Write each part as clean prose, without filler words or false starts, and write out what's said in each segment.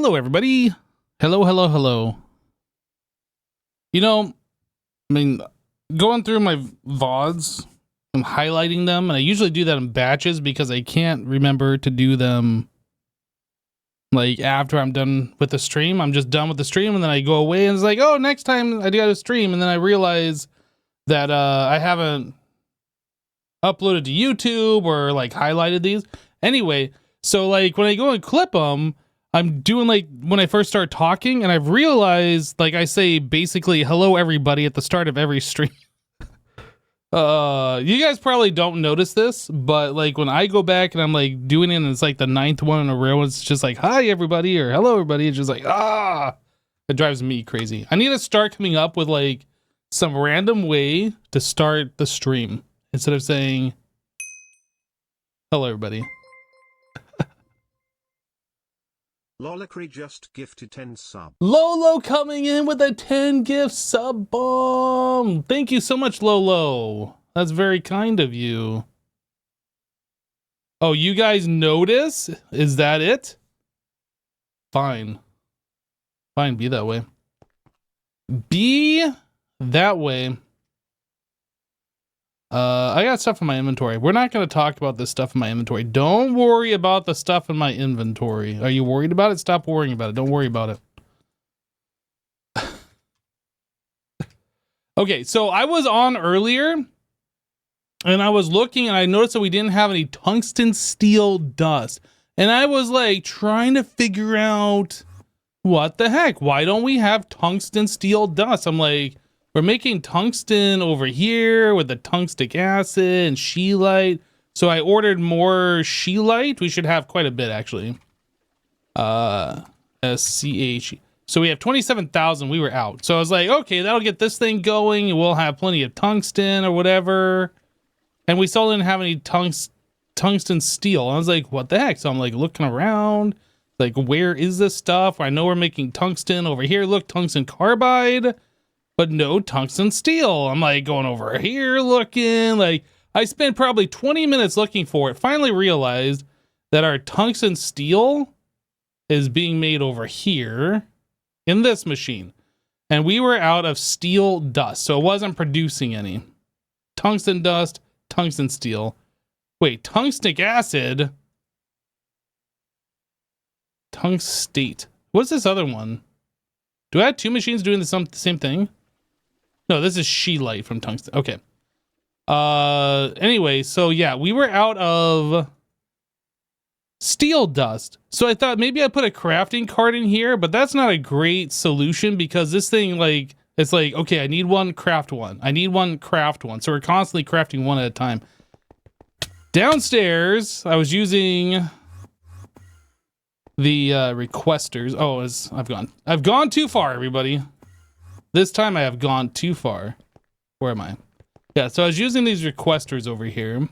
Hello, everybody. Hello, hello, hello. You know, I mean, going through my VODs, I'm highlighting them, and I usually do that in batches because I can't remember to do them like after I'm done with the stream. I'm just done with the stream, and then I go away, and it's like, oh, next time I do a stream, and then I realize that I haven't uploaded to YouTube or like highlighted these. Anyway, so like when I go and clip them, I'm doing like when I first start talking, and I've realized like I say basically hello everybody at the start of every stream. You guys probably don't notice this, but like when I go back and I'm like doing it and it's like the 9th one in a row, it's just like hi everybody or hello everybody. It's just like it drives me crazy. I need to start coming up with like some random way to start the stream instead of saying hello everybody. Lolacry just gifted 10 subs. Lolo coming in with a 10 gift sub bomb. Thank you so much, Lolo. That's very kind of you. Oh, you guys notice? Is that it? Fine. Fine, be that way. Be that way. I got stuff in my inventory. We're not going to talk about this stuff in my inventory. Don't worry about the stuff in my inventory. Are you worried about it? Stop worrying about it. Don't worry about it. Okay, so I was on earlier, and I was looking, and I noticed that we didn't have any tungsten steel dust. And I was like trying to figure out what the heck? Why don't we have tungsten steel dust? I'm like, we're making tungsten over here with the tungstic acid and scheelite. So I ordered more scheelite. We should have quite a bit, actually. SCH. So we have 27,000. We were out. So I was like, okay, that'll get this thing going. And we'll have plenty of tungsten or whatever. And we still didn't have any tungsten steel. I was like, what the heck? So I'm like looking around. Like, where is this stuff? I know we're making tungsten over here. Look, tungsten carbide. But no tungsten steel. I'm like going over here looking. Like I spent probably 20 minutes looking for it. Finally realized that our tungsten steel is being made over here in this machine. And we were out of steel dust. So it wasn't producing any. Tungsten dust, tungsten steel. Wait, tungstic acid. Tungstate. What's this other one? Do I have two machines doing the same thing? No, this is scheelite from tungsten. Okay. Anyway, so yeah, we were out of steel dust. So I thought maybe I put a crafting cart in here, but that's not a great solution because this thing, like, it's like, okay, I need one, craft one. I need one, craft one. So we're constantly crafting one at a time. Downstairs, I was using the requesters. Oh, I've gone too far, everybody. This time I have gone too far. Where am I? Yeah, so I was using these requesters over here.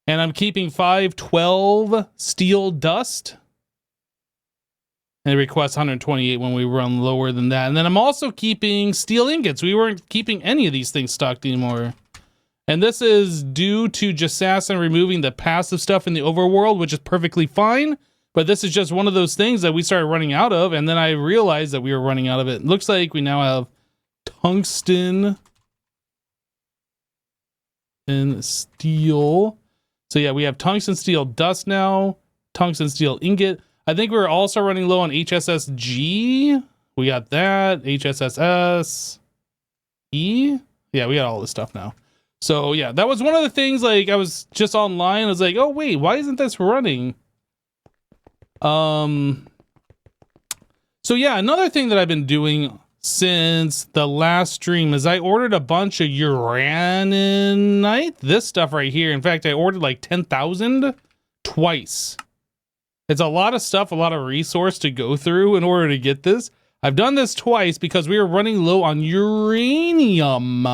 And I'm keeping 512 steel dust. And it requests 128 when we run lower than that. And then I'm also keeping steel ingots. We weren't keeping any of these things stocked anymore. And this is due to Jassassin removing the passive stuff in the overworld, which is perfectly fine. But this is just one of those things that we started running out of, and then I realized that we were running out of it. It looks like we now have tungsten and steel. So yeah, we have tungsten steel dust now, tungsten steel ingot. I think we're also running low on HSSG. We got that, HSSS, E. Yeah, we got all this stuff now. So yeah, that was one of the things, like I was just online. I was like, oh wait, why isn't this running? So yeah, another thing that I've been doing since the last stream is I ordered a bunch of uraninite, this stuff right here. In fact, I ordered like 10,000 twice. It's a lot of stuff, a lot of resource to go through in order to get this. I've done this twice because we were running low on uranium.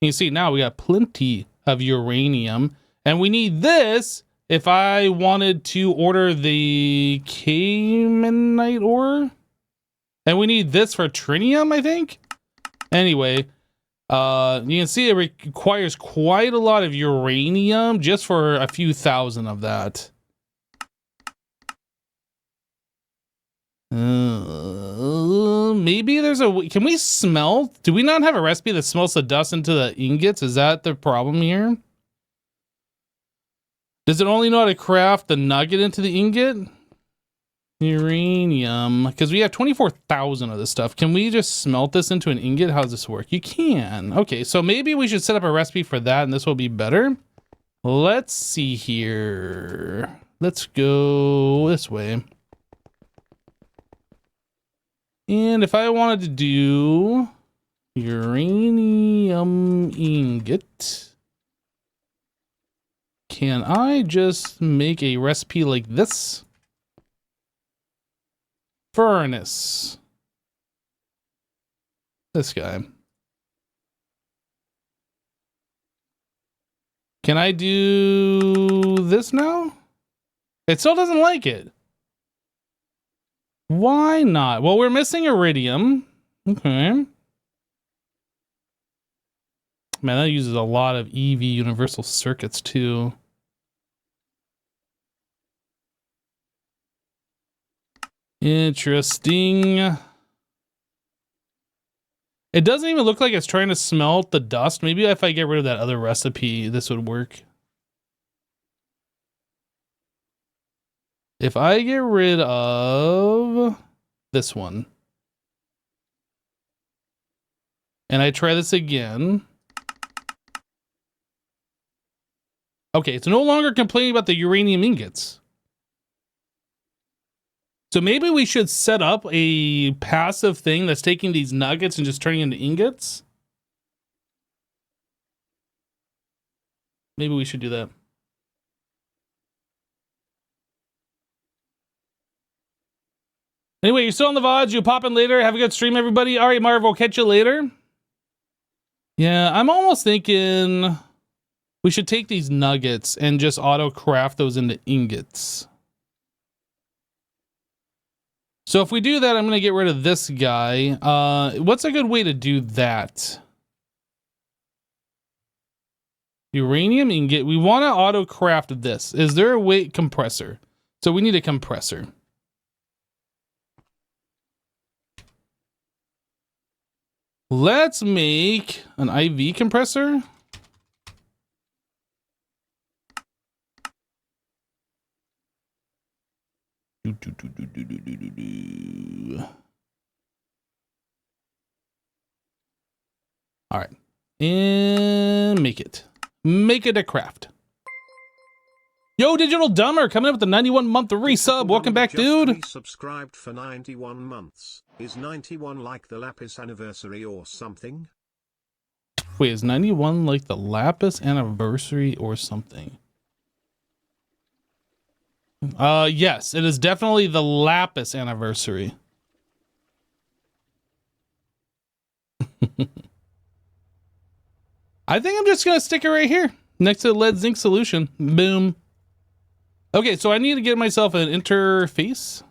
You see, now we got plenty of uranium, and we need this if I wanted to order the Caymanite ore. And we need this for trinium, I think. Anyway, you can see it requires quite a lot of uranium just for a few thousand of that. Maybe there's a... Can we smelt? Do we not have a recipe that smelts the dust into the ingots? Is that the problem here? Does it only know how to craft the nugget into the ingot? Uranium. Because we have 24,000 of this stuff. Can we just smelt this into an ingot? How does this work? You can. Okay, so maybe we should set up a recipe for that and this will be better. Let's see here. Let's go this way. And if I wanted to do uranium ingot, can I just make a recipe like this? Furnace. This guy. Can I do this now? It still doesn't like it. Why not? Well, we're missing iridium. Okay. Man, that uses a lot of EV universal circuits too. Interesting. It doesn't even look like it's trying to smelt the dust. Maybe if I get rid of that other recipe, this would work. If I get rid of this one and I try this again. Okay, it's no longer complaining about the uranium ingots. So maybe we should set up a passive thing that's taking these nuggets and just turning into ingots. Maybe we should do that. Anyway, you're still on the VODs. You pop in later. Have a good stream, everybody. All right, Marv, we'll catch you later. Yeah, I'm almost thinking we should take these nuggets and just auto craft those into ingots. So if we do that, I'm going to get rid of this guy. What's a good way to do that? Uranium ingot. We want to auto craft this. Is there a way? Compressor. So we need a compressor. Let's make an IV compressor. All right, and make it a craft. Yo, Digital Dumber coming up with the 91-month resub. Welcome back, dude. Subscribed for 91 months. Is 91 like the Lapis anniversary or something? Wait, is 91 like the Lapis anniversary or something? Yes, it is definitely the Lapis anniversary. I think I'm just gonna stick it right here next to the lead zinc solution. Boom. Okay, so I need to get myself an interface.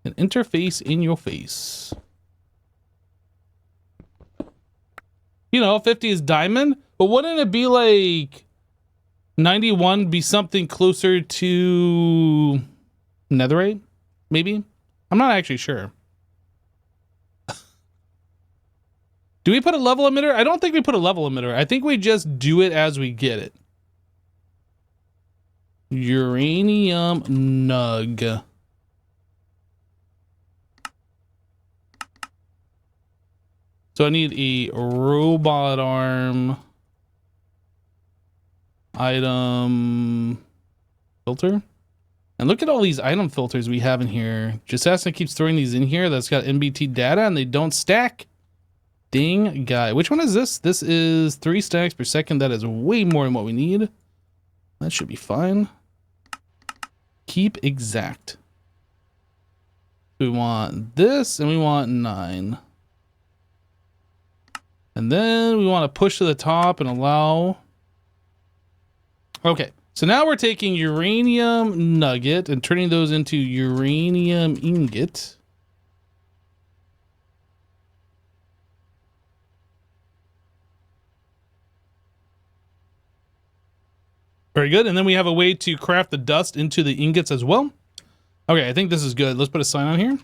An interface in your face. You know, 50 is diamond, but wouldn't it be like 91 be something closer to netherite? Maybe? I'm not actually sure. Do we put a level emitter? I don't think we put a level emitter. I think we just do it as we get it. Uranium nug. So I need a robot arm item filter. And look at all these item filters we have in here. Justasna keeps throwing these in here that's got NBT data and they don't stack. Ding guy. Which one is this? This is 3 stacks per second. That is way more than what we need. That should be fine. Keep exact. We want this and we want 9. And then we want to push to the top and allow. Okay, so now we're taking uranium nugget and turning those into uranium ingot. Very good. And then we have a way to craft the dust into the ingots as well. Okay, I think this is good. Let's put a sign on here.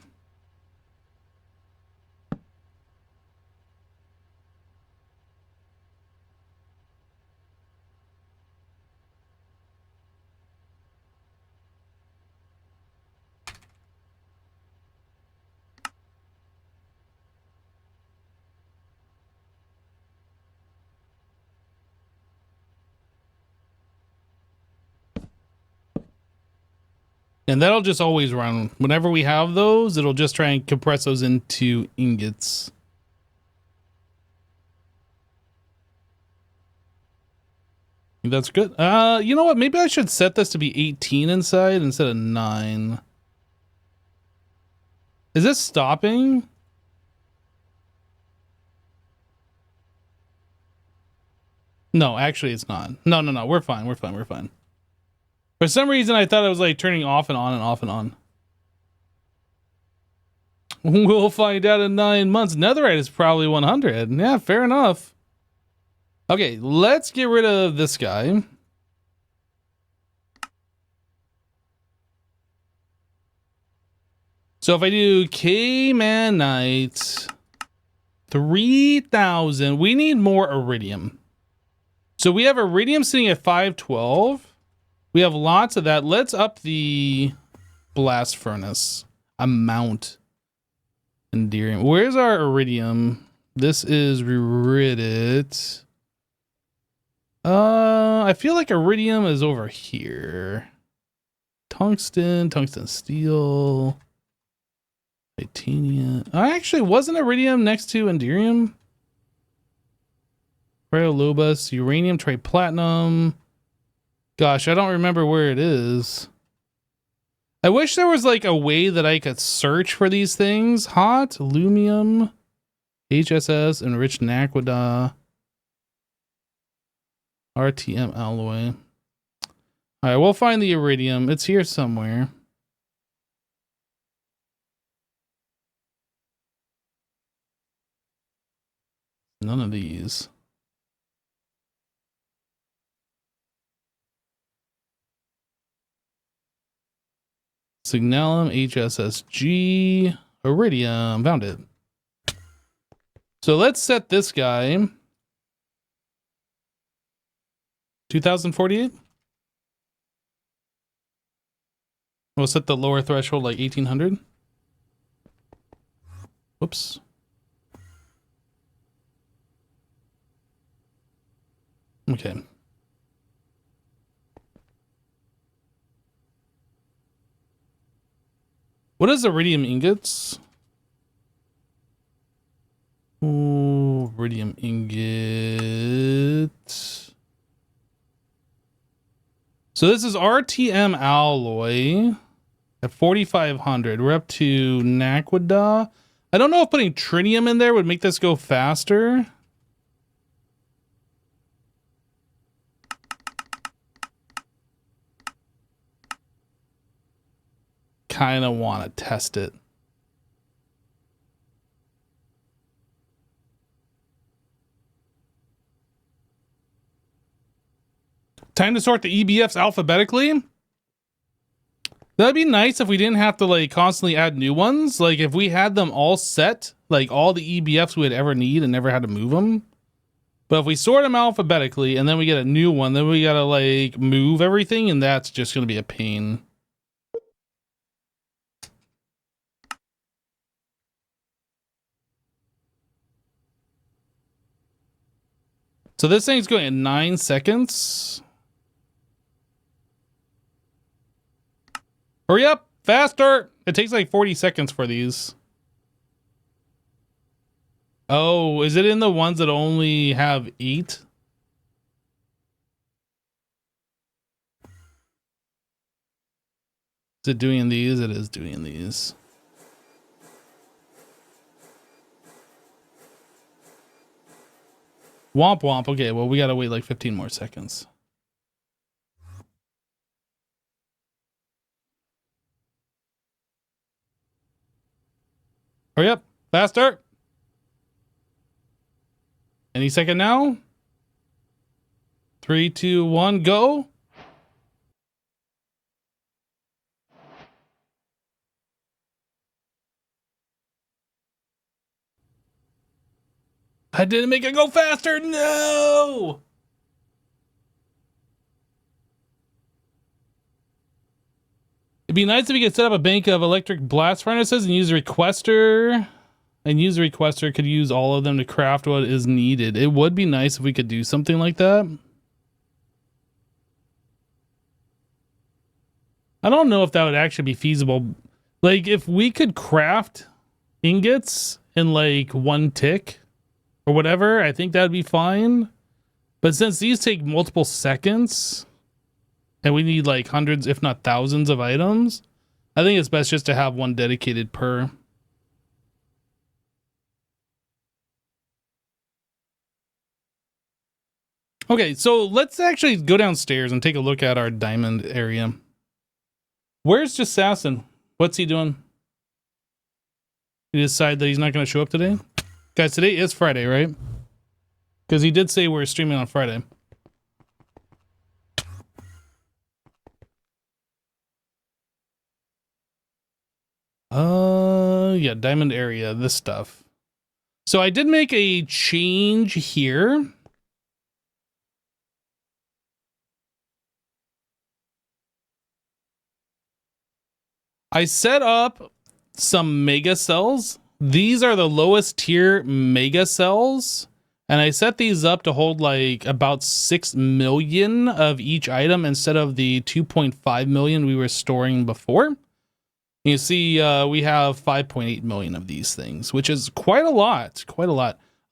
And that'll just always run. Whenever we have those, it'll just try and compress those into ingots. That's good. You know what? Maybe I should set this to be 18 inside instead of 9. Is this stopping? No, actually it's not. No. We're fine. We're fine. For some reason, I thought it was like turning off and on and off and on. We'll find out in 9 months. Netherite is probably 100. Yeah, fair enough. Okay, let's get rid of this guy. So if I do K-Manite, 3,000, we need more iridium. So we have iridium sitting at 512. We have lots of that. Let's up the blast furnace amount. Endearing. Where's our iridium? This is Reddit. I feel like iridium is over here. Tungsten steel, titanium. Actually, wasn't iridium next to Enderium? Cryolobus, uranium, triplatinum. Gosh, I don't remember where it is. I wish there was like a way that I could search for these things. Hot, aluminum, HSS, enriched Naquadah, RTM alloy. All right, we'll find the iridium. It's here somewhere. None of these. Signalum, HSSG, iridium, found it. So let's set this guy 2048. We'll set the lower threshold like 1800. Whoops. Okay. What is iridium ingots? Ooh, iridium ingot. So this is RTM alloy at 4,500. We're up to Naquadah. I don't know if putting tritium in there would make this go faster. Kind of want to test it. Time to sort the EBFs alphabetically. That'd be nice if we didn't have to like constantly add new ones. Like if we had them all set, like all the EBFs we would ever need and never had to move them. But if we sort them alphabetically and then we get a new one, then we gotta like move everything, and that's just gonna be a pain. So this thing's going in 9 seconds. Hurry up, faster. It takes like 40 seconds for these. Oh, is it in the ones that only have 8? Is it doing these? It is doing these. Womp womp. Okay, well, we gotta wait like 15 more seconds. Hurry up, faster. Any second now. 3, 2, 1, go. I didn't make it go faster. No. It'd be nice if we could set up a bank of electric blast furnaces and use a requester. And use a requester could use all of them to craft what is needed. It would be nice if we could do something like that. I don't know if that would actually be feasible. Like, if we could craft ingots in like one tick or whatever, I think that would be fine. But since these take multiple seconds and we need like hundreds, if not thousands of items, I think it's best just to have one dedicated per. Okay, so let's actually go downstairs and take a look at our diamond area. Where's Jasassin? What's he doing? He decided that he's not going to show up today? Guys, today is Friday, right? Because he did say we're streaming on Friday. Yeah, diamond area, this stuff. So I did make a change here. I set up some mega cells. These are the lowest tier mega cells. And I set these up to hold like about 6 million of each item instead of the 2.5 million we were storing before. You see, we have 5.8 million of these things, which is quite a lot,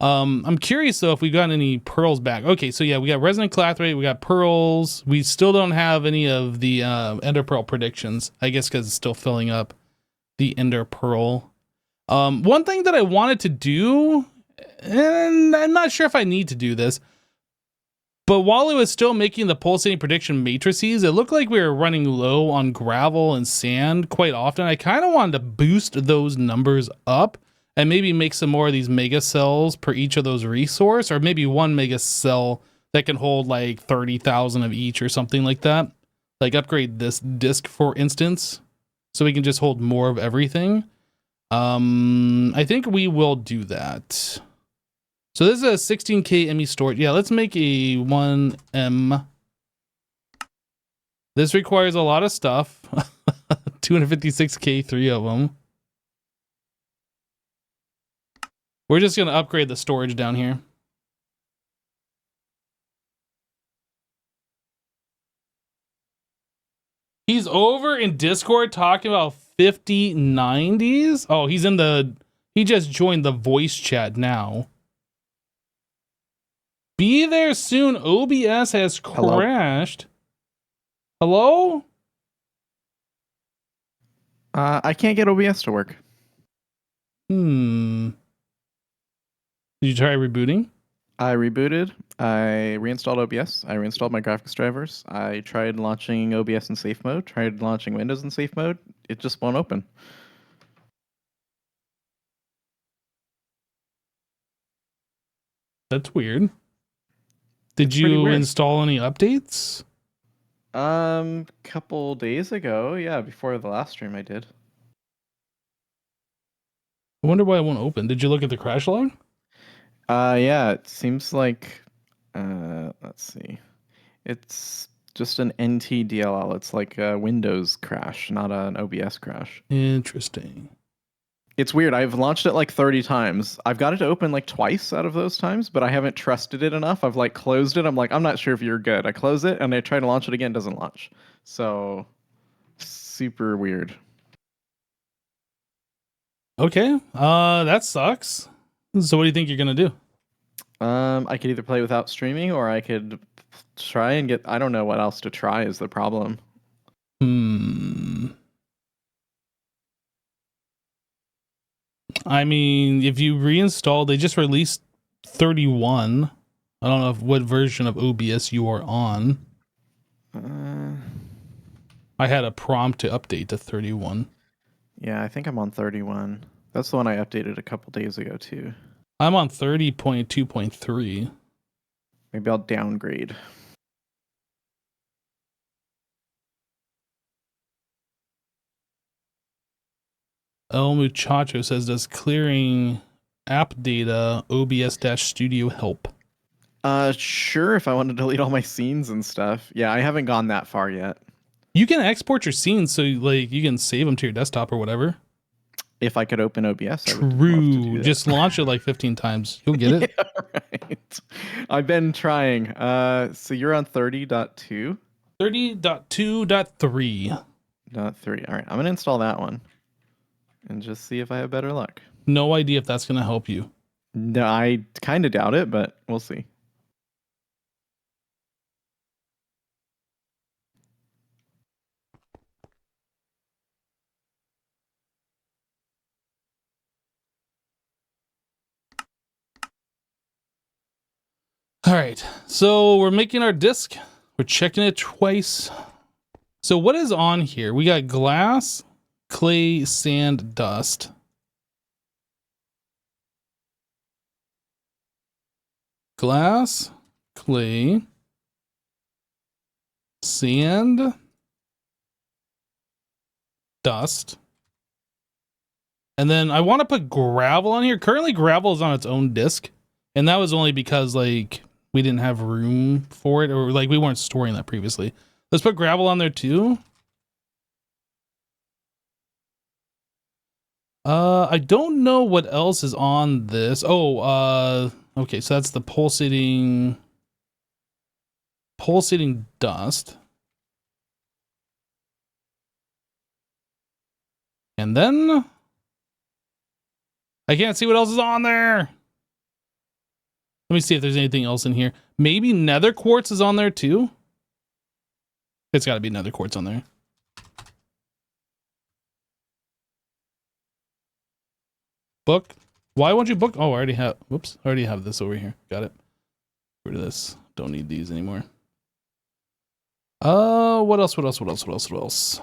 I'm curious though if we got any pearls back. Okay, so yeah, we got resonant clathrate, we got pearls. We still don't have any of the ender pearl predictions, I guess because it's still filling up the ender pearl. One thing that I wanted to do, and I'm not sure if I need to do this, but while it was still making the pulsating prediction matrices, it looked like we were running low on gravel and sand quite often. I kind of wanted to boost those numbers up and maybe make some more of these mega cells per each of those resource, or maybe one mega cell that can hold like 30,000 of each or something like that. Like upgrade this disk, for instance, so we can just hold more of everything. I think we will do that. So this is a 16K ME storage. Yeah, let's make a 1M. This requires a lot of stuff. 256K, 3 of them. We're just going to upgrade the storage down here. He's over in Discord talking about 5090s. Oh, he just joined the voice chat now. Be there soon. OBS has crashed. Hello? I can't get OBS to work. Did you try rebooting? I rebooted. I reinstalled OBS. I reinstalled my graphics drivers. I tried launching OBS in safe mode. Tried launching Windows in safe mode. It just won't open. That's weird. Did you install any updates? Couple days ago. Yeah, before the last stream I did. I wonder why it won't open. Did you look at the crash log? Yeah, it seems like, let's see. It's just an NTDLL. It's like a Windows crash, not an OBS crash. Interesting. It's weird. I've launched it like 30 times. I've got it to open like twice out of those times, but I haven't trusted it enough. I've like closed it. I'm like, I'm not sure if you're good. I close it and I try to launch it again. It doesn't launch. So super weird. Okay. That sucks. So what do you think you're going to do? I could either play without streaming or I could try and get, I don't know what else to try is the problem. I mean, if you reinstall, they just released 31. I don't know what version of OBS you are on. I had a prompt to update to 31. Yeah, I think I'm on 31. That's the one I updated a couple days ago too. I'm on 30.2.3. Maybe I'll downgrade. El Muchacho says, does clearing app data, OBS-Studio help. Sure, if I want to delete all my scenes and stuff. Yeah, I haven't gone that far yet. You can export your scenes so like you can save them to your desktop or whatever. If I could open OBS, I would love to True. do that. Just launch it like 15 times. You'll get it. Yeah, right. I've been trying. So you're on 30.2? 30.2.3. Not 3. All right, I'm gonna install that one and just see if I have better luck. No idea if that's going to help you. No, I kind of doubt it, but we'll see. All right. So we're making our disk. We're checking it twice. So what is on here? We got glass, clay, sand, dust. Glass, clay, sand, dust. And then I want to put gravel on here. Currently gravel is on its own disk. And that was only because like we didn't have room for it, or like we weren't storing that previously. Let's put gravel on there too. I don't know what else is on this. Oh, okay, so that's the pulsating dust. And then I can't see what else is on there. Let me see if there's anything else in here. Maybe nether quartz is on there too. It's got to be nether quartz on there. Book. Why won't you book? Oh, I already have. Whoops. I already have this over here. Got it. Get rid of this. Don't need these anymore. What else? What else? What else? What else? What else?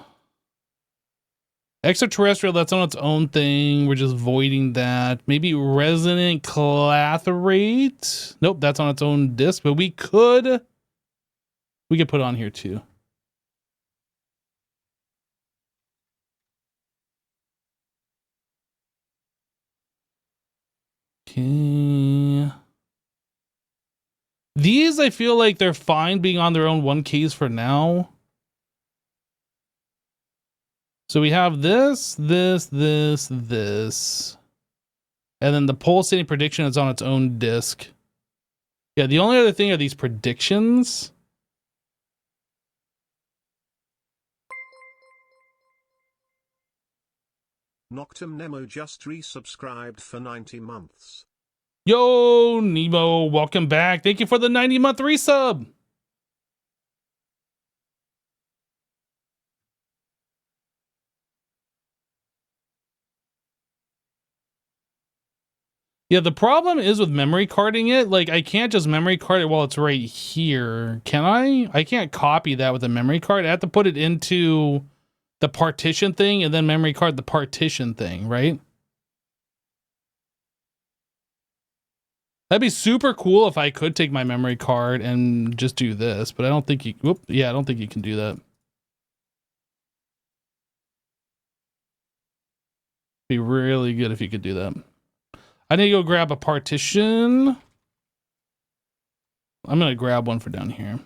Extraterrestrial, that's on its own thing. We're just voiding that. Maybe resonant clathrate. Nope, that's on its own disk, but we could put it on here too. Okay. These, I feel like they're fine being on their own 1Ks for now. So we have this. And then the pulsating prediction is on its own disk. Yeah, the only other thing are these predictions. Noctum Nemo just resubscribed for 90 months. Yo, Nemo, welcome back. Thank you for the 90-month resub. Yeah, the problem is with memory carding it, like I can't just memory card it while it's right here. Can I? I can't copy that with a memory card. I have to put it into the partition thing and then memory card the partition thing, right? That'd be super cool if I could take my memory card and just do this, but I don't think you, I don't think you can do that. Be really good if you could do that. I need to go grab a partition. I'm going to grab one for down here.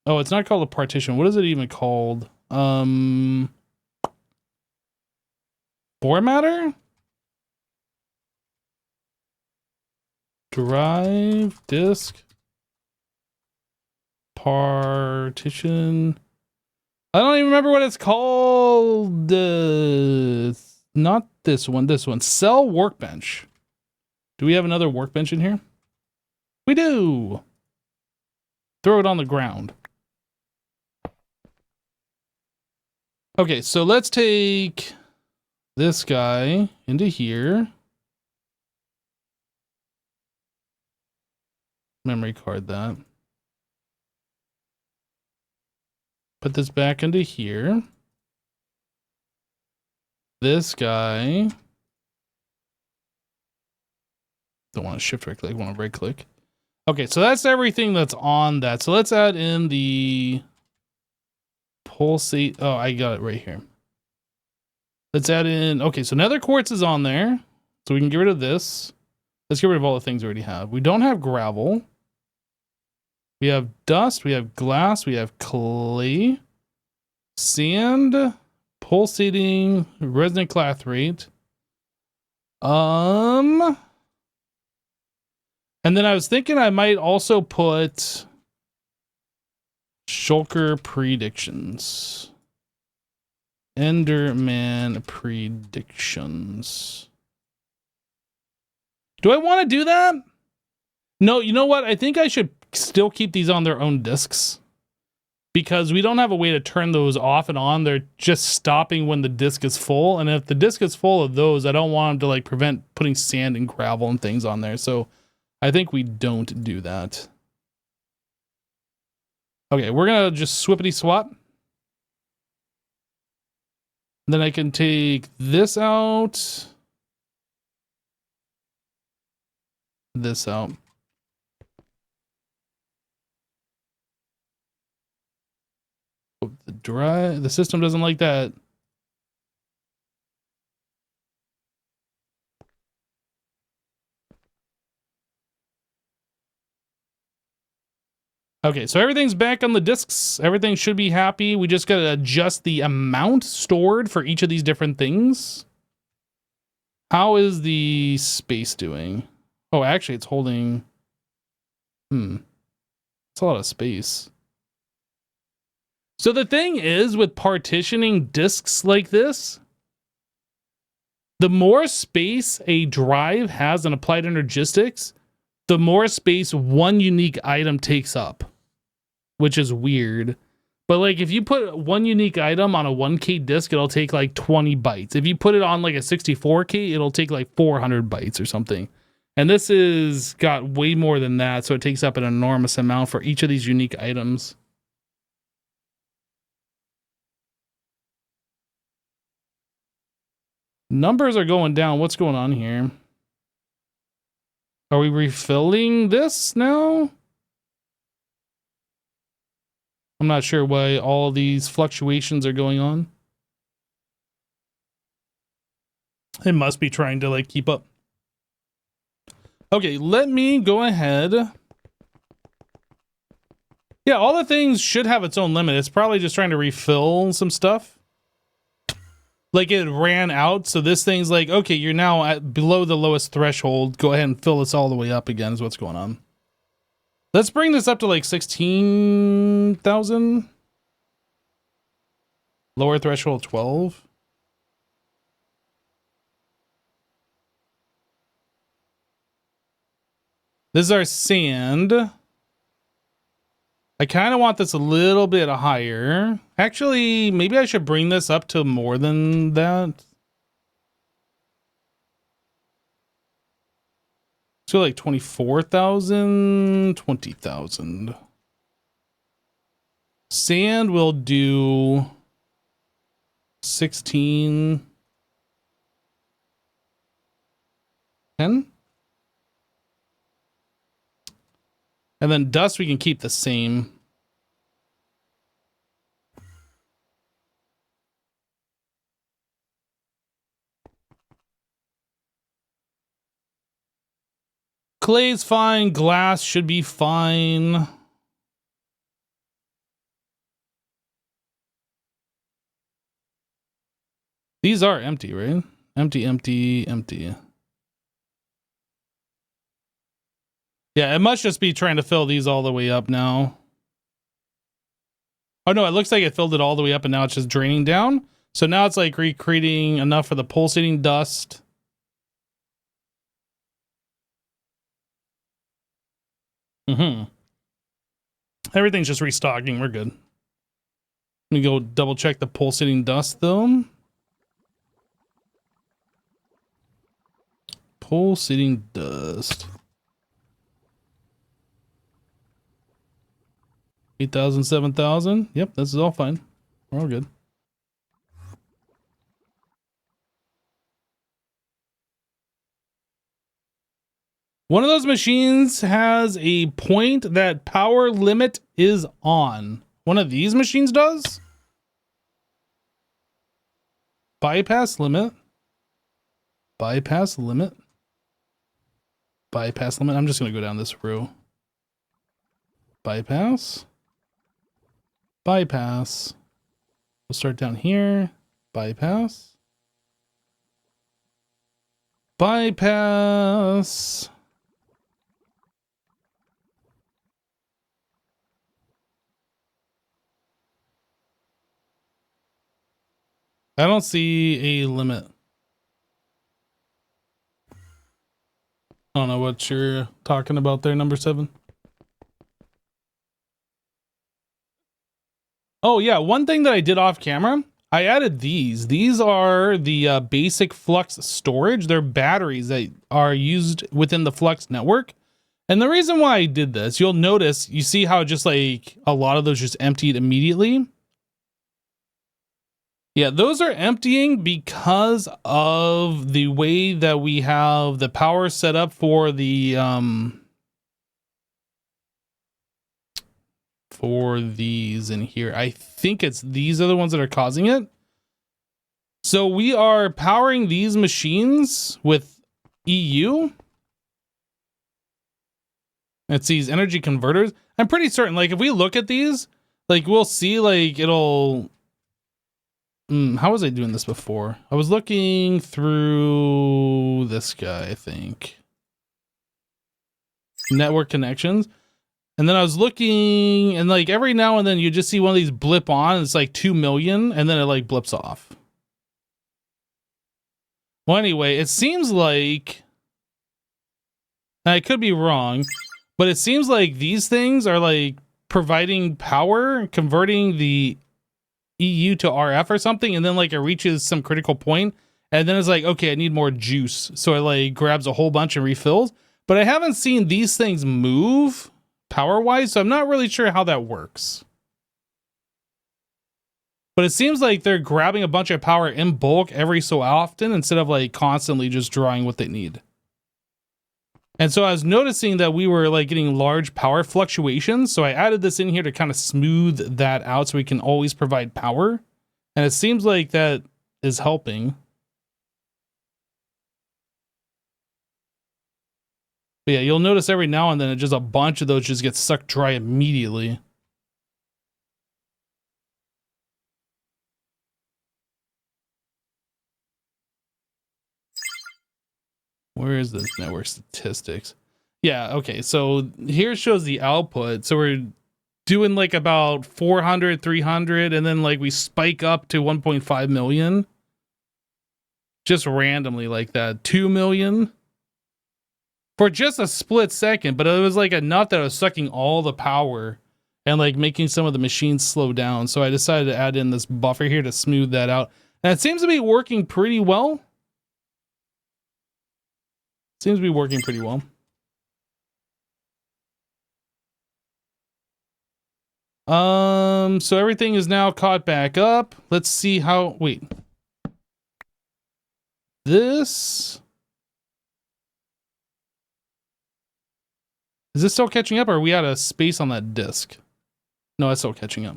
Oh, it's not called a partition. What is it even called? Formatter? Drive, disk, partition. I don't even remember what it's called. Not this one, this one. Cell workbench. Do we have another workbench in here? We do. Throw it on the ground. Okay, so let's take this guy into here. Memory card that. Put this back into here. This guy. Don't want to shift right click, want to right click. Okay, so that's everything that's on that. So let's add in the pulsate. Oh, I got it right here. Let's add in. Okay, so nether quartz is on there. So we can get rid of this. Let's get rid of all the things we already have. We don't have gravel. We have dust. We have glass. We have clay. Sand. Pulsating. Resonant clathrate. And then I was thinking I might also put Shulker predictions. Enderman predictions. Do I want to do that? No, you know what? I think I should still keep these on their own discs because we don't have a way to turn those off and on. They're just stopping when the disc is full. And if the disc is full of those, I don't want them to like prevent putting sand and gravel and things on there. So I think we don't do that. Okay, we're going to just swippity swap. Then I can take this out. This out. Oh, the system doesn't like that. Okay, so everything's back on the discs. Everything should be happy. We just gotta adjust the amount stored for each of these different things. How is the space doing? Oh, actually, it's holding... It's a lot of space. So the thing is, with partitioning disks like this, the more space a drive has in applied energistics, the more space one unique item takes up, which is weird. But like if you put one unique item on a 1K disk, it'll take like 20 bytes. If you put it on like a 64K, it'll take like 400 bytes or something. And this is got way more than that, so it takes up an enormous amount for each of these unique items. Numbers are going down. What's going on here? Are we refilling this now? I'm not sure why all these fluctuations are going on. It must be trying to like keep up. Okay, let me go ahead. Yeah, all the things should have its own limit. It's probably just trying to refill some stuff. Like it ran out, so this thing's like, okay, you're now at below the lowest threshold. Go ahead and fill this all the way up again is what's going on. Let's bring this up to like 16,000. Lower threshold 12. This is our sand. I kind of want this a little bit higher. Actually, maybe I should bring this up to more than that. Let's go like 24,000, 20,000. Sand will do 16, 10. And then dust we can keep the same. Clay's fine. Glass should be fine. These are empty, right? Empty, empty, empty. Yeah, it must just be trying to fill these all the way up now. Oh no, it looks like it filled it all the way up and now it's just draining down. So now it's like recreating enough for the pulsating dust. Everything's just restocking. We're good. Let me go double check the pulsating dust though. Pulsating dust. 8,000, 7,000. Yep, this is all fine. We're all good. One of those machines has a point that power limit is on. One of these machines does? Bypass limit. bypass limit. Bypass limit. I'm just going to go down this row. Bypass. Bypass. We'll start down here. Bypass. Bypass. I don't see a limit. I don't know what you're talking about there, number 7. Oh yeah, one thing that I did off camera, I added these. These are the basic Flux storage. They're batteries that are used within the Flux network. And the reason why I did this, you'll notice, you see how just like a lot of those just emptied immediately? Yeah, those are emptying because of the way that we have the power set up for the for these in here. I think it's these are the ones that are causing it. So we are powering these machines with EU. It's these energy converters. I'm pretty certain, like, if we look at these, like, we'll see, like, it'll... how was I doing this before? I was looking through this guy, I think. Network connections. And then I was looking, and, like, every now and then you just see one of these blip on, and it's, like, 2 million, and then it, like, blips off. Well, anyway, it seems like... And I could be wrong... But it seems like these things are like providing power, converting the EU to RF or something, and then like it reaches some critical point, and then it's like, okay, I need more juice. So it like grabs a whole bunch and refills. But I haven't seen these things move power-wise, so I'm not really sure how that works. But it seems like they're grabbing a bunch of power in bulk every so often instead of like constantly just drawing what they need. And so I was noticing that we were like getting large power fluctuations. So I added this in here to kind of smooth that out so we can always provide power. And it seems like that is helping. But yeah, you'll notice every now and then just a bunch of those just get sucked dry immediately. Where is this network statistics? Yeah, okay, so here shows the output. So we're doing like about 400, 300, and then like we spike up to 1.5 million. Just randomly like that. 2 million. For just a split second, but it was like enough that it was sucking all the power and like making some of the machines slow down. So I decided to add in this buffer here to smooth that out. And it seems to be working pretty well. Seems to be working pretty well. So everything is now caught back up. Let's see how, wait. This, is this still catching up, or are we out of space on that disk? No, it's still catching up.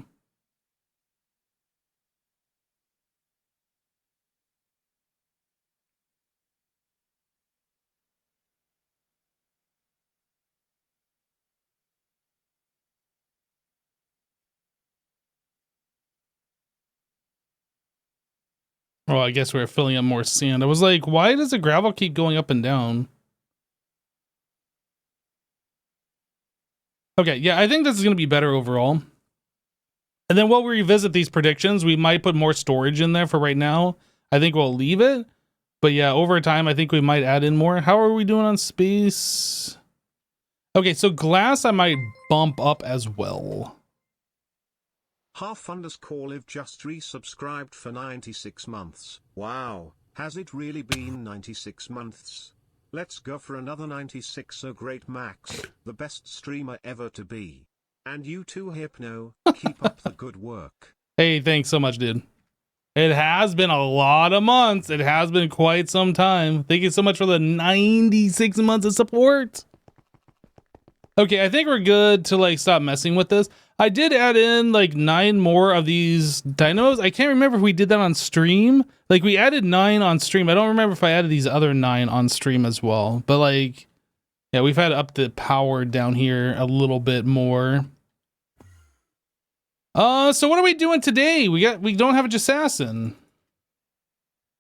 Oh, I guess we're filling up more sand. I was like, why does the gravel keep going up and down? Okay, yeah, I think this is going to be better overall. And then we'll revisit these predictions. We might put more storage in there for right now. I think we'll leave it. But yeah, over time, I think we might add in more. How are we doing on space? Okay, so glass I might bump up as well. Half_live just resubscribed for 96 months. Wow, has it really been 96 months? Let's go for another 96. So great, Max, the best streamer ever to be. And you too, Hypno, keep up the good work. Hey, thanks so much, dude. It has been a lot of months. It has been quite some time. Thank you so much for the 96 months of support. Okay, I think we're good to like stop messing with this. I did add in like 9 more of these dynamos. I can't remember if we did that on stream. Like we added 9 on stream. I don't remember if I added these other 9 on stream as well. But like, yeah, we've had to up the power down here a little bit more. So what are we doing today? We don't have a Assassin.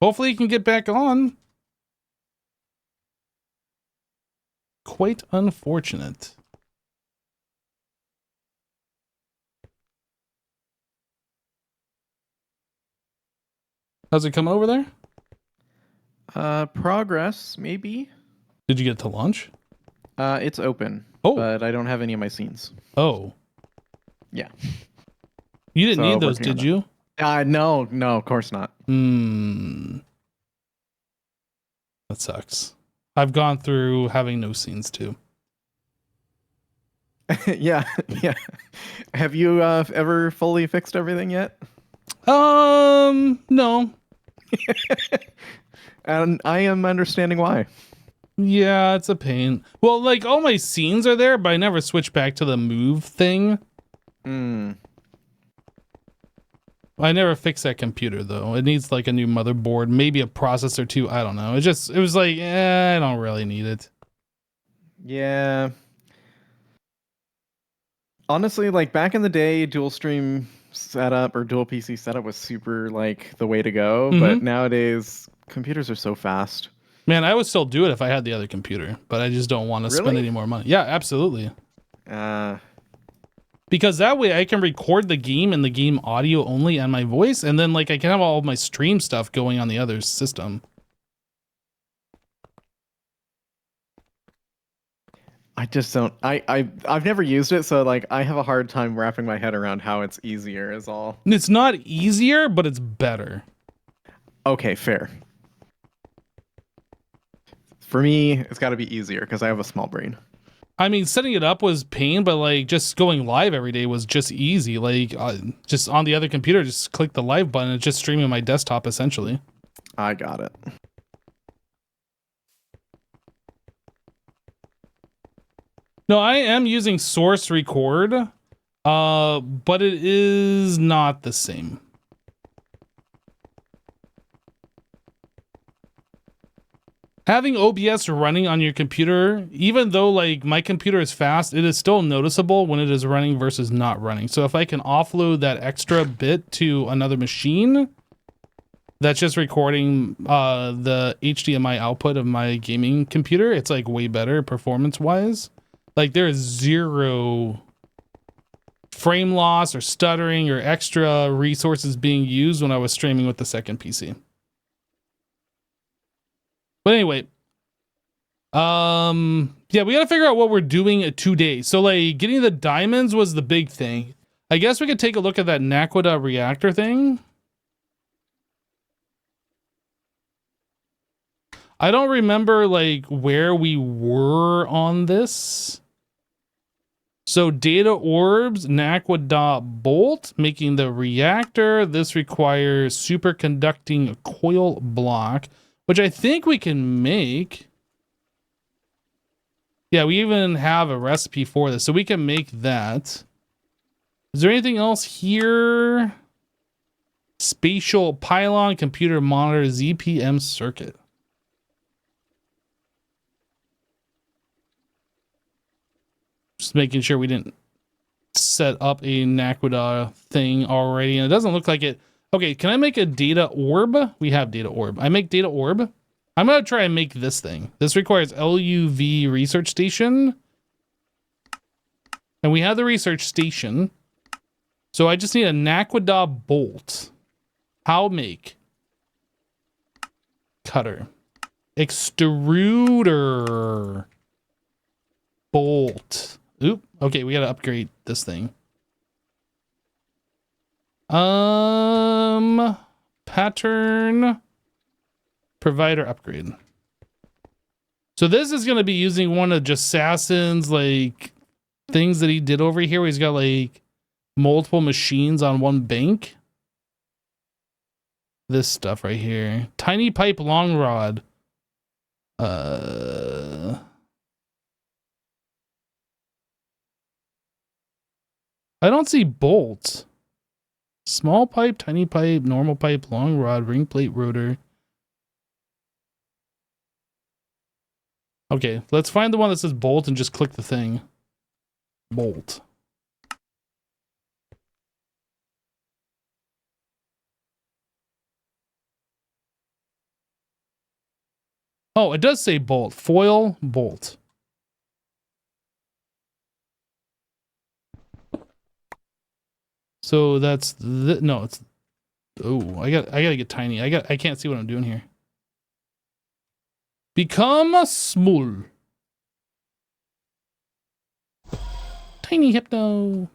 Hopefully he can get back on. Quite unfortunate. How's it coming over there? Progress, maybe. Did you get to launch? It's open. Oh. But I don't have any of my scenes. Oh. Yeah. You didn't need those, did you? No, of course not. That sucks. I've gone through having no scenes too. yeah. Have you ever fully fixed everything yet? No. And I am understanding why. Yeah, it's a pain. Well, like all my scenes are there, but I never switch back to the move thing. I never fixed that computer though. It needs like a new motherboard, maybe a processor too. I don't know. It was like, I don't really need it. Yeah. Honestly, like back in the day, dual stream setup or dual PC setup was super like the way to go. But nowadays, computers are so fast. Man, I would still do it if I had the other computer, but I just don't want to spend any more money. Yeah, absolutely. Because that way I can record the game and the game audio only and my voice, and then like I can have all of my stream stuff going on the other system. I just don't. I've never used it, so like I have a hard time wrapping my head around how it's easier. Is all. It's not easier, but it's better. Okay, fair. For me, it's got to be easier because I have a small brain. I mean, setting it up was pain, but like just going live every day was just easy. Like just on the other computer, just click the live button. It's just streaming my desktop essentially. I got it. No, I am using Source Record, but it is not the same. Having OBS running on your computer, even though like my computer is fast, it is still noticeable when it is running versus not running. So if I can offload that extra bit to another machine that's just recording the HDMI output of my gaming computer, it's like way better performance wise. Like there is 0 frame loss or stuttering or extra resources being used when I was streaming with the second PC. But anyway, yeah, we gotta figure out what we're doing today. So like getting the diamonds was the big thing. I guess we could take a look at that Naquadah reactor thing. I don't remember like where we were on this. So data orbs, Naquadah bolt, making the reactor. This requires superconducting coil block, which I think we can make. Yeah, we even have a recipe for this, so we can make that. Is there anything else here? Spatial pylon, computer monitor, ZPM circuit. Just making sure we didn't set up a Naquadah thing already, and it doesn't look like it. Okay, can I make a data orb? We have data orb. I make data orb. I'm gonna try and make this thing. This requires LUV research station. And we have the research station. So I just need a Naquadah bolt. How make? Cutter. Extruder. Bolt. Oop. Okay, we gotta upgrade this thing. Pattern. Provider upgrade. So this is going to be using one of Assassin's like things that he did over here where he's got like multiple machines on one bank. This stuff right here. Tiny pipe long rod. I don't see bolts. Small pipe, tiny pipe, normal pipe, long rod, ring plate, rotor. Okay, let's find the one that says bolt and just click the thing. Bolt. Oh, it does say bolt. Foil, bolt. So that's no, it's I gotta get tiny. I can't see what I'm doing here. Become small. Tiny hypno.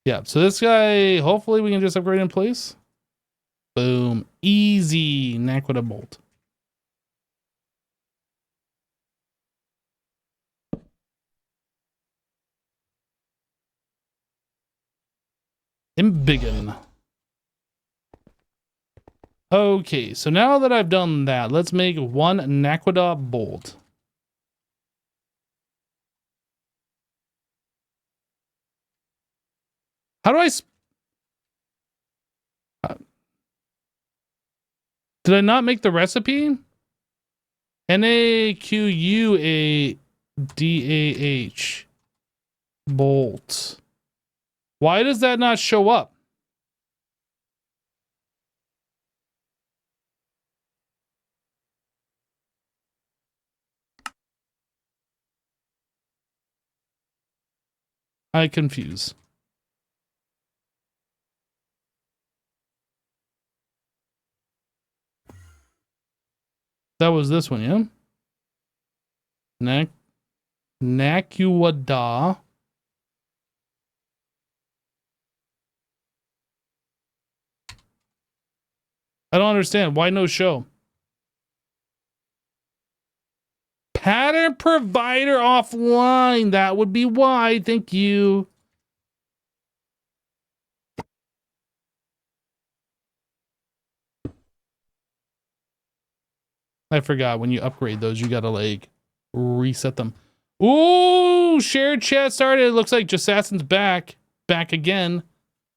Yeah, so this guy, hopefully we can just upgrade in place. Boom. Easy Naquadah bolt. Embiggen. Okay, so now that I've done that, let's make one Naquadah bolt. How do I... did I not make the recipe? Naquadah bolt. Why does that not show up? I confuse. That was this one, yeah? Naquadah. I don't understand. Why no show? Pattern provider offline. That would be why. Thank you. I forgot when you upgrade those, you gotta like reset them. Ooh, shared chat started. It looks like Jassassin's back. Back again.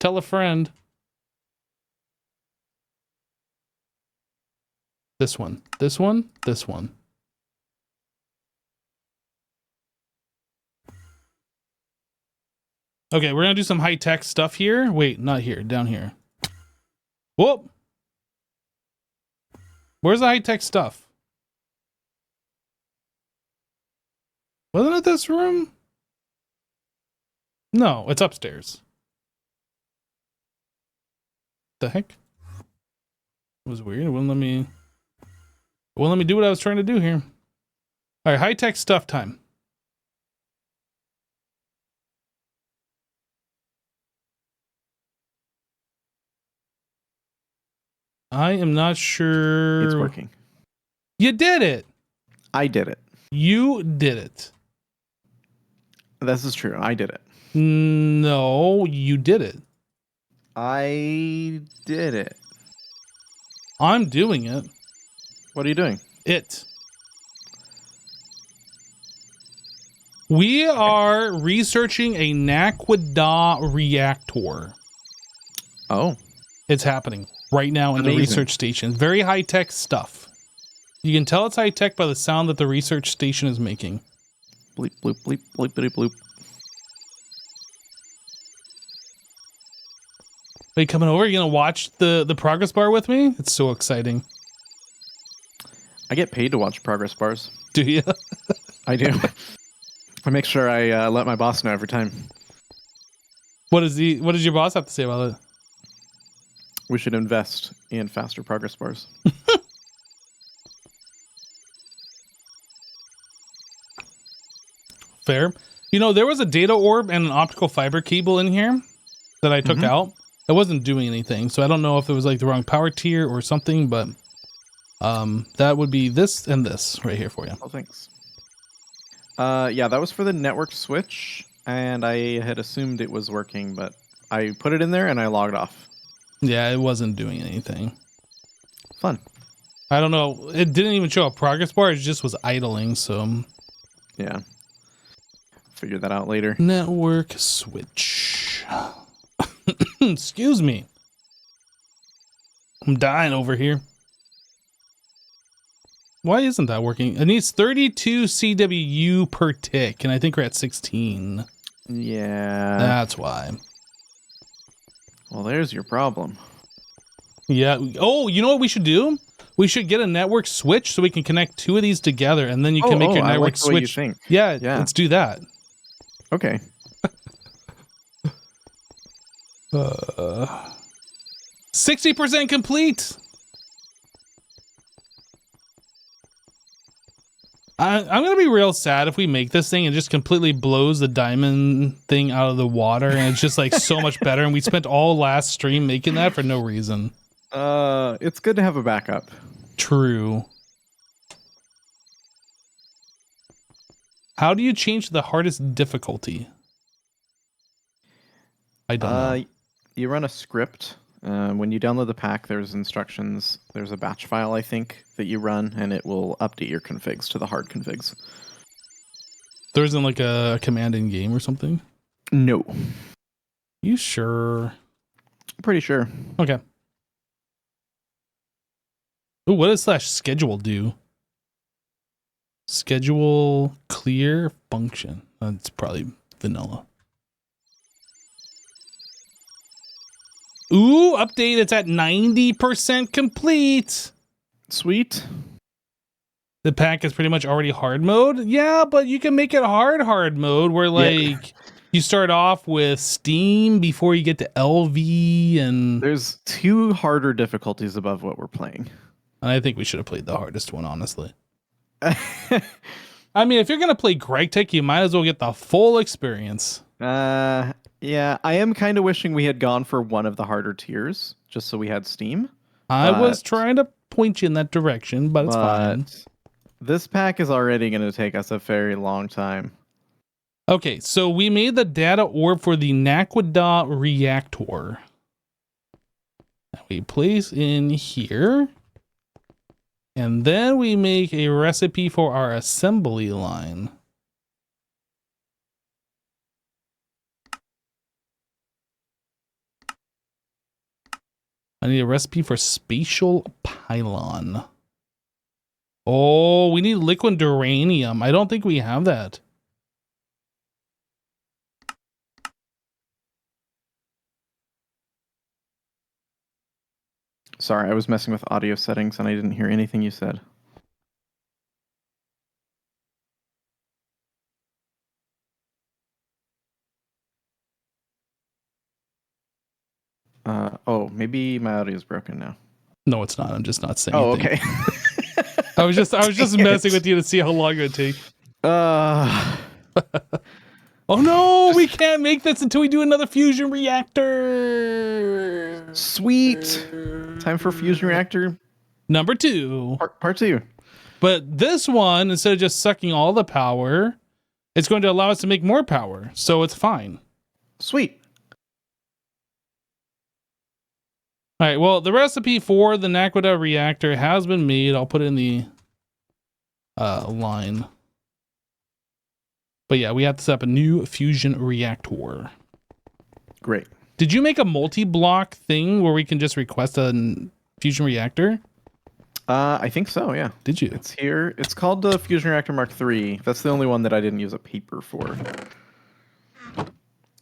Tell a friend. This one. This one. This one. Okay, we're gonna do some high-tech stuff here. Wait, not here. Down here. Whoop. Where's the high-tech stuff? Wasn't it this room? No, it's upstairs. The heck? It was weird. It wouldn't let me do what I was trying to do here. All right, high-tech stuff time. I am not sure. It's working. You did it. I did it. You did it. This is true. I did it. No, you did it. I did it. I'm doing it. What are you doing? It. We are researching a Naquadah reactor. Oh. It's happening right now in the research station. Very high-tech stuff. You can tell it's high-tech by the sound that the research station is making. Bleep, bloop, bleep, bleepity bloop. Are you coming over? Are you going to watch the progress bar with me? It's so exciting. I get paid to watch progress bars. Do you? I do. I make sure I let my boss know every time. What does your boss have to say about it? We should invest in faster progress bars. Fair. You know, there was a data orb and an optical fiber cable in here that I took out. It wasn't doing anything, so I don't know if it was like the wrong power tier or something, but that would be this and this right here for you. Oh, thanks. Yeah, that was for the network switch, and I had assumed it was working, but I put it in there and I logged off. Yeah, it wasn't doing anything. Fun. I don't know. It didn't even show a progress bar. It just was idling. So Yeah. Figure that out later. network switch. Excuse me. I'm dying over here. Why isn't that working? It needs 32 CWU per tick, and I think we're at 16. Yeah. That's why. Well, there's your problem. Yeah. Oh, you know what we should do? We should get a network switch so we can connect two of these together, and then you can make your I network like the way you switch. think. Yeah, Yeah. let's do that. Okay. 60% complete. I'm gonna be real sad if we make this thing and just completely blows the diamond thing out of the water, and it's just like so much better. And we spent all last stream making that for no reason. It's good to have a backup. True. How do you change the hardest difficulty? I don't know. You run a script. When you download the pack, there's instructions. There's a batch file, I think, that you run, and it will update your configs to the hard configs. There isn't like a command in game or something? No. You sure? Pretty sure. Okay. Ooh, what does /schedule do? Schedule clear function. That's probably vanilla. Ooh, update. It's at 90% complete. Sweet. The pack is pretty much already hard mode. Yeah, but you can make it hard mode where like you start off with Steam before you get to LV, and There's 2 harder difficulties above what we're playing. I think we should have played the hardest one, honestly. I mean, if you're going to play Greg Tech, you might as well get the full experience. Yeah, I am kind of wishing we had gone for one of the harder tiers, just so we had Steam. I was trying to point you in that direction, but it's fine. This pack is already going to take us a very long time. Okay, so we made the data orb for the Naquadah reactor. We place in here. And then we make a recipe for our assembly line. I need a recipe for spatial pylon. Oh, we need liquid uranium. I don't think we have that. Sorry, I was messing with audio settings and I didn't hear anything you said. Oh, maybe my audio is broken now. No, it's not. I'm just not saying Oh, anything. okay. I was just messing with you to see how long it would take. Uh, Oh no, we can't make this until we do another fusion reactor. Sweet. Time for fusion reactor Number 2. part 2. But this one, instead of just sucking all the power, it's going to allow us to make more power. So it's fine. Sweet. All right, well, the recipe for the Naquadah reactor has been made. I'll put it in the line. But yeah, we have to set up a new fusion reactor. Great. Did you make a multi-block thing where we can just request a fusion reactor? I think so, yeah. Did you? It's here. It's called the Fusion Reactor Mark III. That's the only one that I didn't use a paper for.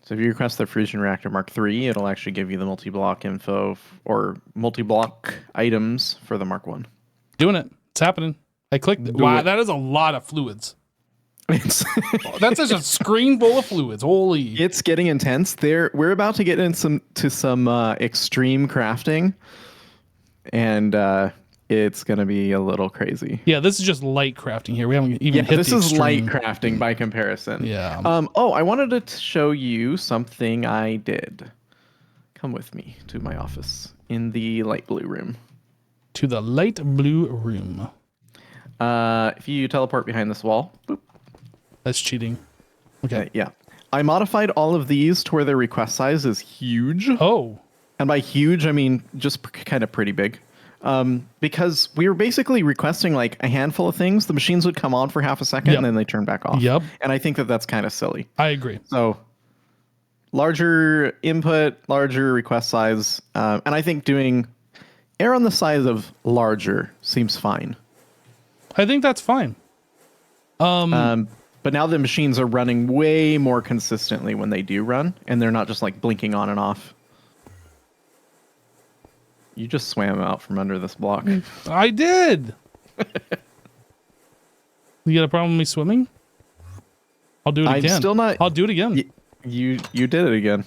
So if you request the Fusion Reactor Mark III, it'll actually give you the multi-block info or multi-block items for the Mark I. Doing it. It's happening. I clicked it. Do Wow, it. that is a lot of fluids. It's That's just a screen full of fluids. Holy. it's getting intense. We're about to get into some extreme crafting, and it's gonna be a little crazy. Yeah, this is just light crafting here. We haven't even hit This the is light extreme. crafting by comparison. Yeah. Oh, I wanted to show you something I did. Come with me to my office in the light blue room. To the light blue room. If you teleport behind this wall, boop. That's cheating. Okay. Yeah. I modified all of these to where their request size is huge. Oh. And by huge, I mean just kind of pretty big. Because we were basically requesting like a handful of things. The machines would come on for half a second and then they turn back off. Yep. And I think that that's kind of silly. I agree. So larger input, larger request size. And I think doing err on the size of larger seems fine. I think that's fine. But now the machines are running way more consistently when they do run, and they're not just like blinking on and off. You just swam out from under this block. I did. You got a problem with me swimming? I'll do it again. I'm still not. I'll do it again. You did it again.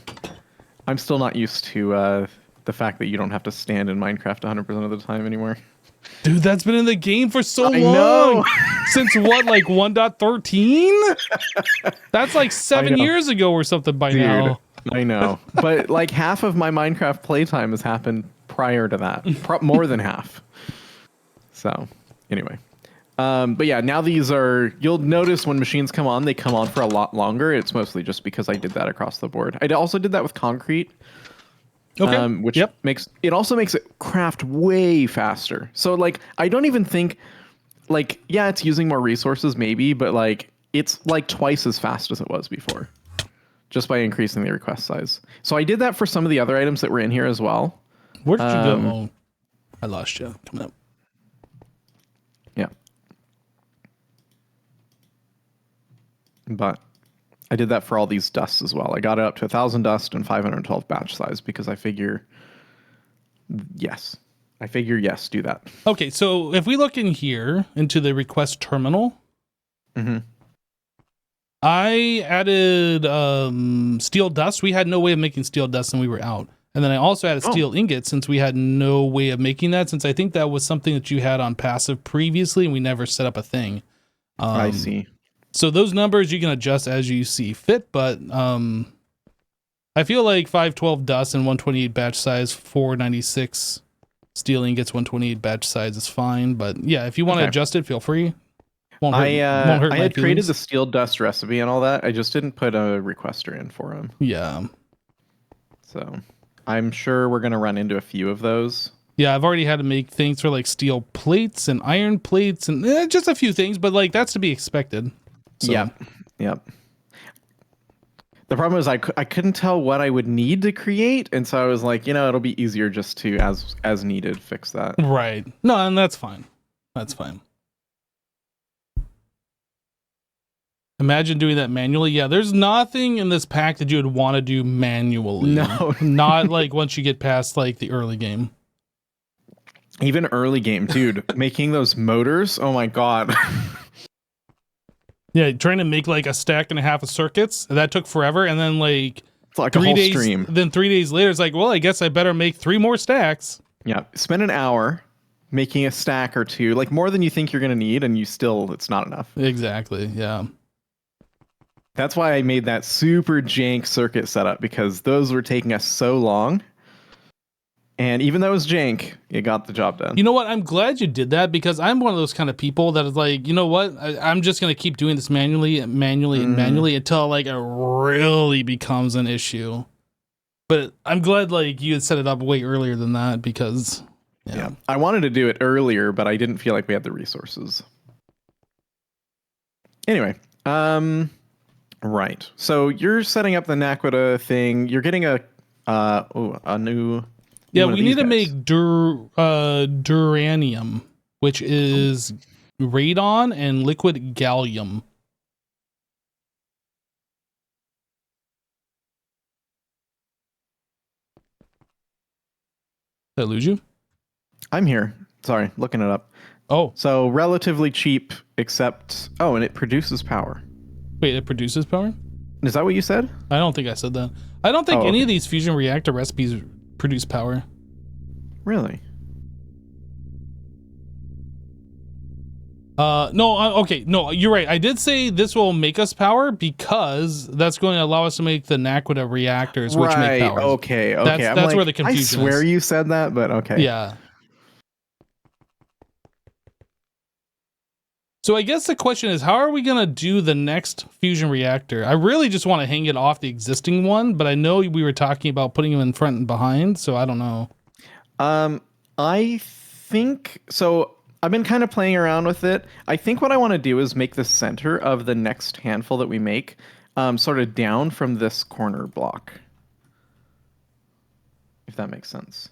I'm still not used to the fact that you don't have to stand in Minecraft 100% of the time anymore. Dude, that's been in the game for so long. Know. Since what, like 1.13? That's like 7 years ago or something by now. I know. But like half of my Minecraft playtime has happened prior to that. More than half. So, anyway. But yeah, now these are, you'll notice when machines come on, they come on for a lot longer. It's mostly just because I did that across the board. I also did that with concrete. Okay. Which makes it craft way faster. So like, I don't even think like, yeah, it's using more resources maybe, but like it's like twice as fast as it was before just by increasing the request size. So I did that for some of the other items that were in here as well. Where did you go? Oh, I lost you. Coming up. Yeah. But I did that for all these dusts as well. I got it up to 1,000 dust and 512 batch size because I figure, yes, do that. Okay, so if we look in here into the request terminal, I added steel dust. We had no way of making steel dust and we were out. And then I also added steel ingots since we had no way of making that, since I think that was something that you had on passive previously and we never set up a thing. I see. So those numbers you can adjust as you see fit, but I feel like 512 dust and 128 batch size, 496 steel ingots, 128 batch size is fine. But yeah, if you want to adjust it, feel free. Won't hurt I had created the steel dust recipe and all that. I just didn't put a requester in for him. Yeah. So I'm sure we're going to run into a few of those. Yeah, I've already had to make things for like steel plates and iron plates and just a few things, but like that's to be expected. So. Yep. The problem is I couldn't tell what I would need to create, and so I was like, it'll be easier just to as needed fix that. Right. No, and that's fine. That's fine. Imagine doing that manually. Yeah, there's nothing in this pack that you would want to do manually. No. Not like once you get past like the early game. Even early game, dude. Making those motors, oh my god. Yeah, trying to make like a stack and a half of circuits, that took forever. And then like it's like a whole stream. Then 3 days later, it's like, well, I guess I better make 3 more stacks. Yeah, spend an hour making a stack or two, like more than you think you're going to need, and it's not enough. Exactly, yeah. That's why I made that super jank circuit setup, because those were taking us so long. And even though it was jank, it got the job done. You know what? I'm glad you did that, because I'm one of those kind of people that is like, you know what? I'm just going to keep doing this manually until like it really becomes an issue. But I'm glad like you had set it up way earlier than that, because yeah. I wanted to do it earlier, but I didn't feel like we had the resources. Anyway, right. So you're setting up the Naquadah thing. You're getting a new. Yeah, we need to make uranium, which is radon and liquid gallium. Did I lose you? I'm here. Sorry, looking it up. Oh. So relatively cheap, except... Oh, and it produces power. Wait, it produces power? Is that what you said? I don't think I said that. I don't think any of these fusion reactor recipes produce power. Really? No, okay. No, you're right. I did say this will make us power because that's going to allow us to make the Naquadah reactors, which make power. Okay. That's like, where the confusion is. I swear you said that, but okay. Yeah. So I guess the question is, how are we going to do the next fusion reactor? I really just want to hang it off the existing one, but I know we were talking about putting them in front and behind, so I don't know. I think so. I've been kind of playing around with it. I think what I want to do is make the center of the next handful that we make sort of down from this corner block. If that makes sense.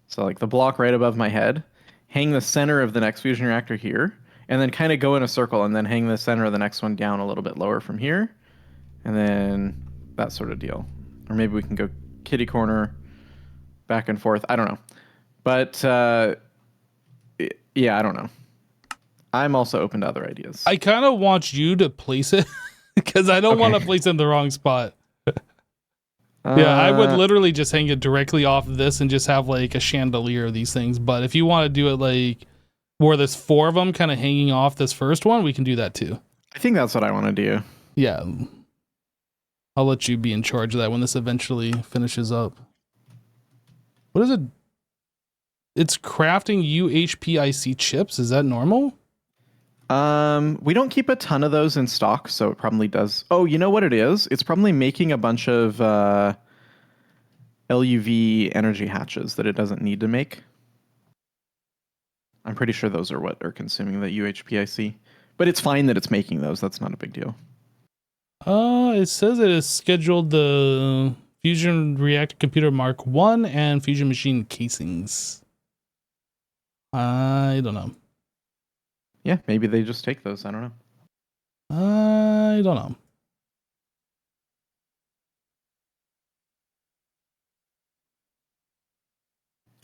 So like the block right above my head, hang the center of the next fusion reactor here, and then kind of go in a circle and then hang the center of the next one down a little bit lower from here, and then that sort of deal. Or maybe we can go kitty corner, back and forth. I don't know. But yeah, I don't know. I'm also open to other ideas. I kind of want you to place it because I don't want to place it in the wrong spot. Yeah, I would literally just hang it directly off of this and just have like a chandelier of these things. But if you want to do it like where there's 4 of them kind of hanging off this first one, we can do that too. I think that's what I want to do. Yeah. I'll let you be in charge of that when this eventually finishes up. What is it? It's crafting UHPIC chips. Is that normal? We don't keep a ton of those in stock, so it probably does. Oh, you know what it is? It's probably making a bunch of LUV energy hatches that it doesn't need to make. I'm pretty sure those are what are consuming the UHPIC. But it's fine that it's making those. That's not a big deal. It says it is scheduled the Fusion Reactor Computer Mark 1 and Fusion Machine casings. I don't know. Yeah, maybe they just take those. I don't know. I don't know.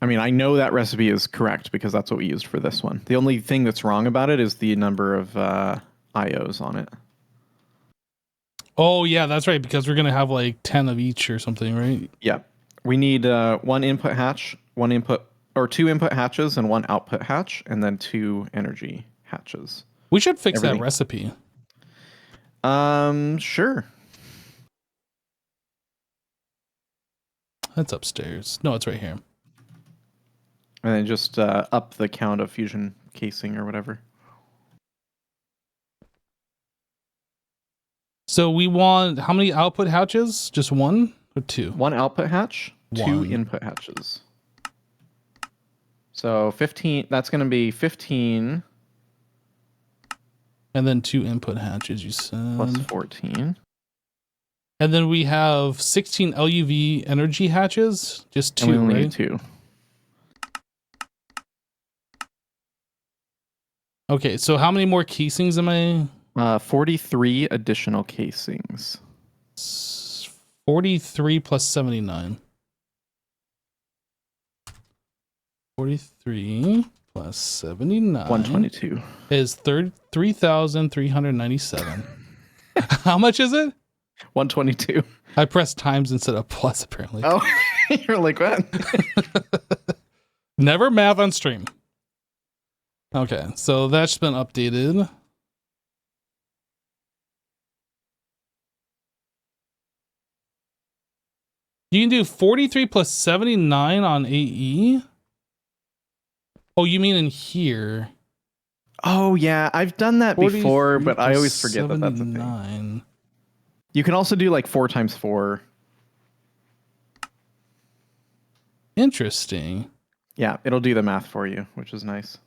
I mean, I know that recipe is correct because that's what we used for this one. The only thing that's wrong about it is the number of IOs on it. Oh, yeah, that's right, because we're going to have like 10 of each or something, right? Yeah. We need 1 input hatch, 1 input, or 2 input hatches and 1 output hatch, and then 2 energy hatches. We should fix Everything. that recipe. Sure. That's upstairs. No, it's right here. And then just up the count of fusion casing or whatever. So we want how many output hatches? Just 1 or 2? 1 output hatch, 2 1. input hatches. So 15, that's going to be 15. And then 2 input hatches, you said. Plus 14. And then we have 16 LUV energy hatches. Just 2, and we only right? need 2. Okay, so how many more casings am I? 43 additional casings. 43 plus 79. 43 plus 79. 122. Is 3,397. How much is it? 122. I pressed times instead of plus, apparently. Oh, you're like, what? Never math on stream. Okay, so that's been updated. You can do 43 plus 79 on AE? Oh, you mean in here? Oh, yeah. I've done that before, but I always forget that that's a thing. 79. You can also do like 4 times 4. Interesting. Yeah, it'll do the math for you, which is nice.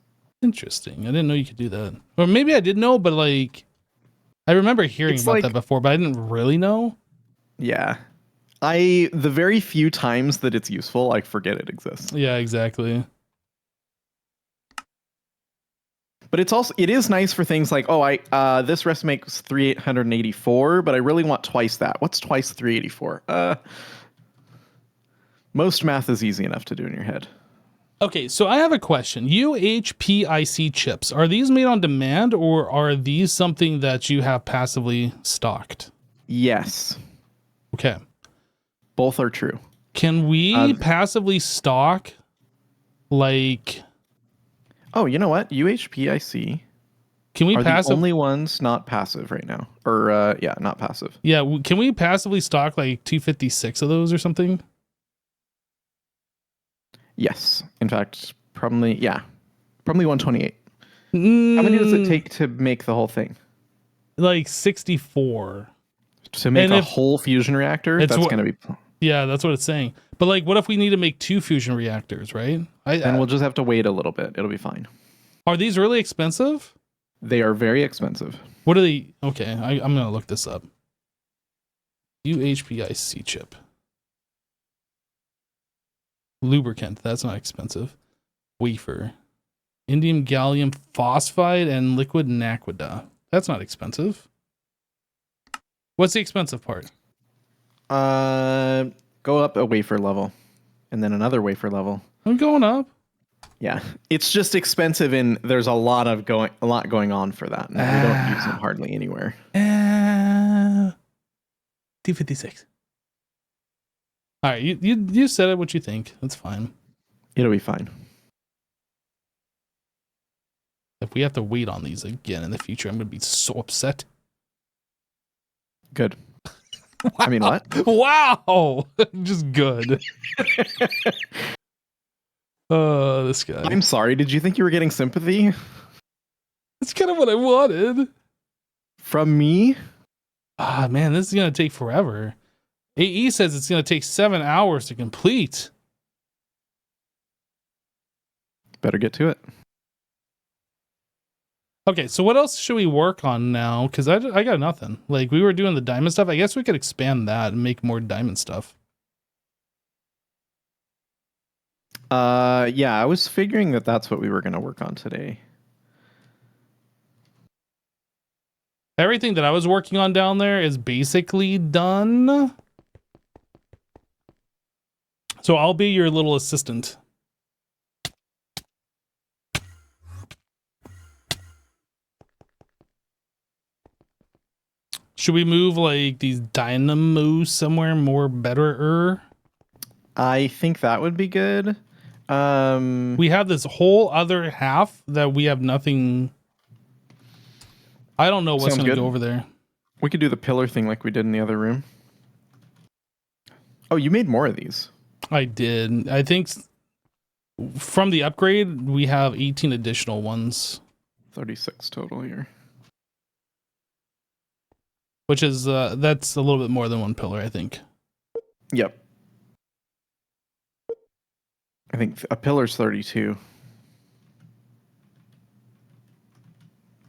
Interesting. I didn't know you could do that. Or maybe I did know, but like, I remember hearing about that before, but I didn't really know. Yeah. The very few times that it's useful, I forget it exists. Yeah, exactly. But it is nice for things like, this recipe makes 384, but I really want twice that. What's twice 384? Most math is easy enough to do in your head. Okay, so I have a question. UHPIC chips, are these made on demand or are these something that you have passively stocked? Yes. Okay. Both are true. Can we passively stock like... Oh, you know what? UHPIC can we are the only ones not passive right now. Or, not passive. Yeah, can we passively stock like 256 of those or something? Yes. In fact, probably 128. How many does it take to make the whole thing? Like 64. To make a whole fusion reactor? That's going to be... Yeah, that's what it's saying. But like, what if we need to make 2 fusion reactors, right? Then we'll just have to wait a little bit. It'll be fine. Are these really expensive? They are very expensive. What are they? Okay, I'm gonna look this up. UHPIC chip. Lubricant, that's not expensive. Wafer. Indium gallium phosphide and liquid Naquadah. That's not expensive. What's the expensive part? Go up a wafer level, and then another wafer level. I'm going up. Yeah, it's just expensive, and there's a lot going on for that. And we don't use them hardly anywhere. 256. All right, you said it. What you think? That's fine. It'll be fine. If we have to wait on these again in the future, I'm gonna be so upset. Good. Wow. I mean, what? Wow, just good. This guy. I'm sorry. Did you think you were getting sympathy That's kind of what I wanted. from me? Ah, man, this is gonna take forever. AE says it's gonna take 7 hours to complete. Better get to it. Okay, so what else should we work on now? Because I got nothing. Like, we were doing the diamond stuff. I guess we could expand that and make more diamond stuff. Yeah, I was figuring that that's what we were going to work on today. Everything that I was working on down there is basically done. So I'll be your little assistant. Should we move like these dynamos somewhere more better? I think that would be good. We have this whole other half that we have nothing. I don't know what's going to go over there. We could do the pillar thing like we did in the other room. Oh, you made more of these. I did. I think from the upgrade, we have 18 additional ones. 36 total here. Which is, that's a little bit more than one pillar, I think. Yep. I think a pillar's 32.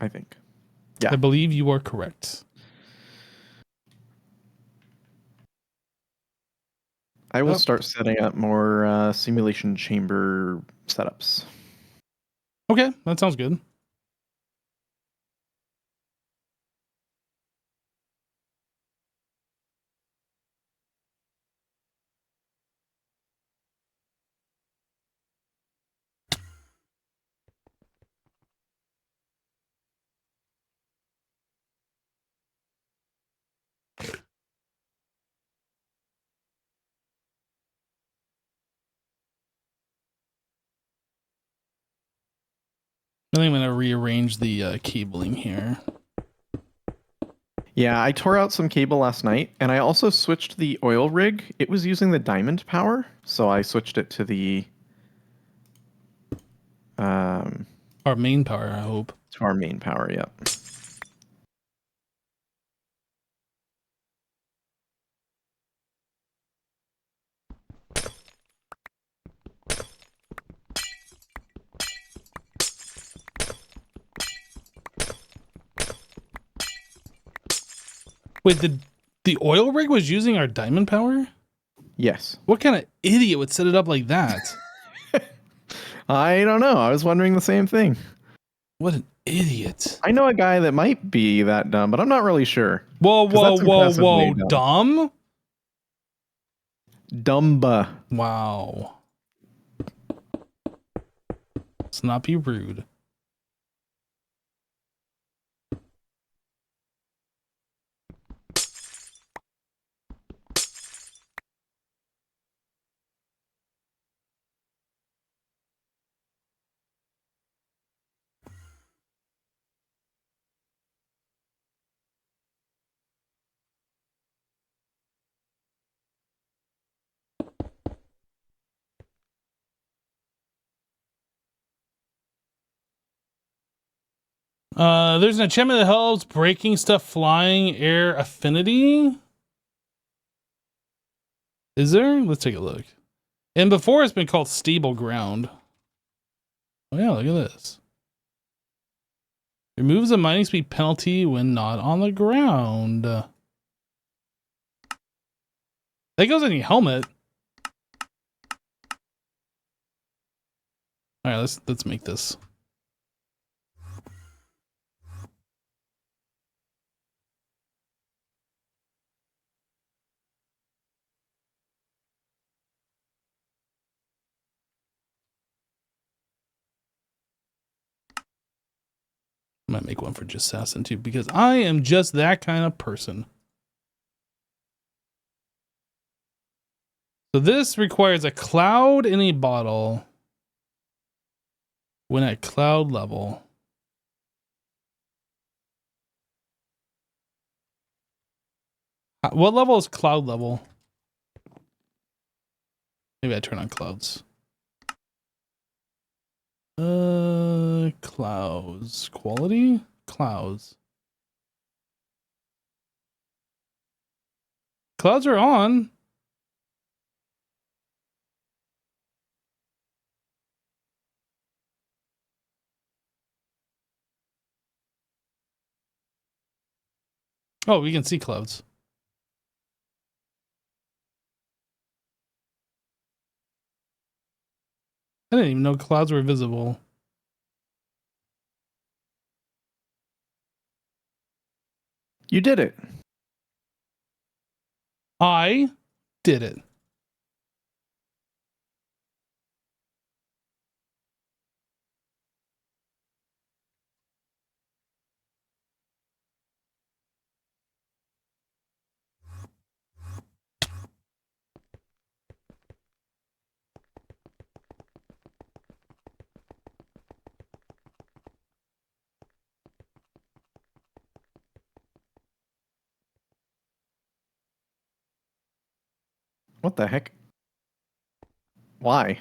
I think. Yeah. I believe you are correct. I will start setting up more simulation chamber setups. Okay, that sounds good. I think I'm going to rearrange the cabling here. Yeah, I tore out some cable last night, and I also switched the oil rig. It was using the diamond power, so I switched it to the our main power, I hope. To our main power, yep. Wait, the oil rig was using our diamond power? Yes. What kind of idiot would set it up like that? I don't know. I was wondering the same thing. What an idiot. I know a guy that might be that dumb, but I'm not really sure. Whoa, dumb? Dumba. Wow. Let's not be rude. There's an enchantment that helps breaking stuff flying air affinity. Is there? Let's take a look. And before it's been called stable ground. Oh yeah, look at this. Removes a mining speed penalty when not on the ground. That goes on your helmet. All right, let's make this. I might make one for just Assassin too, because I am just that kind of person. So this requires a cloud in a bottle when at cloud level. What level is cloud level? Maybe I turn on clouds. Clouds. Quality? Clouds. Clouds are on. Oh, we can see clouds. I didn't even know clouds were visible. You did it. I did it. What the heck? Why?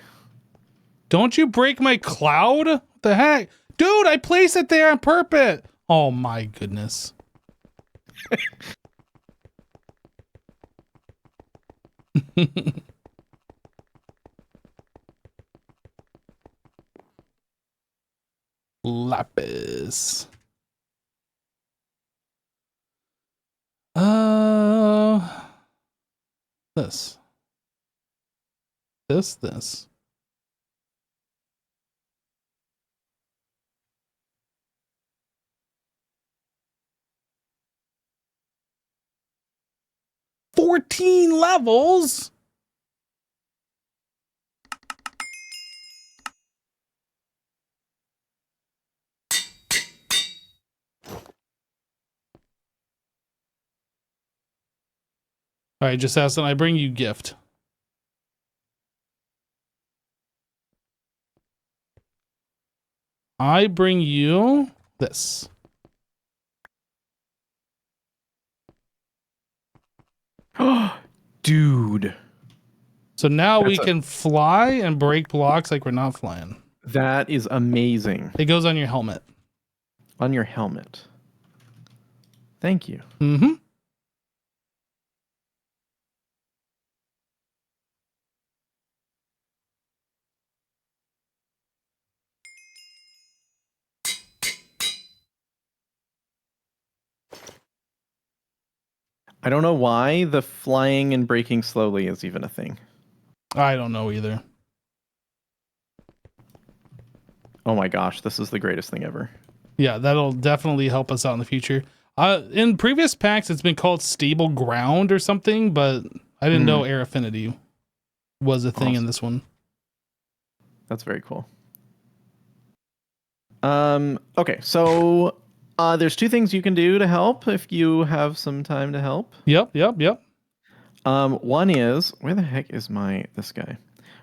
Don't you break my cloud? What the heck? Dude, I placed it there on purpose. Oh my goodness. Lapis. This. This. 14 levels? All right, just ask them. I bring you gift. I bring you this. Dude. So now we can fly and break blocks like we're not flying. That is amazing. It goes on your helmet. On your helmet. Thank you. Mm-hmm. I don't know why the flying and breaking slowly is even a thing. I don't know either. Oh my gosh, this is the greatest thing ever. Yeah, that'll definitely help us out in the future. In previous packs, it's been called stable ground or something, but I didn't know air affinity was a thing in this one. That's very cool. Okay, so there's two things you can do to help if you have some time to help. Yep. One is, where the heck is this guy?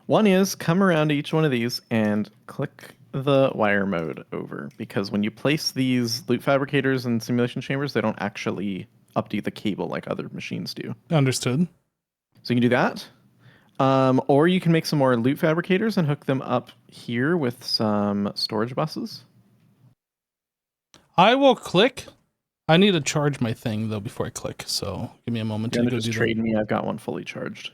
One is come around to each one of these and click the wire mode over, because when you place these loot fabricators and simulation chambers, they don't actually update the cable like other machines do. Understood. So you can do that. Or you can make some more loot fabricators and hook them up here with some storage buses. I will click. I need to charge my thing though before I click, so give me a moment to go do trade me. I've got one fully charged.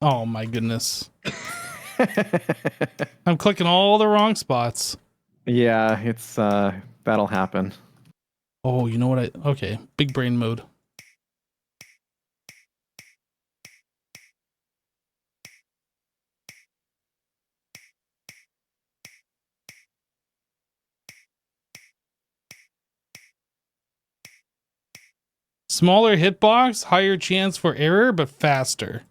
Oh my goodness. I'm clicking all the wrong spots. Yeah, it's that'll happen. Oh, you know what okay, big brain mode. Smaller hitbox, higher chance for error, but faster.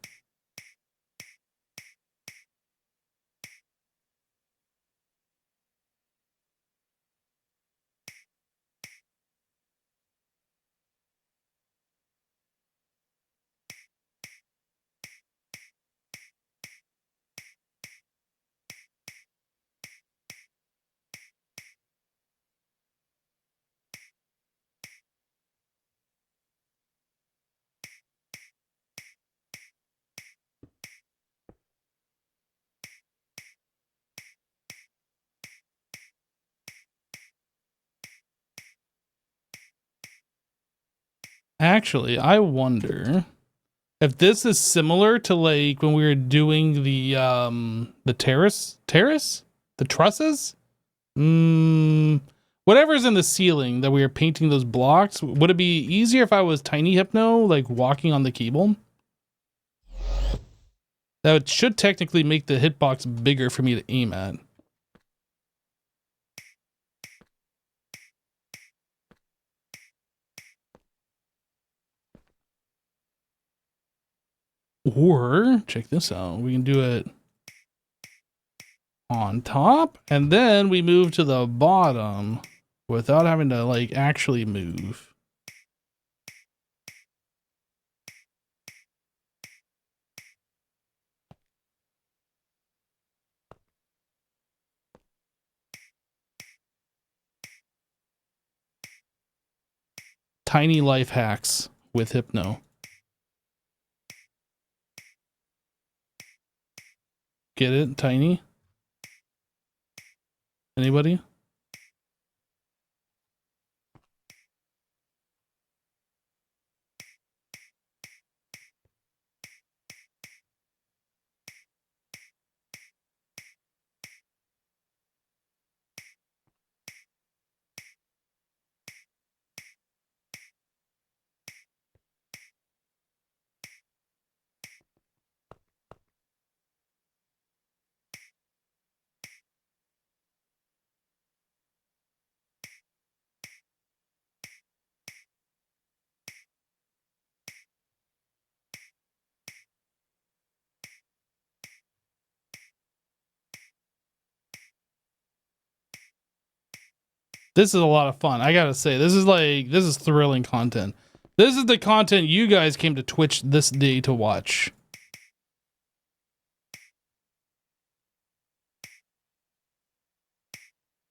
Actually, I wonder if this is similar to like when we were doing the terrace, the trusses, whatever's in the ceiling that we were painting those blocks. Would it be easier if I was tiny hypno, like walking on the cable? That should technically make the hitbox bigger for me to aim at. Or check this out. We can do it on top and then we move to the bottom without having to like actually move. Tiny life hacks with hypno. Get it? Tiny? Anybody? This is a lot of fun. I gotta say, this is thrilling content. This is the content you guys came to Twitch this day to watch.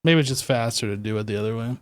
Maybe it's just faster to do it the other way.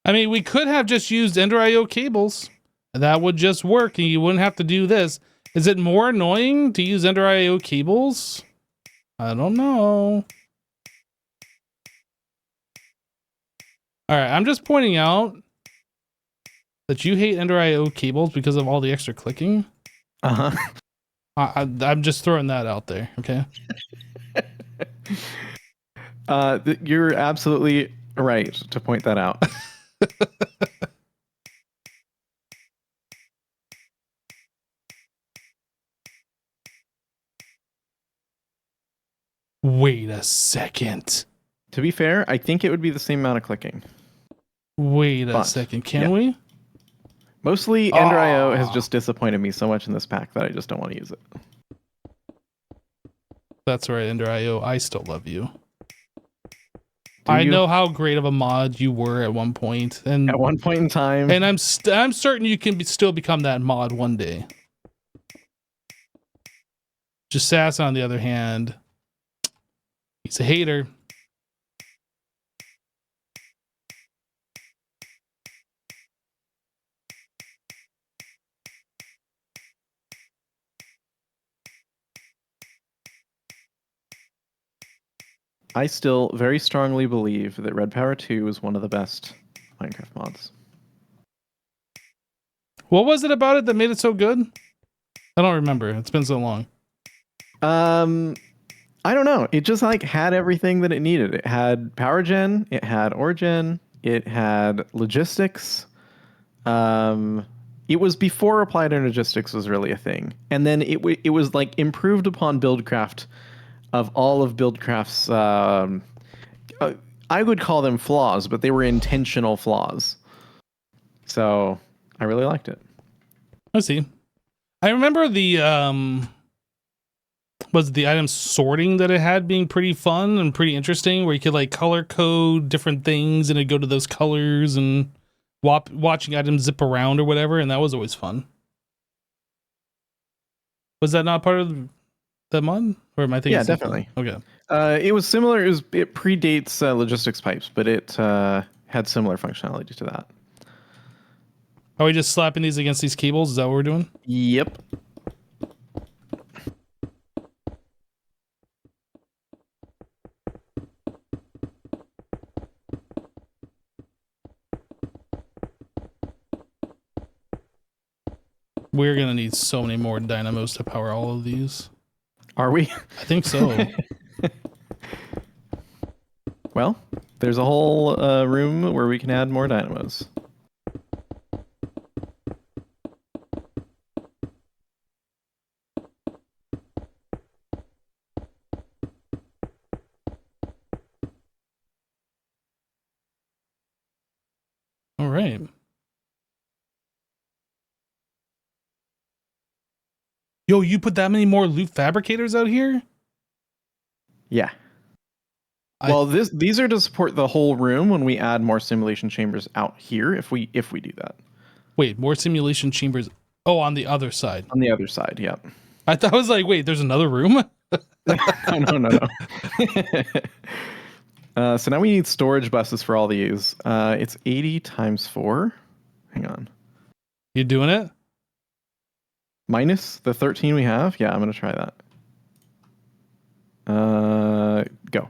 I mean, we could have just used Ender IO cables. That would just work and you wouldn't have to do this. Is it more annoying to use Ender IO cables? I don't know. All right, I'm just pointing out that you hate Ender IO cables because of all the extra clicking. Uh-huh. I'm just throwing that out there, okay? You're absolutely right to point that out. Wait a second. To be fair, I think it would be the same amount of clicking. Wait a second. Can we? Mostly, Ender IO has just disappointed me so much in this pack that I just don't want to use it. That's right, Ender IO. I still love you. I know how great of a mod you were at one point, and At one point in time. And I'm certain you can still become that mod one day. Jasass, on the other hand, he's a hater. I still very strongly believe that Red Power 2 is one of the best Minecraft mods. What was it about it that made it so good? I don't remember. It's been so long. I don't know. It just like had everything that it needed. It had power gen, it had ore gen, it had logistics. It was before applied logistics was really a thing, and then it was like improved upon Buildcraft of all of Buildcraft's. I would call them flaws, but they were intentional flaws. So I really liked it. I see. I remember the was the item sorting that it had being pretty fun and pretty interesting, where you could like color code different things and it'd go to those colors and watching items zip around or whatever, and that was always fun. Was that not part of the mod? Or am I thinking? Yeah, definitely. Okay. It was similar. It predates logistics pipes, but it had similar functionality to that. Are we just slapping these against these cables? Is that what we're doing? Yep. We're gonna need so many more dynamos to power all of these. Are we? I think so. Well, there's a whole room where we can add more dynamos. All right. Yo, you put that many more loot fabricators out here? Yeah. Well, these are to support the whole room when we add more simulation chambers out here. If we do that. Wait, more simulation chambers. Oh, on the other side. On the other side, yeah. I thought I was like, wait, there's another room? No. So now we need storage buses for all these. It's 80 times 4. Hang on. You doing it? Minus the 13 we have? Yeah, I'm going to try that. Go.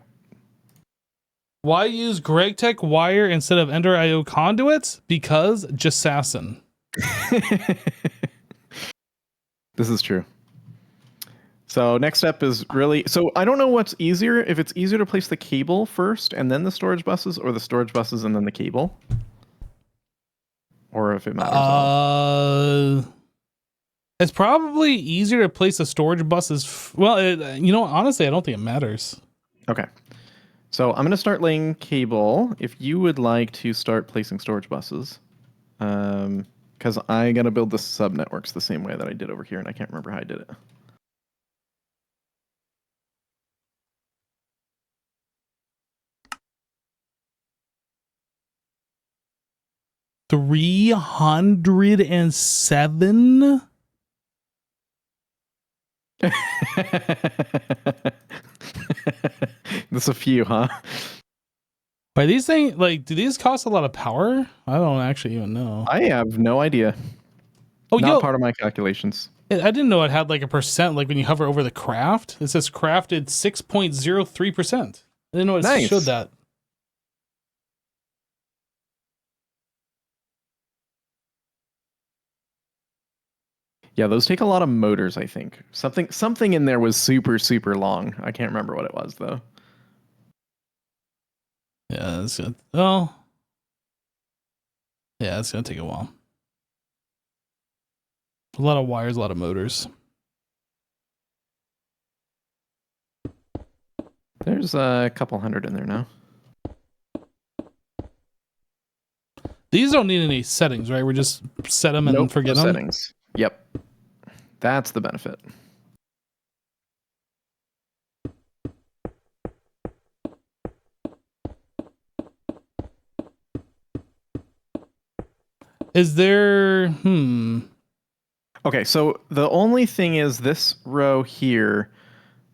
Why use GregTech wire instead of Ender IO conduits? Because Jasassin. This is true. So next step is really... So I don't know what's easier. If it's easier to place the cable first and then the storage buses, or the storage buses and then the cable. Or if it matters at all. It's probably easier to place the storage buses. Well, honestly, I don't think it matters. Okay. So I'm going to start laying cable. If you would like to start placing storage buses, because I got to build the sub networks the same way that I did over here, and I can't remember how I did it. $307. That's a few, huh? Are these things like? Do these cost a lot of power? I don't actually even know. I have no idea. Oh, Not part of my calculations. I didn't know it had like a percent. Like when you hover over the craft, it says crafted 6.03%. I didn't know it showed that. Yeah, those take a lot of motors, I think. Something in there was super, super long. I can't remember what it was, though. Yeah, that's good. Oh. Yeah, it's going to take a while. A lot of wires, a lot of motors. There's a couple hundred in there now. These don't need any settings, right? We just set them and forget them? Settings. Yep. That's the benefit. Is there? Okay, so the only thing is this row here.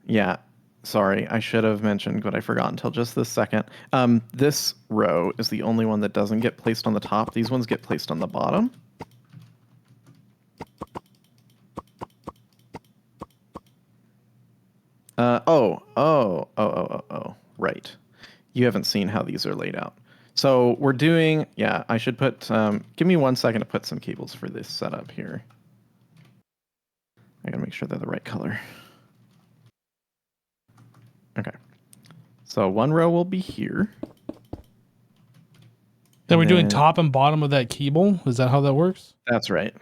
Yeah, sorry, I should have mentioned, but I forgot until just this second. This row is the only one that doesn't get placed on the top. These ones get placed on the bottom. Right. You haven't seen how these are laid out. So we're doing, yeah, I should put, give me 1 second to put some cables for this setup here. I gotta make sure they're the right color. Okay. So one row will be here. Then we're doing top and bottom of that cable. Is that how that works? That's right.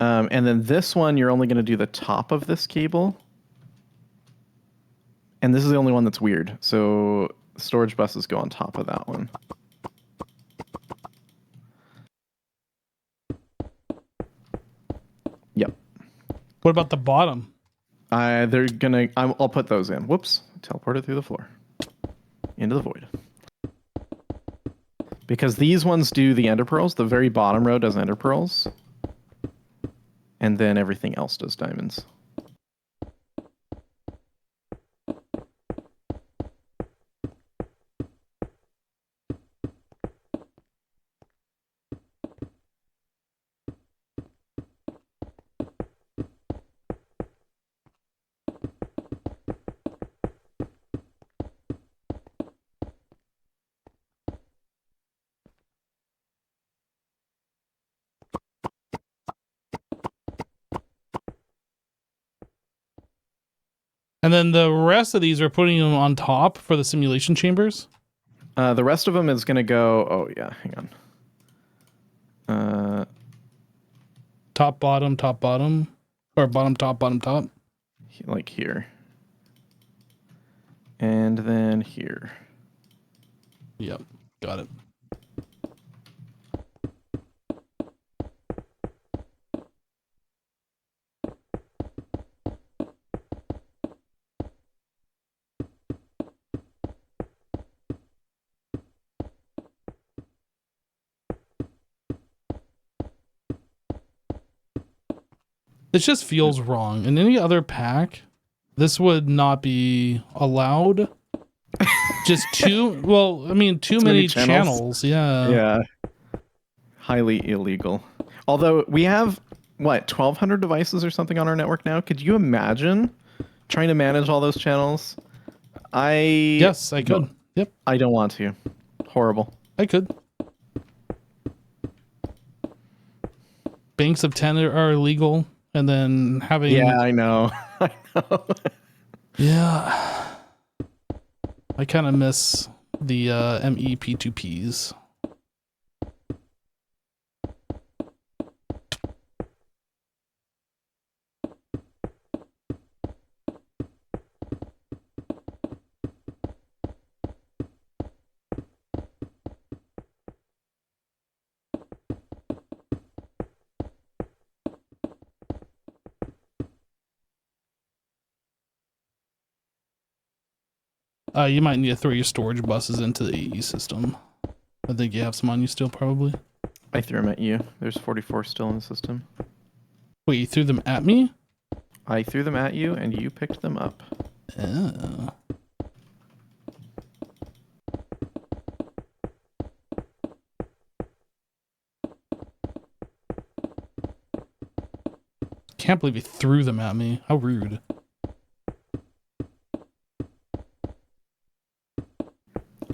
And then this one, you're only going to do the top of this cable. And this is the only one that's weird. So storage buses go on top of that one. Yep. What about the bottom? They're gonna. I'll put those in. Whoops! Teleported through the floor into the void. Because these ones do the ender pearls. The very bottom row does ender pearls, and then everything else does diamonds. And then the rest of these are putting them on top for the simulation chambers. The rest of them is going to go. Oh yeah, hang on. Top, bottom, or bottom, top, bottom, top. Like here, and then here. Yep, got it. This just feels wrong. In any other pack, this would not be allowed. Just too many channels. Yeah. Yeah. Highly illegal. Although we have, what, 1,200 devices or something on our network now? Could you imagine trying to manage all those channels? Yes, I could. Yep. I don't want to. Horrible. I could. Banks of 10 are illegal. And then having... Yeah, I know. I know. Yeah. I kind of miss the MEP2Ps. You might need to throw your storage buses into the AE system. I think you have some on you still, probably. I threw them at you. There's 44 still in the system. Wait, you threw them at me? I threw them at you, and you picked them up. Oh. Can't believe you threw them at me. How rude.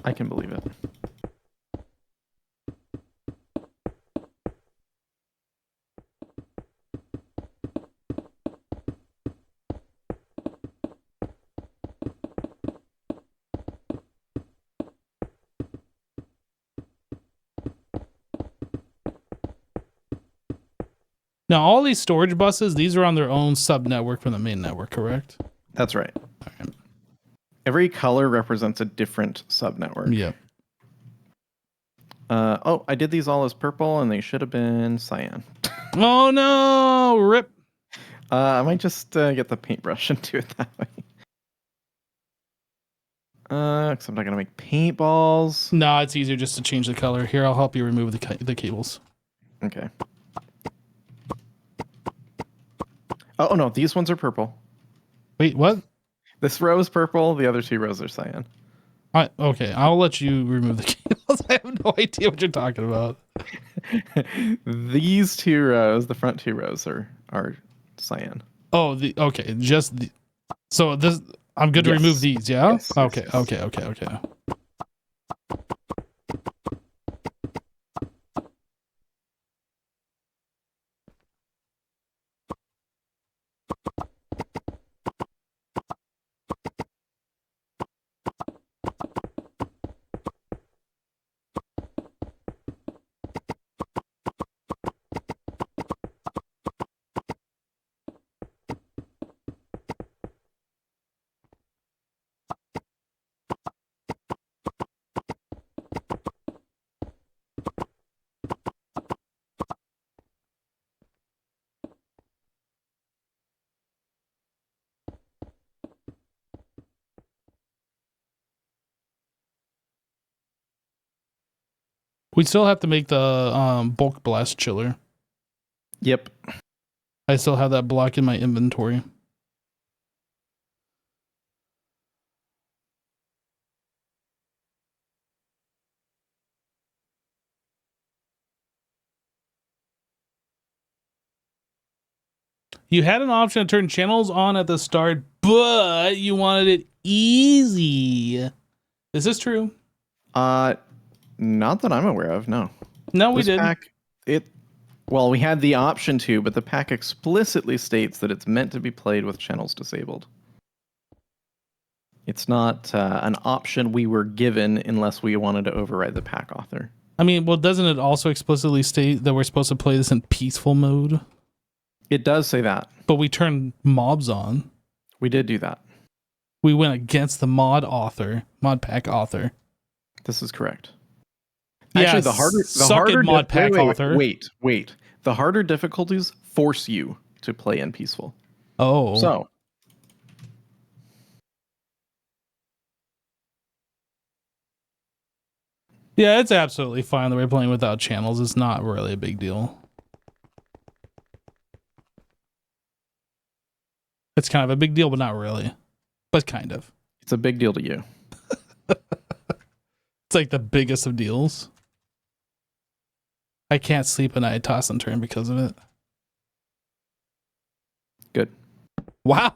I can believe it. Now, all these storage buses, these are on their own sub-network from the main network, correct? That's right. All right. Every color represents a different subnetwork. Yep. Oh, I did these all as purple, and they should have been cyan. Oh, no! Rip. I might just get the paintbrush and do it that way. Because I'm not going to make paintballs. No, it's easier just to change the color. Here, I'll help you remove the cables. Okay. Oh no, these ones are purple. Wait, what? This row is purple. The other 2 rows are cyan. Okay, I'll let you remove the cables. I have no idea what you're talking about. These 2 rows, the front 2 rows are cyan. Oh, okay, just the. So this, I'm good to Yes. remove these, yeah? Yes, Okay, yes. okay. We still have to make the bulk blast chiller. Yep. I still have that block in my inventory. You had an option to turn channels on at the start, but you wanted it easy. Is this true? Not that I'm aware of, no. No, we This didn't. pack, well, we had the option to, but the pack explicitly states that it's meant to be played with channels disabled. It's not an option we were given unless we wanted to override the pack author. I mean, well, doesn't it also explicitly state that we're supposed to play this in peaceful mode? It does say that. But we turned mobs on. We did do that. We went against the mod pack author. This is correct. Yeah, Actually, the harder mod pack author. Wait. The harder difficulties force you to play in peaceful. Oh. So, yeah, it's absolutely fine that we're playing without channels. It's not really a big deal. It's kind of a big deal, but not really. But kind of. it's a big deal to you. It's like the biggest of deals. I can't sleep at night, toss and turn because of it. Good. Wow.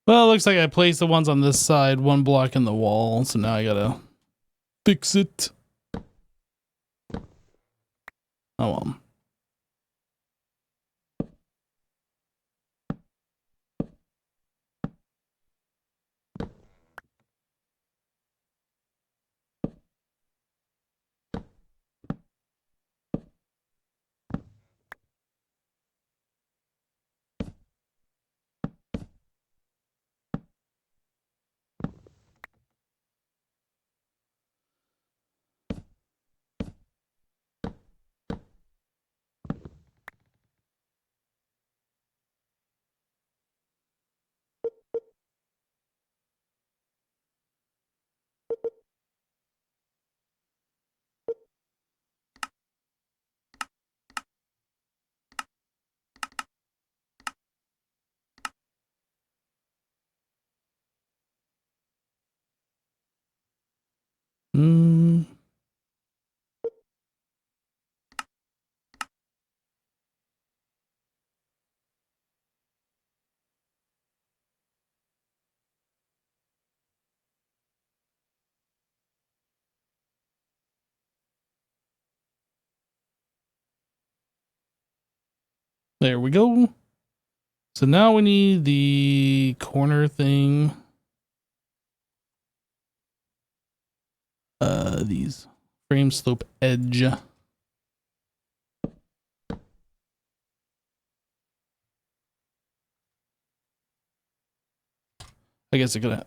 Well, it looks like I placed the ones on this side, one block in the wall, so now I gotta fix it. Oh well. Mm. There we go. So now we need the corner thing. These frame slope edge. I guess I could have.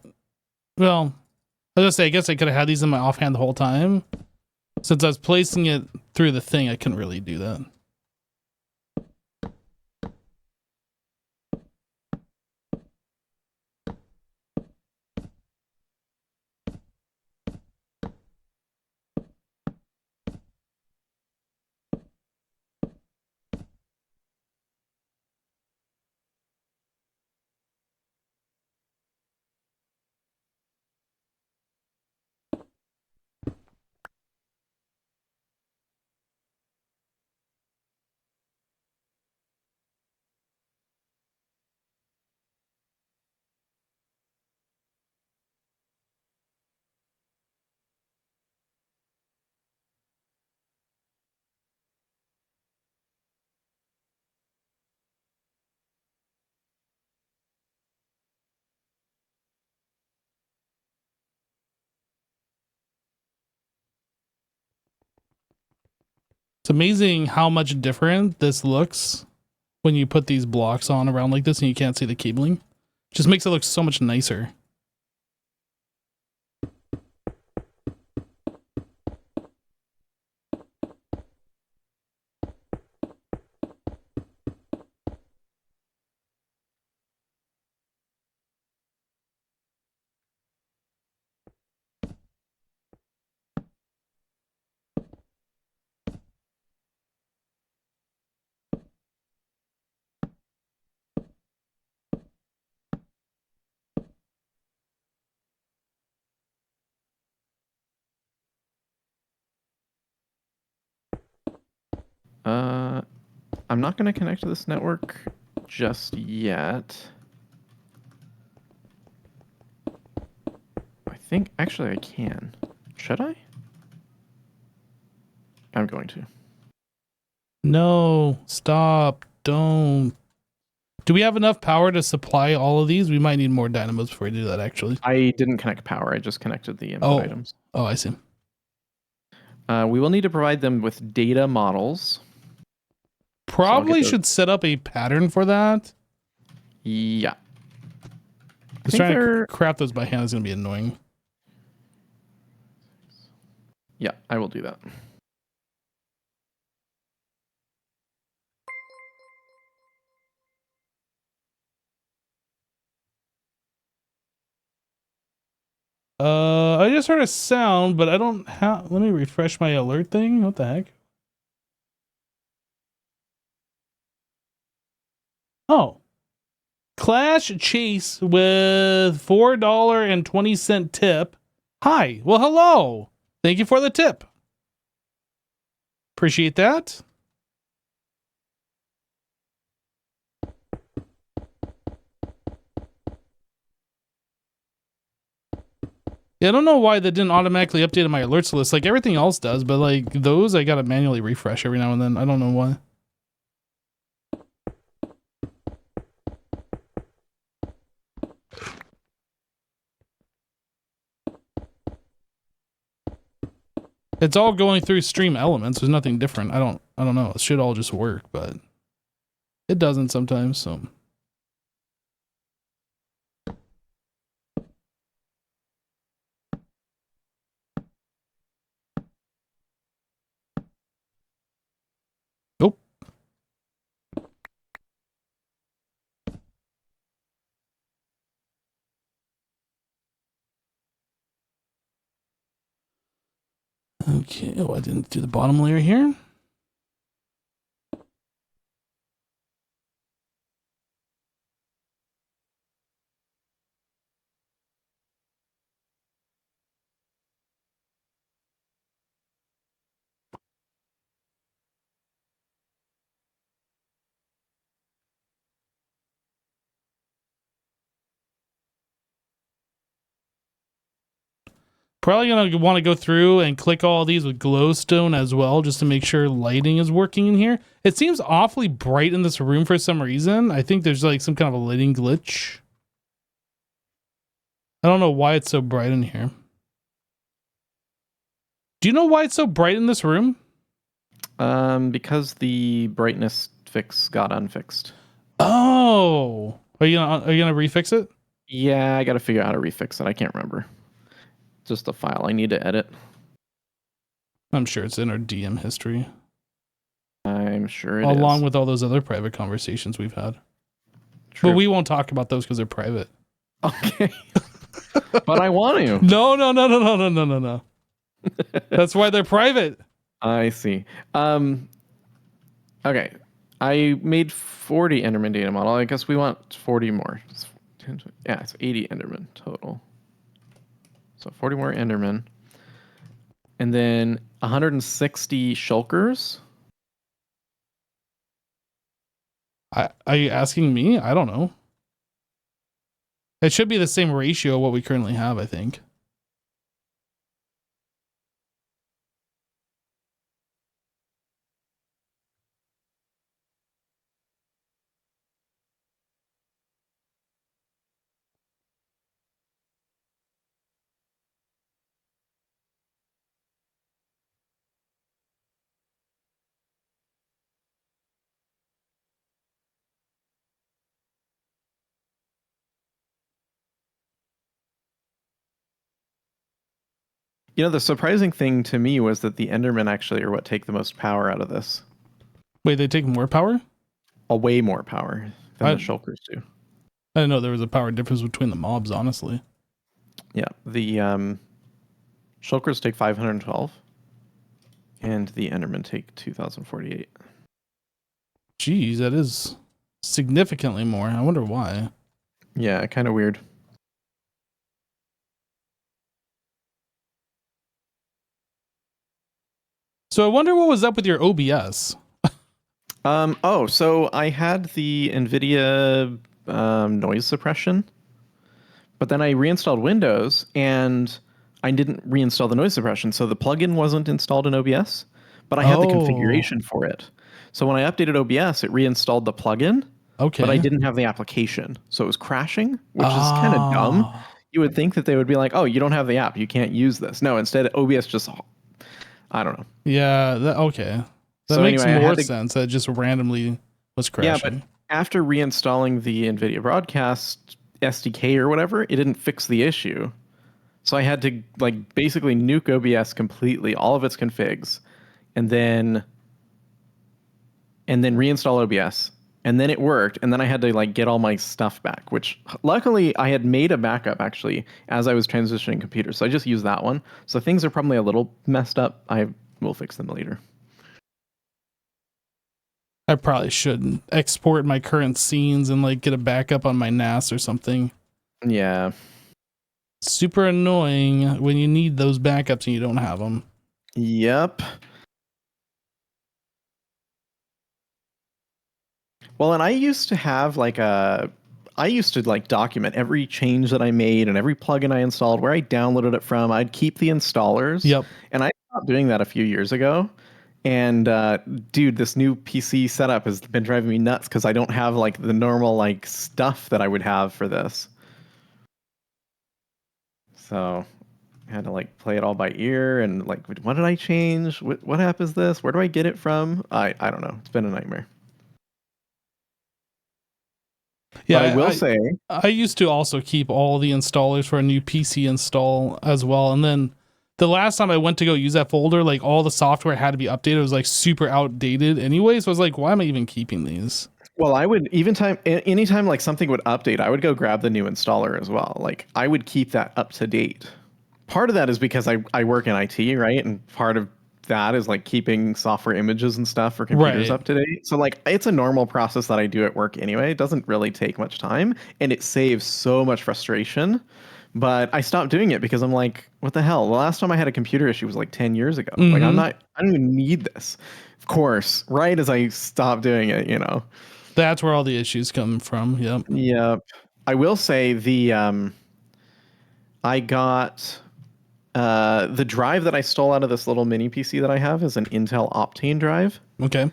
Well, I was gonna say, I guess I could have had these in my offhand the whole time. Since I was placing it through the thing, I couldn't really do that. It's amazing how much different this looks when you put these blocks on around like this and you can't see the cabling. Just makes it look so much nicer. I'm not going to connect to this network just yet. I think actually I can. Should I? I'm going to. No, stop. Don't. Do we have enough power to supply all of these? We might need more dynamos before we do that, actually. I didn't connect power. I just connected the input items. Oh, I see. We will need to provide them with data models. Probably should set up a pattern for that. Yeah. Just trying to craft those by hand is going to be annoying. Yeah, I will do that. I just heard a sound, but I don't have. Let me refresh my alert thing. What the heck? Oh. Clash Chase with $4.20 tip. Hi. Well, hello. Thank you for the tip. Appreciate that. Yeah, I don't know why that didn't automatically update on my alerts list. Like everything else does, but like those I gotta manually refresh every now and then. I don't know why. It's all going through Stream Elements. There's nothing different. I don't know. It should all just work, but it doesn't sometimes. So nope. Okay. Oh, I didn't do the bottom layer here. Probably gonna want to go through and click all these with glowstone as well, just to make sure lighting is working in here. It seems awfully bright in this room for some reason. I think there's like some kind of a lighting glitch. I don't know why it's so bright in here. Do you know why it's so bright in this room? Because the brightness fix got unfixed. Oh, are you gonna refix it? Yeah, I got to figure out how to refix it. I can't remember. Just a file I need to edit. I'm sure it's in our DM history, I'm sure it is. along with all those other private conversations we've had. True. But we won't talk about those because they're private. Okay. But I want to. No. That's why they're private. I see. Okay. I made 40 Enderman data model. I guess we want 40 more. Yeah, it's 80 Enderman total. So 40 more Enderman. And then 160 shulkers. Are you asking me? I don't know. It should be the same ratio of what we currently have, I think. You know, the surprising thing to me was that the Endermen actually are what take the most power out of this. Wait, they take more power? Way more power than the shulkers do. I didn't know there was a power difference between the mobs, honestly. Yeah, the shulkers take 512, and the Endermen take 2048. Geez, that is significantly more. I wonder why. Yeah, kind of weird. So I wonder what was up with your OBS. So I had the NVIDIA noise suppression, but then I reinstalled Windows and I didn't reinstall the noise suppression. So the plugin wasn't installed in OBS, but I had the configuration for it. So when I updated OBS, it reinstalled the plugin, Okay. but I didn't have the application. So it was crashing, which is kind of dumb. You would think that they would be like, oh, you don't have the app, you can't use this. No, instead OBS just, I don't know. Yeah, okay. That So makes anyway, more sense. That just randomly was crashing. Yeah, but after reinstalling the NVIDIA Broadcast SDK or whatever, it didn't fix the issue. So I had to like basically nuke OBS completely, all of its configs, and then reinstall OBS. And then it worked, and then I had to like get all my stuff back, which luckily I had made a backup actually as I was transitioning computers. So I just used that one. So things are probably a little messed up. I will fix them later. I probably shouldn't export my current scenes and like get a backup on my NAS or something. Yeah. Super annoying when you need those backups and you don't have them. Yep. Well, and I used to have like a I used to like document every change that I made and every plugin I installed, where I downloaded it from. I'd keep the installers. Yep. And I stopped doing that a few years ago. And dude, this new PC setup has been driving me nuts because I don't have like the normal like stuff that I would have for this. So I had to like play it all by ear and like, what did I change? What app is this? Where do I get it from? I don't know. It's been a nightmare. Yeah, but I will say, I used to also keep all the installers for a new PC install as well. And then the last time I went to go use that folder, like all the software had to be updated. It was like super outdated anyway. So I was like, why am I even keeping these? well, I would anytime like something would update, I would go grab the new installer as well. Like I would keep that up to date. Part of that is because I work in IT, right? And part of that is like keeping software images and stuff for computers Right. up to date. So like it's a normal process that I do at work anyway. It doesn't really take much time and it saves so much frustration. But I stopped doing it because I'm like, what the hell? The last time I had a computer issue was like 10 years ago. Like I don't even need this. Of course, right as I stopped doing it, you know. That's where all the issues come from. Yep. Yep. I will say I got the drive that I stole out of this little mini PC that I have is an Intel Optane drive. Okay.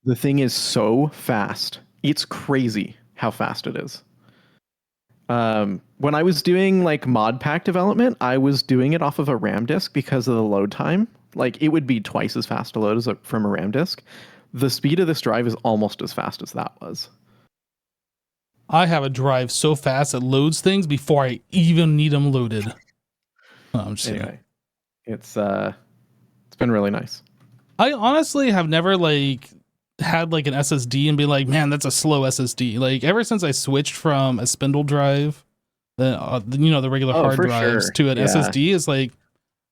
The thing is so fast. It's crazy how fast it is. When I was doing like mod pack development, I was doing it off of a RAM disk because of the load time. Like it would be twice as fast to load as from a RAM disk. The speed of this drive is almost as fast as that was. I have a drive so fast it loads things before I even need them loaded. Oh, I'm just Anyway, it's been really nice. I honestly have never like had like an SSD and be like, man, that's a slow SSD. Like ever since I switched from a spindle drive, the regular hard drives to an SSD, is like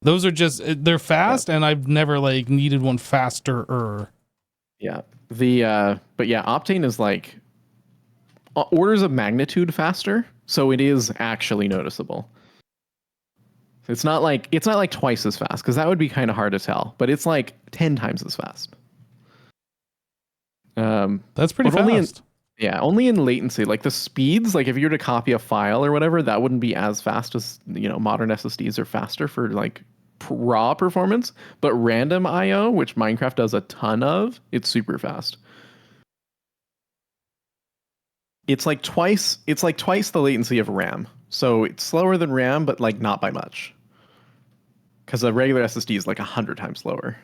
those are just they're fast, and I've never like needed one faster. Yeah. But yeah, Optane is like orders of magnitude faster, so it is actually noticeable. It's not like twice as fast because that would be kind of hard to tell, but it's like 10 times as fast. That's pretty fast. Only in latency. Like the speeds, like if you were to copy a file or whatever, that wouldn't be as fast as, modern SSDs are faster for like raw performance, but random IO, which Minecraft does a ton of, it's super fast. It's like twice the latency of RAM. So it's slower than RAM, but like not by much. Because a regular SSD is like 100 times slower.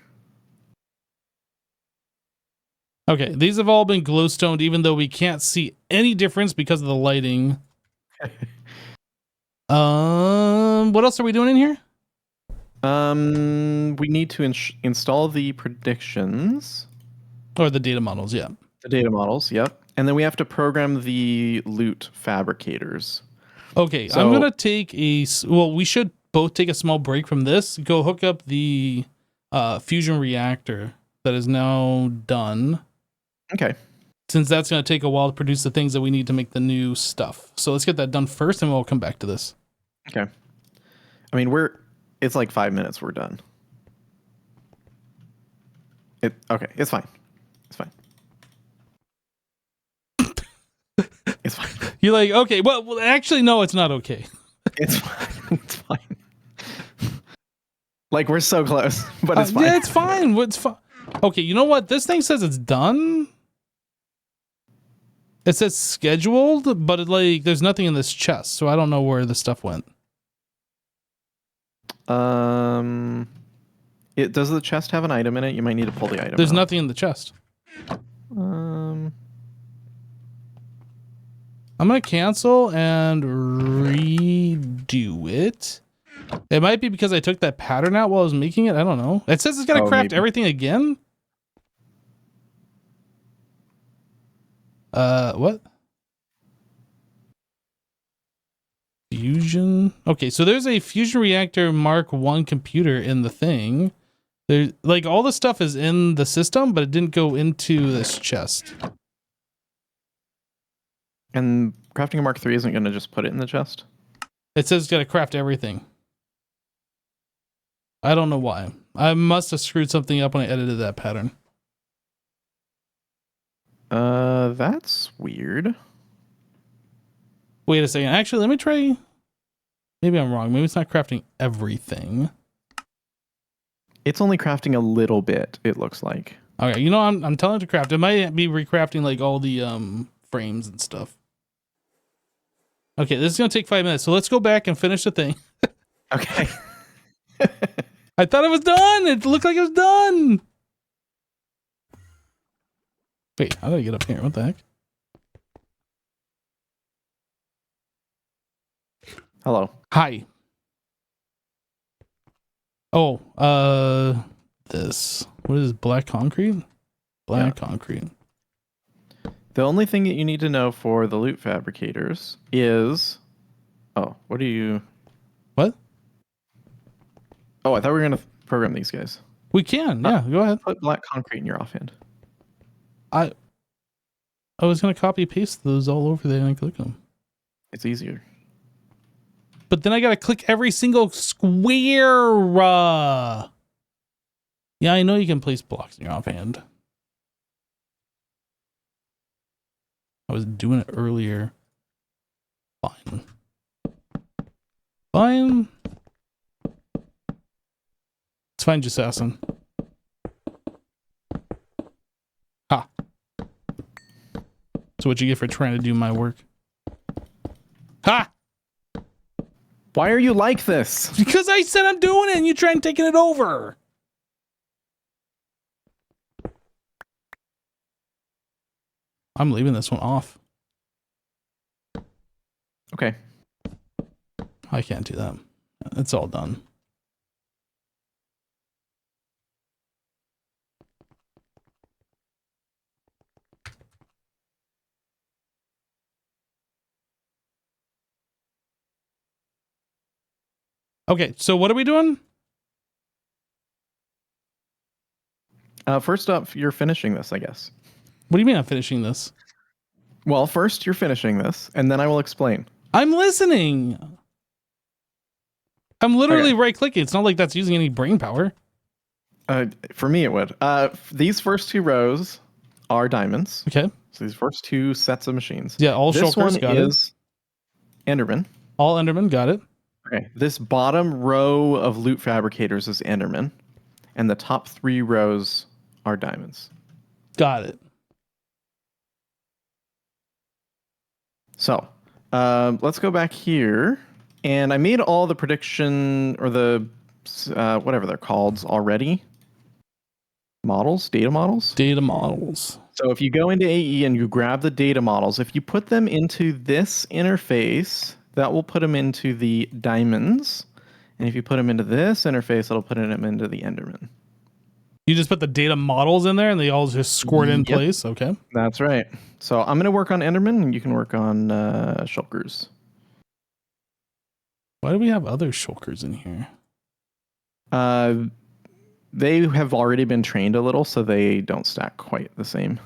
Okay, these have all been glowstoned, even though we can't see any difference because of the lighting. What else are we doing in here? We need to install the predictions. Or the data models, yeah. The data models, yep. And then we have to program the loot fabricators. Okay, so I'm going to take we should both take a small break from this, go hook up the fusion reactor that is now done. Okay. Since that's going to take a while to produce the things that we need to make the new stuff. So let's get that done first and we'll come back to this. Okay. I mean, it's like 5 minutes, we're done. Okay, it's fine. It's fine. It's fine. You're like, okay, well, actually, no, it's not okay. It's fine. It's fine. Like, we're so close, but it's fine. Yeah, it's fine. It's fine. Okay, you know what? This thing says it's done. It says scheduled, but there's nothing in this chest, so I don't know where the stuff went. Does the chest have an item in it? You might need to pull the item. There's out. nothing in the chest. I'm gonna cancel and redo it. It might be because I took that pattern out while I was making it. I don't know. It says it's gonna craft everything again. What? Fusion. Okay, so there's a fusion reactor Mark 1 computer in the thing. There's like all the stuff is in the system, but it didn't go into this chest. And crafting a Mark 3 isn't going to just put it in the chest? It says it's got to craft everything. I don't know why. I must have screwed something up when I edited that pattern. That's weird. Wait a second. Actually, let me try. Maybe I'm wrong. Maybe it's not crafting everything. It's only crafting a little bit, it looks like. Okay, you know, I'm telling it to craft. It might be recrafting like all the frames and stuff. Okay, this is gonna take 5 minutes, so let's go back and finish the thing. Okay. I thought it was done. It looked like it was done. Wait, how do I get up here? What the heck? Hello. Hi. Oh, this. What is black concrete? Black concrete. The only thing that you need to know for the loot fabricators is... Oh, what are you... What? Oh, I thought we were going to program these guys. We can, yeah. Go ahead. Put black concrete in your offhand. I was gonna copy paste those all over there and click them. It's easier. But then I gotta click every single square. Yeah, I know you can place blocks in your offhand. I was doing it earlier. Fine. Fine. It's fine, Jassassin. Ha. So what'd you get for trying to do my work? Ha! Why are you like this? Because I said I'm doing it and you trying taking it over. I'm leaving this one off. Okay. I can't do that. It's all done. Okay, so what are we doing? First up, you're finishing this, I guess. What do you mean I'm finishing this? Well, first you're finishing this, and then I will explain. I'm listening. I'm literally right clicking. It's not like that's using any brain power. For me, it would. These first two rows are diamonds. Okay. So these first two sets of machines. Yeah, all this shulkers, one got is Enderman. All Enderman, got it. Okay. This bottom row of loot fabricators is Enderman, and the top 3 rows are diamonds. Got it. So let's go back here, and I made all the prediction or the whatever they're called already. Models, data models. Data models. So if you go into AE and you grab the data models, if you put them into this interface, that will put them into the diamonds. And if you put them into this interface, it'll put them into the Enderman. You just put the data models in there and they all just squirt in place? Okay. That's right. So I'm going to work on Enderman and you can work on shulkers. Why do we have other shulkers in here? They have already been trained a little, so they don't stack quite the same.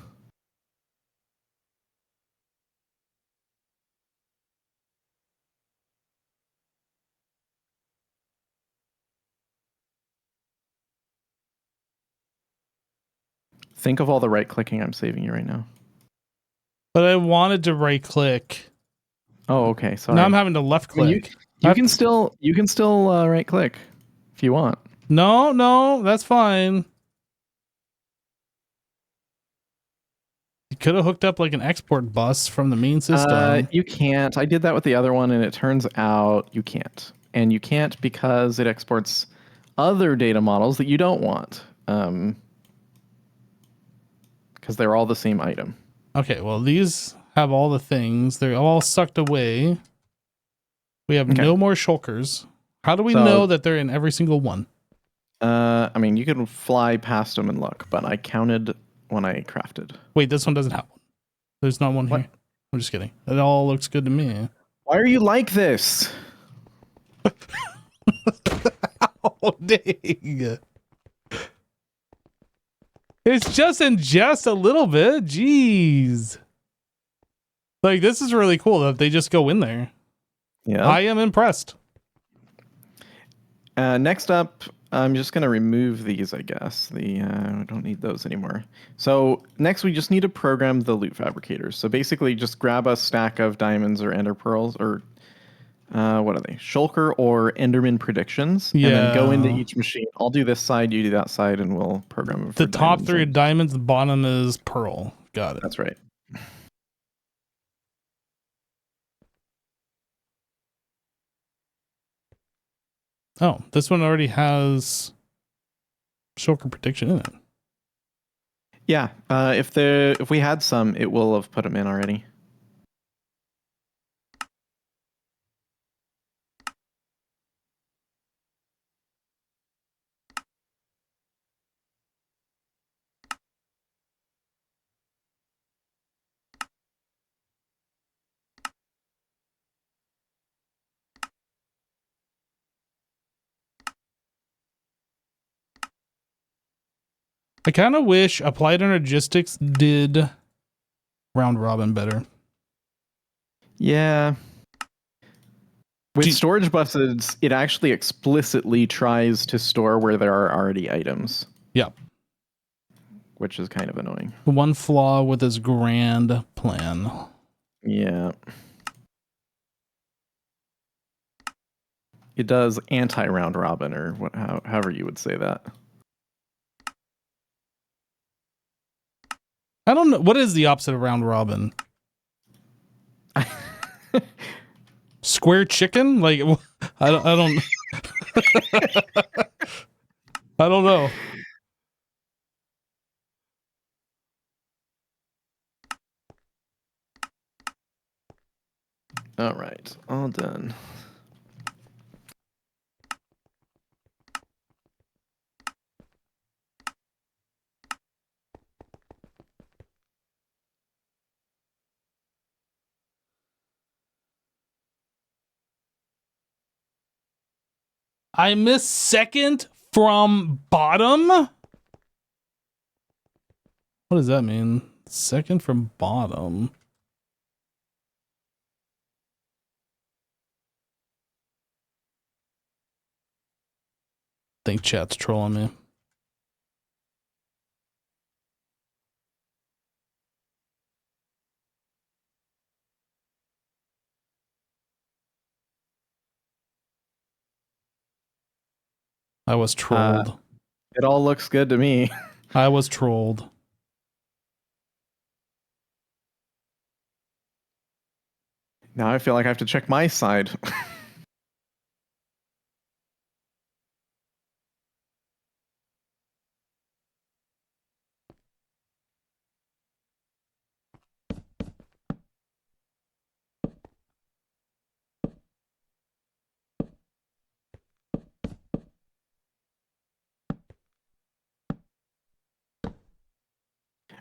Think of all the right clicking I'm saving you right now. But I wanted to right click. Oh, okay. Sorry. Now I'm having to left click. You can still right click if you want. No, that's fine. You could have hooked up like an export bus from the main system. You can't. I did that with the other one, and it turns out you can't. And you can't because it exports other data models that you don't want. Because they're all the same item. Okay, well, these have all the things. They're all sucked away. We have no more shulkers. How do we know that they're in every single one? I mean, you can fly past them and look, but I counted when I crafted. Wait, this one doesn't have one. There's not one here. I'm just kidding. It all looks good to me. Why are you like this? Oh, dang. It's just in just a little bit. Jeez. Like, this is really cool that they just go in there. Yeah. I am impressed. Next up, I'm just going to remove these, I guess. We don't need those anymore. So next we just need to program the loot fabricators. So basically just grab a stack of diamonds or ender pearls or what are they? Shulker or Enderman predictions, and then go into Yeah. each machine. I'll do this side, you do that side, and we'll program them for The top diamonds. three are diamonds, the bottom is pearl. Got it. That's right. Oh, this one already has shulker prediction in it. Yeah, if we had some, it will have put them in already. I kind of wish Applied Energistics did round robin better. Yeah. With Gee- storage buses, it actually explicitly tries to store where there are already items. Yeah. Which is kind of annoying. One flaw with this grand plan. Yeah. It does anti-round robin, or however you would say that. I don't know. What is the opposite of round robin? Square chicken? Like, I don't I don't know. All right, all done. I missed second from bottom? What does that mean? Second from bottom. I think chat's trolling me. I was trolled. It all looks good to me. I was trolled. Now I feel like I have to check my side.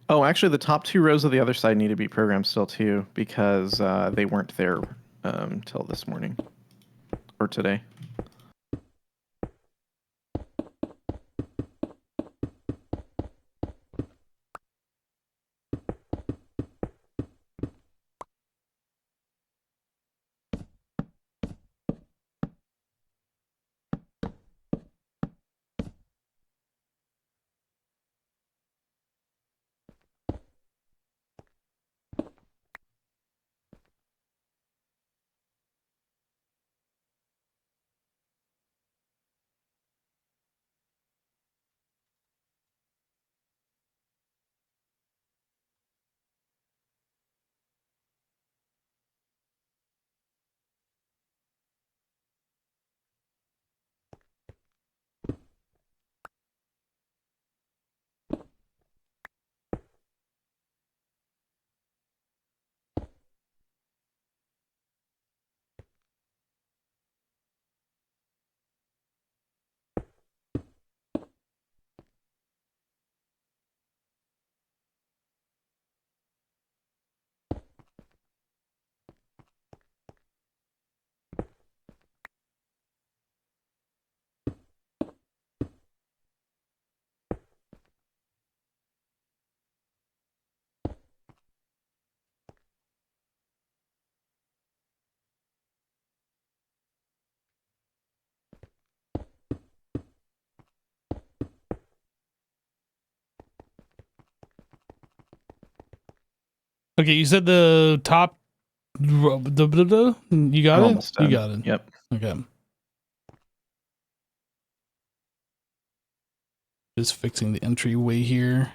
Oh, actually, the top two rows of the other side need to be programmed still too, because they weren't there till this morning or today. Okay, you said the top. You got I'm it. almost done. You got it. Yep. Okay. Just fixing the entryway here.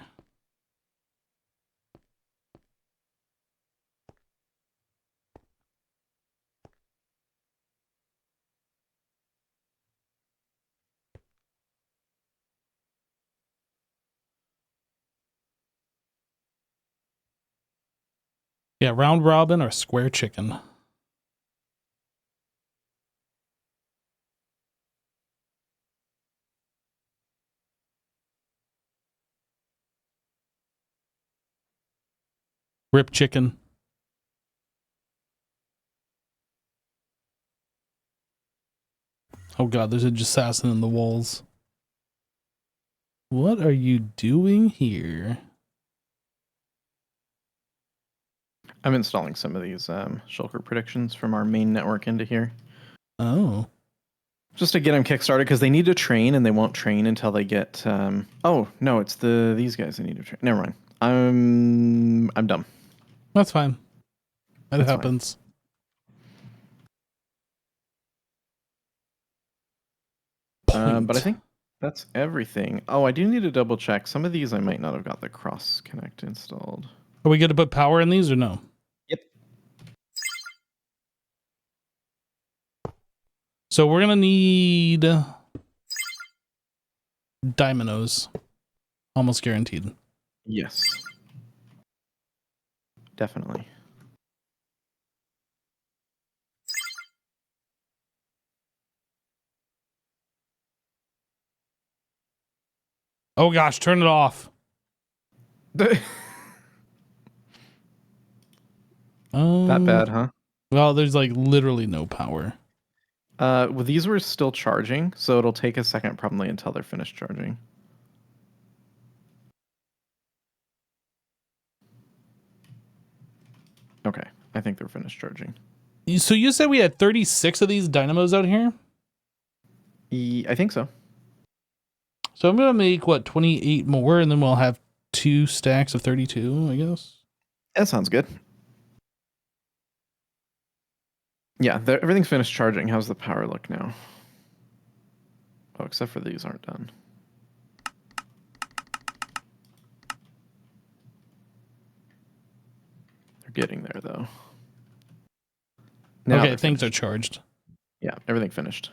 Yeah, round robin or square chicken. Rip chicken. Oh god, there's a assassin in the walls. What are you doing here? I'm installing some of these shulker predictions from our main network into here. Oh. Just to get them kickstarted because they need to train and they won't train until they get. Oh no, it's these guys they need to train. Never mind. I'm dumb. That's fine. That That's happens. But I think that's everything. Oh, I do need to double check. Some of these I might not have got the cross connect installed. Are we good to put power in these or no? Yep. So we're gonna need dominoes. Almost guaranteed. Yes. Definitely. Oh gosh, turn it off. That bad, huh? Well, there's like literally no power. Well, these were still charging, so it'll take a second probably until they're finished charging. Okay, I think they're finished charging. So you said we had 36 of these dynamos out here? I think so. So I'm gonna make what 28 more, and then we'll have 2 stacks of 32, I guess. That sounds good. Yeah, everything's finished charging. How's the power look now? Oh, except for these aren't done. They're getting there though. Now Okay, things are charged. Yeah, everything finished.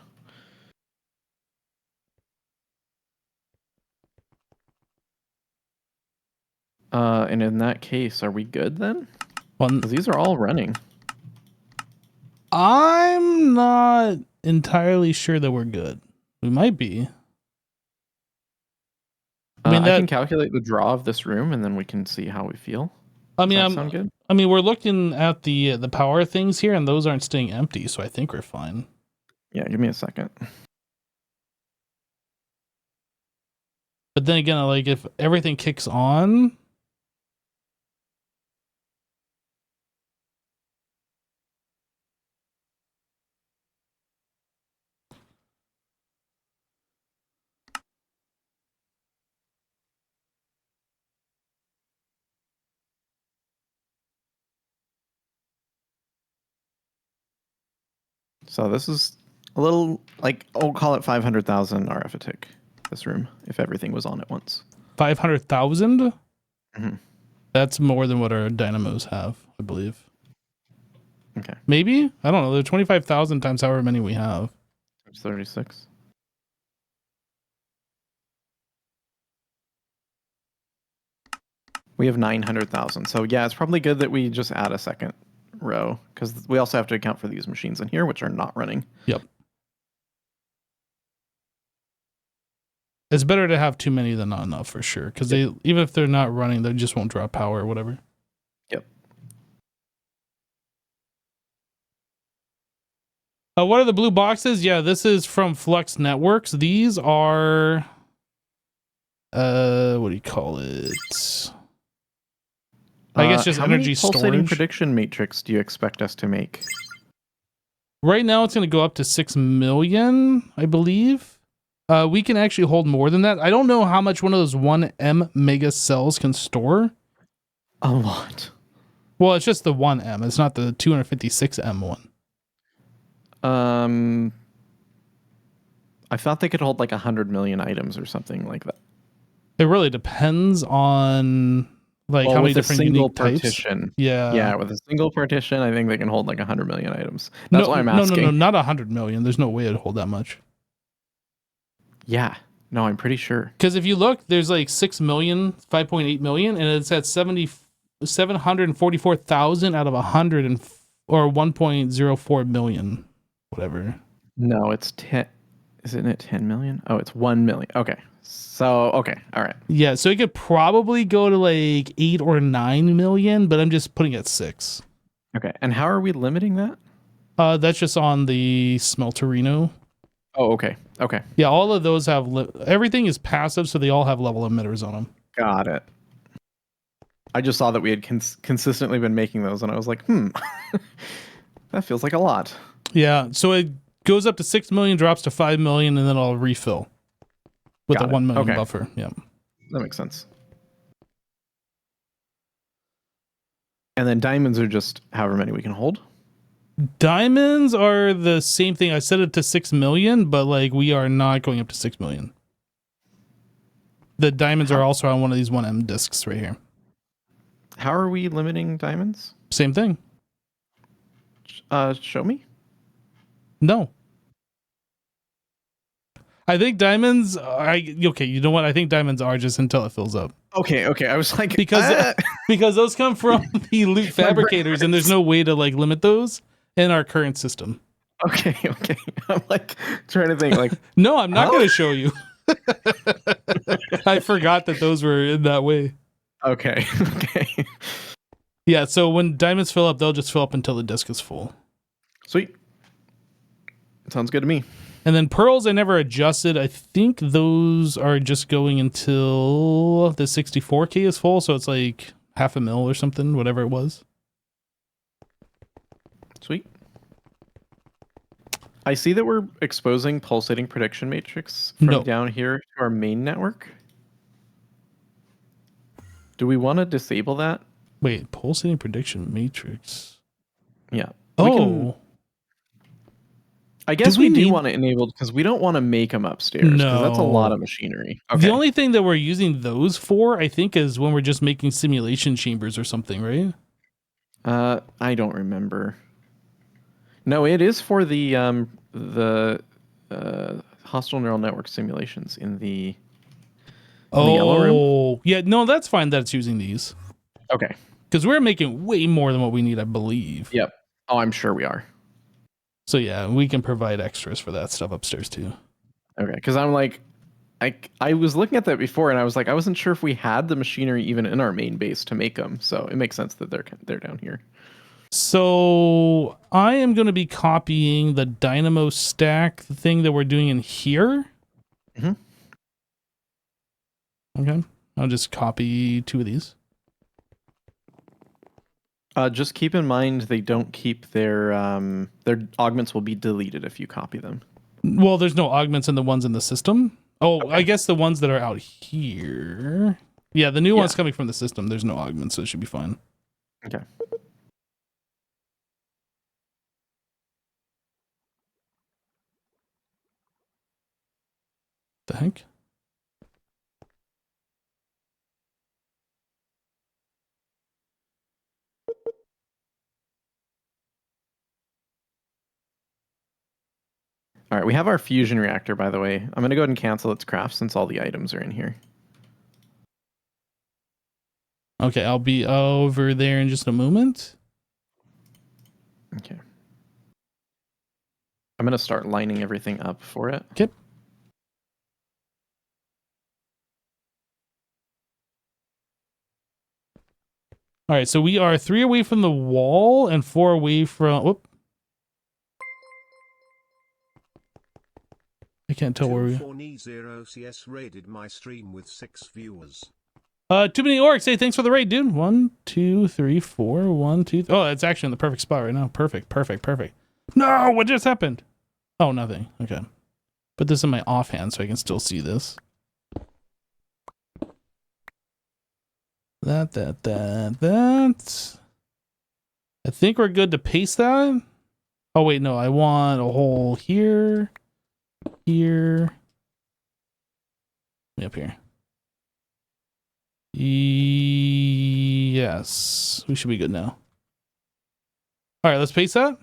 And in that case, are we good then? Well, 'Cause these are all running. I'm not entirely sure that we're good. We might be. I mean, I can calculate the draw of this room, and then we can see how we feel. I mean, Does that sound good? I mean, we're looking at the power things here, and those aren't staying empty, so I think we're fine. Yeah, give me a second. But then again, like if everything kicks on, So this is a little like I'll call it 500,000 RF a tick. This room, if everything was on at once. 500,000. Mm-hmm. That's more than what our dynamos have, I believe. Okay. Maybe, I don't know. They're 25,000 times however many we have. It's 36. We have 900,000. So yeah, it's probably good that we just add a second row because we also have to account for these machines in here, which are not running. Yep. It's better to have too many than not enough for sure. Because they, even if they're not running, they just won't draw power or whatever. Yep. What are the blue boxes? Yeah, this is from Flux Networks. These are, what do you call it? I guess just how energy many pulsating storage. prediction matrix do you expect us to make? Right now, it's going to go up to 6 million, I believe. We can actually hold more than that. I don't know how much one of those 1M mega cells can store. A lot. Well, it's just the 1M. It's not the 256M one. I thought they could hold like 100 million items or something like that. It really depends on like how many different unique partition. types. Yeah. Yeah, with a single partition, I think they can hold like 100 million items. That's why I'm asking. No, not 100 million. There's no way it'd hold that much. Yeah. No, I'm pretty sure. Because if you look, there's like 6 million, 5.8 million, and it's at 744,000 out of 100 or 1.04 million, whatever. No, it's 10. Isn't it 10 million? Oh, it's 1 million. Okay. So, okay. All right. Yeah, so it could probably go to like 8 or 9 million, but I'm just putting it at 6. Okay. And how are we limiting that? That's just on the Smelterino. Oh, okay. Okay. Yeah, all of those have everything is passive, so they all have level emitters on them. Got it. I just saw that we had consistently been making those, and I was like, that feels like a lot. Yeah, so it goes up to 6 million, drops to 5 million, and then I'll refill with a 1 million buffer. Yeah, that makes sense. And then diamonds are just however many we can hold. Diamonds are the same thing. I set it to 6 million, but like we are not going up to 6 million. The diamonds are also on one of these 1M discs right here. How are we limiting diamonds? Same thing. Show me. No. I think diamonds. Okay. You know what? I think diamonds are just until it fills up. Okay. I was like, because those come from the loot fabricators, and there's no way to like limit those in our current system. Okay. I'm like trying to think. Like, no, I'm not going to show you. I forgot that those were in that way. Okay. Yeah. So when diamonds fill up, they'll just fill up until the disc is full. Sweet. Sounds good to me. And then pearls, I never adjusted. I think those are just going until the 64K is full. So it's like 500,000 or something, whatever it was. Sweet. I see that we're exposing pulsating prediction matrix from down here to our main network. Do we want to disable that? Wait, pulsating prediction matrix. Yeah. I guess we do want it enabled because we don't want to make them upstairs. No, that's a lot of machinery. Okay. The only thing that we're using those for, I think, is when we're just making simulation chambers or something, right? I don't remember. No, it is for the hostile neural network simulations in the yellow room. Yeah, no, that's fine that it's using these. Okay. Because we're making way more than what we need, I believe. Yep. Oh, I'm sure we are. So yeah, we can provide extras for that stuff upstairs too. Okay, because I'm like, I was looking at that before, and I was like, I wasn't sure if we had the machinery even in our main base to make them. So it makes sense that they're down here. So I am going to be copying the dynamo stack thing that we're doing in here. Mm-hmm. Okay, I'll just copy 2 of these. Just keep in mind they don't keep their augments will be deleted if you copy them. Well, there's no augments in the ones in the system. Oh, okay. I guess the ones that are out here. Yeah, the new ones coming from the system. There's no augments, so it should be fine. Okay. The heck? All right, we have our fusion reactor, by the way. I'm going to go ahead and cancel its craft since all the items are in here. Okay, I'll be over there in just a moment. Okay. I'm going to start lining everything up for it. Okay. All right, so we are 3 away from the wall and 4 away from... Whoop. I can't tell where we are. CS raided my stream with 6 viewers. Too many orcs. Hey, thanks for the raid, dude. 1, 2, 3, 4. 1, 2. Oh, it's actually in the perfect spot right now. Perfect. No, what just happened? Oh, nothing. Okay. Put this in my offhand so I can still see this. That. I think we're good to paste that. Oh wait, no, I want a hole here, here, up here. Yes, we should be good now. All right, let's paste that.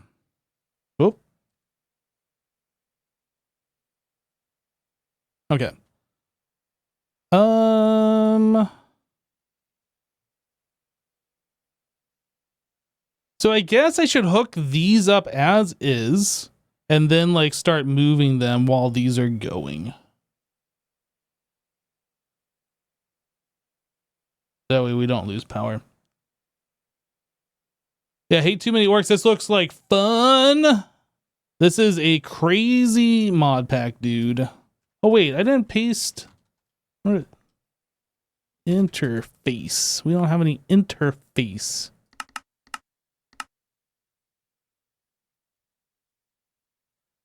Whoop. Okay. So I guess I should hook these up as is and then like start moving them while these are going. That way we don't lose power. Yeah, hate too many orcs. This looks like fun. This is a crazy mod pack, dude. Oh wait, I didn't paste. What? Interface. We don't have any interface.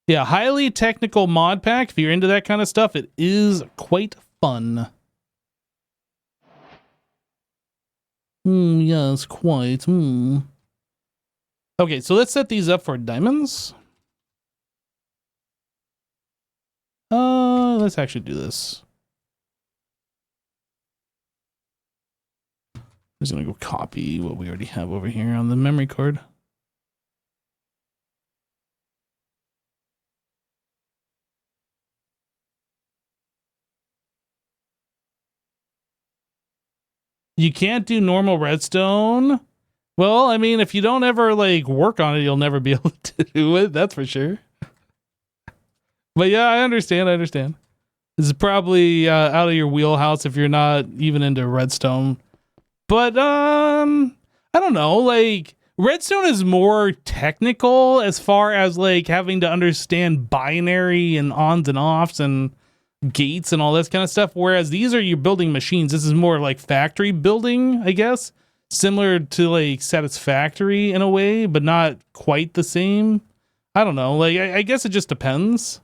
Yeah, highly technical mod pack. If you're into that kind of stuff, it is quite fun. Yes, quite. Okay, so let's set these up for diamonds. Let's actually do this. I'm just gonna go copy what we already have over here on the memory card. You can't do normal redstone. Well, I mean, if you don't ever like work on it, you'll never be able to do it. That's for sure. But yeah, I understand. This is probably out of your wheelhouse if you're not even into redstone. But I don't know. Like redstone is more technical as far as like having to understand binary and ons and offs and gates and all this kind of stuff. Whereas these are you building machines. This is more like factory building, I guess. Similar to like Satisfactory in a way, but not quite the same. I don't know. Like I guess it just depends.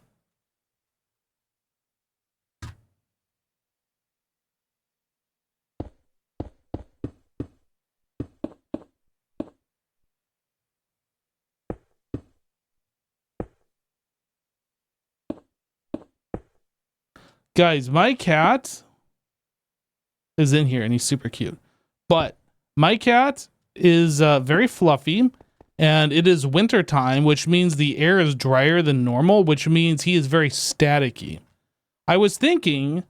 Guys, my cat is in here and he's super cute. But my cat is very fluffy and it is winter time, which means the air is drier than normal, which means he is very staticky. I was thinking,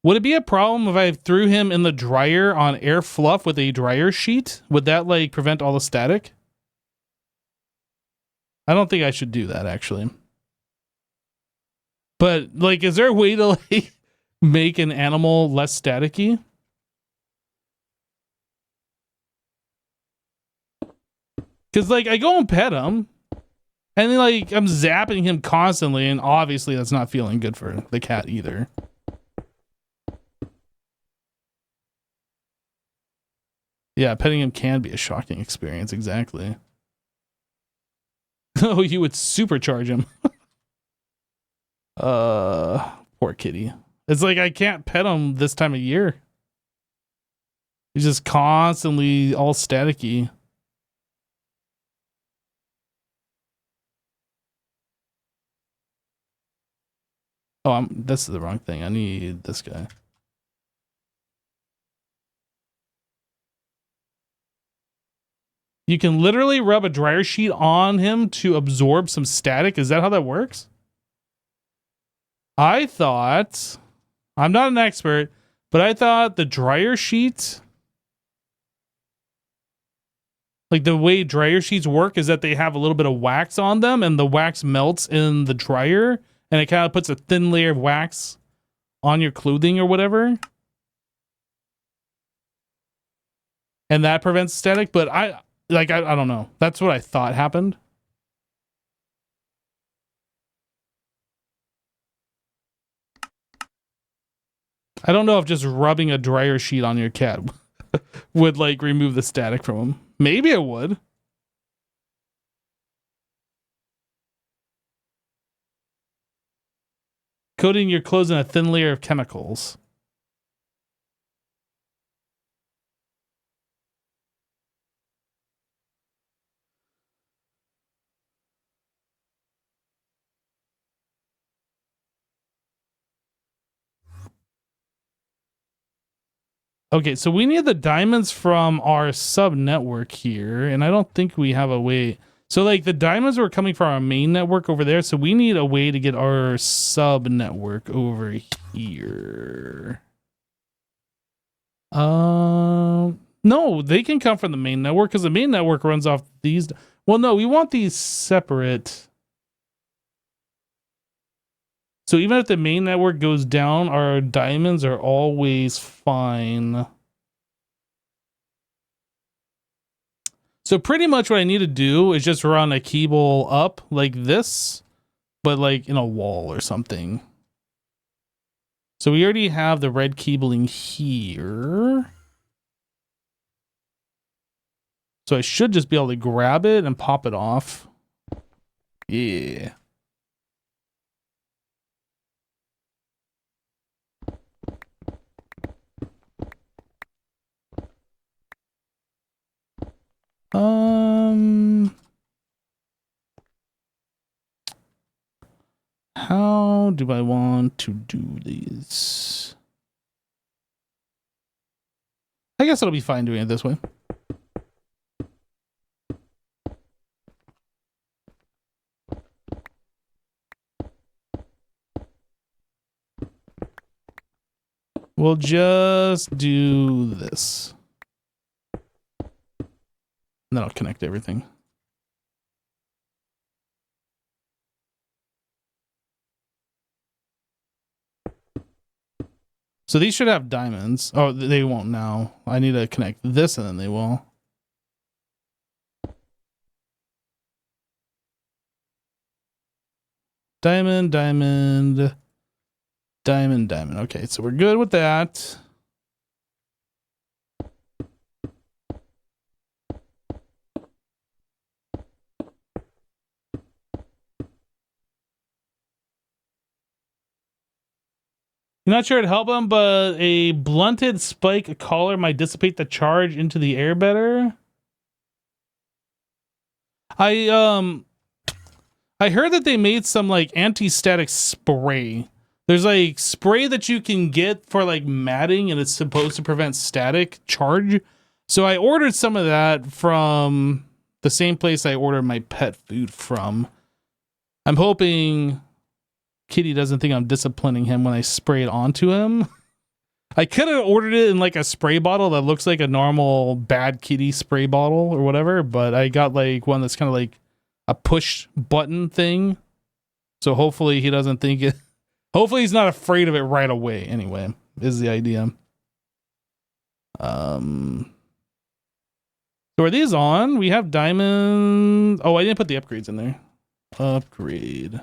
would it be a problem if I threw him in the dryer on air fluff with a dryer sheet? Would that like prevent all the static? I don't think I should do that actually. But like, is there a way to like make an animal less staticky? Because like I go and pet him and then like I'm zapping him constantly and obviously that's not feeling good for the cat either. Yeah, petting him can be a shocking experience, exactly. Oh, you would supercharge him. Poor kitty. It's like I can't pet him this time of year. He's just constantly all staticky. Oh, this is the wrong thing. I need this guy. You can literally rub a dryer sheet on him to absorb some static. Is that how that works? I thought, I'm not an expert, but I thought the dryer sheet, like the way dryer sheets work is that they have a little bit of wax on them and the wax melts in the dryer and it kind of puts a thin layer of wax on your clothing or whatever. And that prevents static, but I don't know. That's what I thought happened. I don't know if just rubbing a dryer sheet on your cat would like remove the static from him. Maybe it would. Coating your clothes in a thin layer of chemicals. Okay, so we need the diamonds from our sub network here, and I don't think we have a way. So like the diamonds were coming from our main network over there, so we need a way to get our sub network over here. No, they can come from the main network because the main network runs off these. Well, no, we want these separate. So even if the main network goes down, our diamonds are always fine. So pretty much what I need to do is just run a cable up like this, but like in a wall or something. So we already have the red cabling here. So I should just be able to grab it and pop it off. Yeah. How do I want to do these? I guess it'll be fine doing it this way. We'll just do this. And then I'll connect everything. So these should have diamonds. Oh, they won't now. I need to connect this and then they will. Diamond, diamond, diamond, diamond. Okay, so we're good with that. You're not sure it'd help them, but a blunted spike collar might dissipate the charge into the air better. I heard that they made some like anti-static spray. There's like spray that you can get for like matting and it's supposed to prevent static charge. So I ordered some of that from the same place I ordered my pet food from. I'm hoping Kitty doesn't think I'm disciplining him when I spray it onto him. I could have ordered it in like a spray bottle that looks like a normal bad kitty spray bottle or whatever, but I got like one that's kind of like a push button thing. So hopefully he doesn't think it. Hopefully he's not afraid of it right away. Anyway, is the idea. So are these on? We have diamond. Oh, I didn't put the upgrades in there. Upgrade.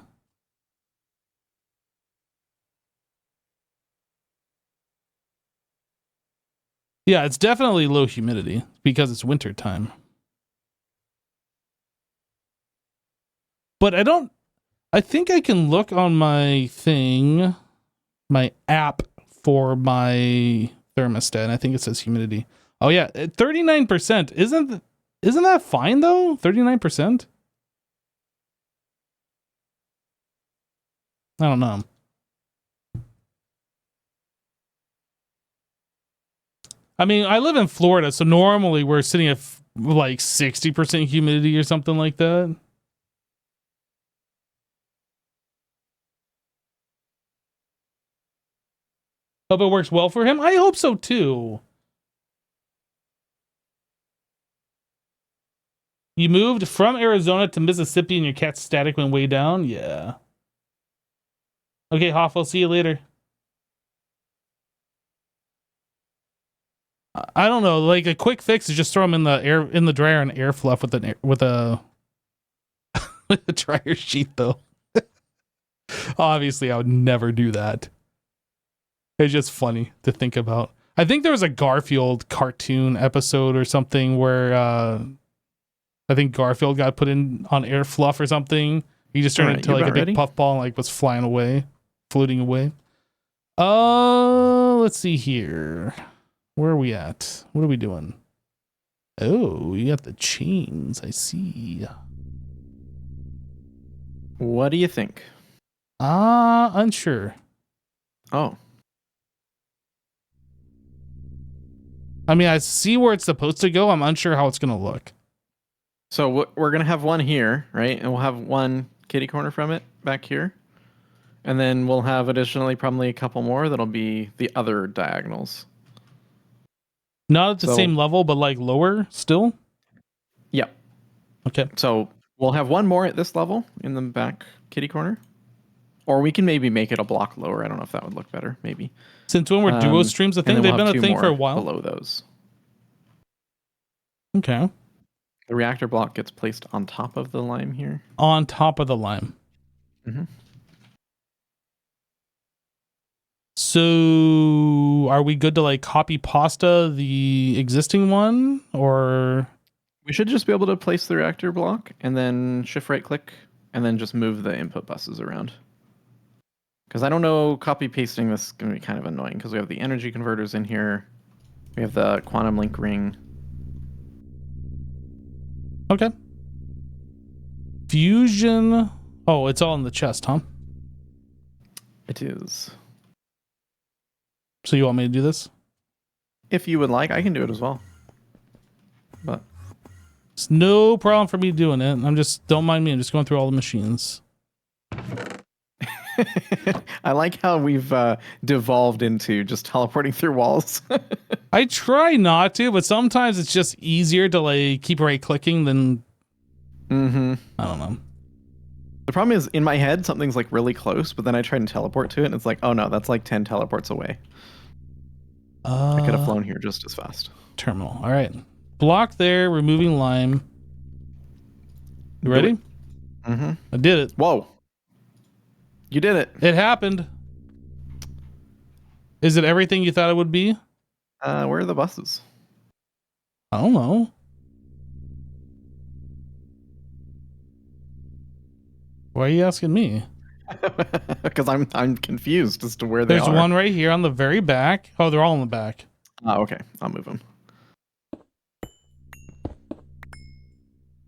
Yeah, it's definitely low humidity because it's winter time. But I think I can look on my thing, my app for my thermostat. And I think it says humidity. Oh yeah, 39%. Isn't that fine though? 39%? I don't know. I mean, I live in Florida, so normally we're sitting at like 60% humidity or something like that. Hope it works well for him. I hope so too. You moved from Arizona to Mississippi and your cat's static went way down? Yeah. Okay, Hoff, I'll see you later. I don't know. Like a quick fix is just throw them in the dryer and air fluff with a with a dryer sheet though. Obviously, I would never do that. It's just funny to think about. I think there was a Garfield cartoon episode or something where I think Garfield got put in on air fluff or something. He just turned into like a big puffball and like was flying away, floating away. Let's see here. Where are we at? What are we doing? Oh, you got the chains. I see. What do you think? Unsure. Oh. I mean, I see where it's supposed to go. I'm unsure how it's going to look. So we're going to have one here, right? And we'll have one kitty corner from it back here. And then we'll have additionally probably a couple more that'll be the other diagonals. Not at the same level, but like lower still? Yep. Okay. So we'll have one more at this level in the back kitty corner. Or we can maybe make it a block lower. I don't know if that would look better. Maybe. Since when we're duo streams, I think they've been a thing for a while. Below those. Okay. The reactor block gets placed on top of the lime here. On top of the lime. Mm-hmm. So are we good to like copy pasta the existing one, or we should just be able to place the reactor block and then shift right click and then just move the input buses around. Because I don't know, copy pasting this is going to be kind of annoying because we have the energy converters in here. We have the quantum link ring. okay. Fusion. Oh, it's all in the chest, huh? It is. So you want me to do this? If you would like, I can do it as well. But It's no problem for me doing it. I'm just, don't mind me. I'm just going through all the machines. I like how we've devolved into just teleporting through walls. I try not to, but sometimes it's just easier to like keep right clicking than. Mm-hmm. I don't know. The problem is in my head, something's like really close, but then I try and teleport to it and it's like, oh no, that's like 10 teleports away. I could have flown here just as fast. Terminal. All right. Block there, removing lime. You ready? Mm-hmm. I did it. Whoa. You did it. It happened. Is it everything you thought it would be? Where are the buses? I don't know. Why are you asking me? Because I'm confused as to where they are. There's one right here on the very back. Oh, they're all in the back. Oh, okay. I'll move them.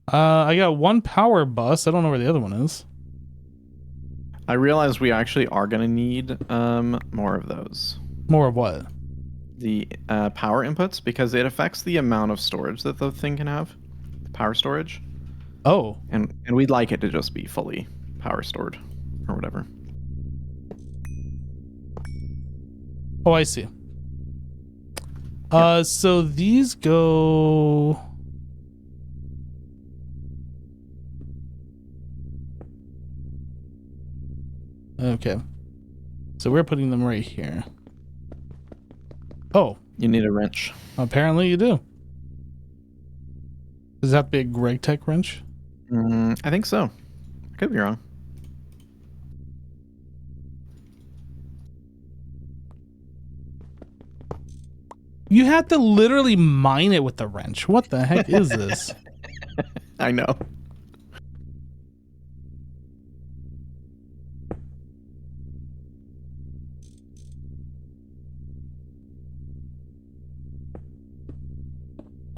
I got one power bus. I don't know where the other one is. I realized we actually are going to need more of those. More of what? The power inputs, because it affects the amount of storage that the thing can have. Power storage. Oh. And we'd like it to just be fully power stored or whatever. Oh, I see. So these go... Okay. So we're putting them right here. Oh. You need a wrench. Apparently you do. Does that have to be a Greg Tech wrench? I think so. I could be wrong. You have to literally mine it with the wrench. What the heck is this? I know.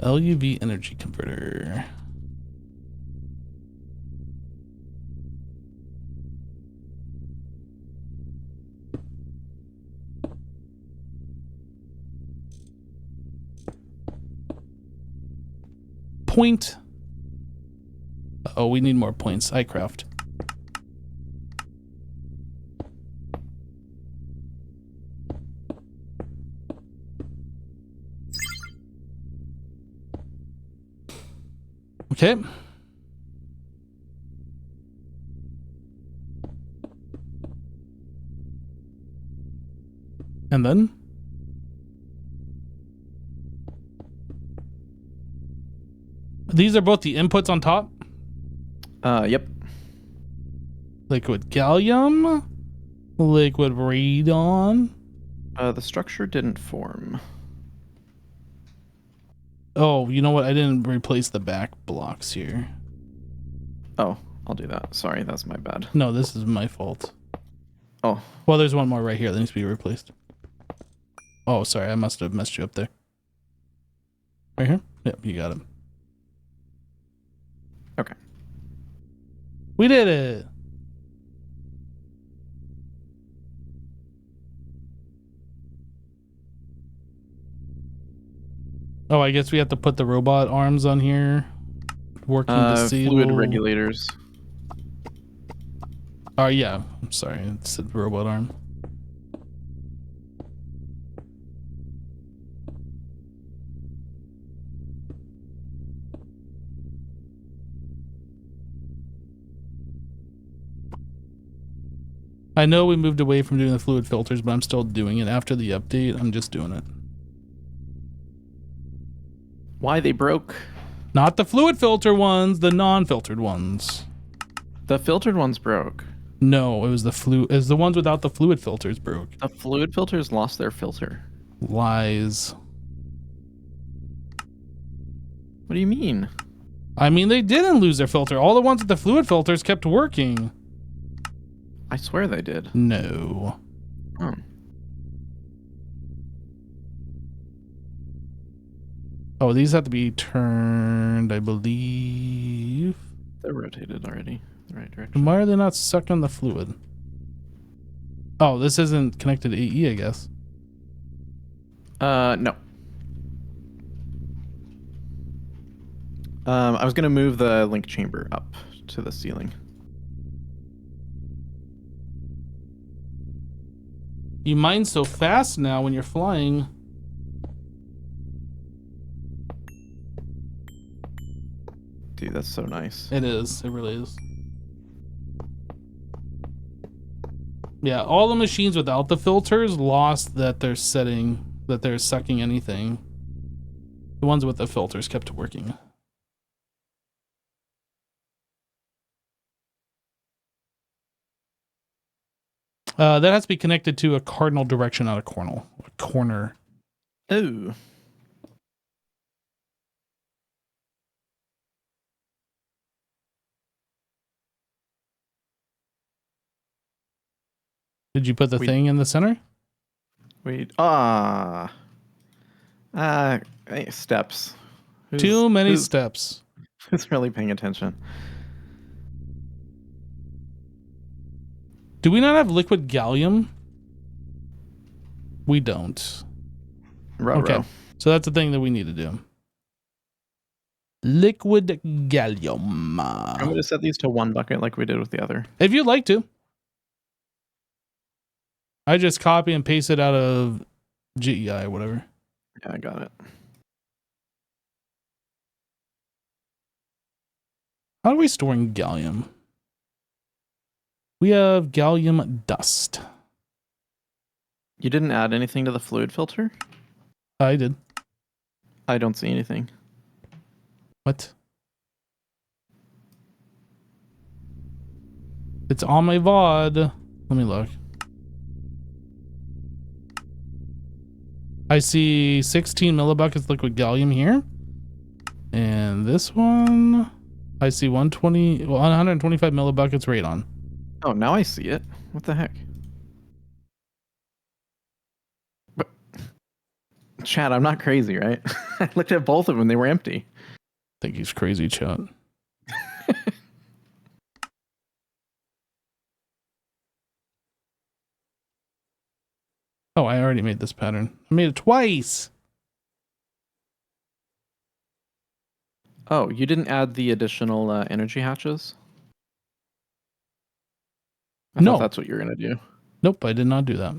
LUV energy converter. Point. Oh, we need more points. iCraft. Okay. And then? These are both the inputs on top? Yep. Liquid gallium, liquid radon. The structure didn't form. Oh, you know what? I didn't replace the back blocks here. Oh, I'll do that. Sorry, that's my bad. No, this is my fault. Oh. Well, there's one more right here that needs to be replaced. Oh, sorry. I must have messed you up there. Right here? Yep, you got it. Okay. We did it. Oh, I guess we have to put the robot arms on here. Working the seal. Fluid regulators. Oh, yeah. I'm sorry. It said robot arm. I know we moved away from doing the fluid filters, but I'm still doing it. After the update, I'm just doing it. Why they broke? Not the fluid filter ones, the non-filtered ones. The filtered ones broke. No, it was the ones without the fluid filters broke. The fluid filters lost their filter. Lies. What do you mean? I mean, they didn't lose their filter. All the ones with the fluid filters kept working. I swear they did. No. Oh. Oh, these have to be turned, I believe. They're rotated already. The right direction. Why are they not sucking the fluid? Oh, this isn't connected to AE, I guess. No. I was gonna move the link chamber up to the ceiling. You mine so fast now when you're flying. Dude, that's so nice. It is. It really is. Yeah, all the machines without the filters lost that they're sucking anything. The ones with the filters kept working. That has to be connected to a cardinal direction, not a corner. Oh. Did you put the thing in the center? Wait. Steps. Too many steps. Who's really paying attention? Do we not have liquid gallium? We don't. Okay. So that's the thing that we need to do. Liquid gallium. I'm going to set these to one bucket like we did with the other. If you'd like to. I just copy and paste it out of GEI or whatever. Yeah, I got it. How are we storing gallium? We have gallium dust. You didn't add anything to the fluid filter? I did. I don't see anything. What? It's on my VOD. Let me look. I see 16 millibuckets liquid gallium here. And this one, I see 125 millibuckets radon. Oh, now I see it. What the heck? But, Chad, I'm not crazy, right? I looked at both of them. They were empty. I think he's crazy, Chat. Oh, I already made this pattern. I made it twice. Oh, you didn't add the additional energy hatches? I thought that's what you're going to do. Nope, I did not do that.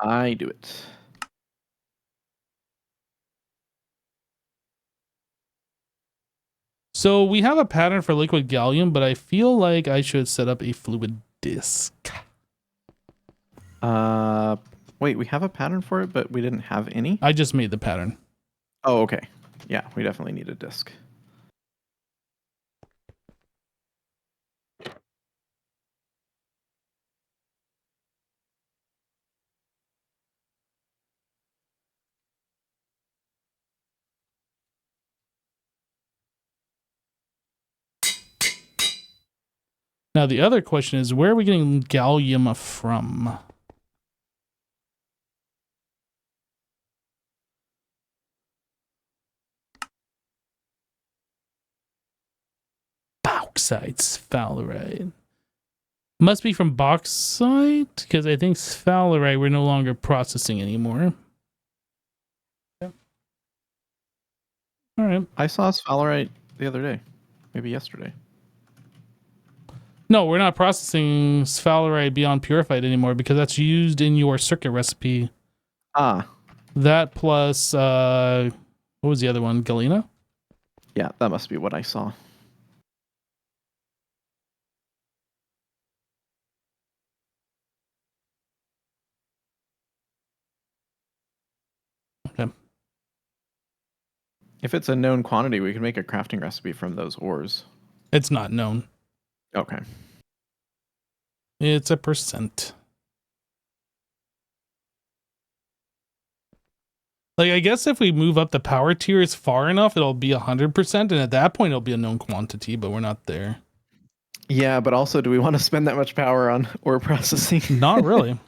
I do it. So we have a pattern for liquid gallium, but I feel like I should set up a fluid disk. Wait, we have a pattern for it, but we didn't have any? I just made the pattern. Oh, okay. Yeah, we definitely need a disk. Now the other question is, where are we getting gallium from? Bauxite, sphalerite. Must be from bauxite, because I think sphalerite we're no longer processing anymore. All right. I saw sphalerite the other day, maybe yesterday. No, we're not processing sphalerite beyond purified anymore because that's used in your circuit recipe. Ah, That plus what was the other one? Galena? yeah, that must be what I saw. Okay. If it's a known quantity, we can make a crafting recipe from those ores. It's not known. Okay. It's a percent. Like, I guess if we move up the power tiers far enough, it'll be 100%, and at that point, it'll be a known quantity, but we're not there. Yeah, but also, do we want to spend that much power on ore processing? Not really.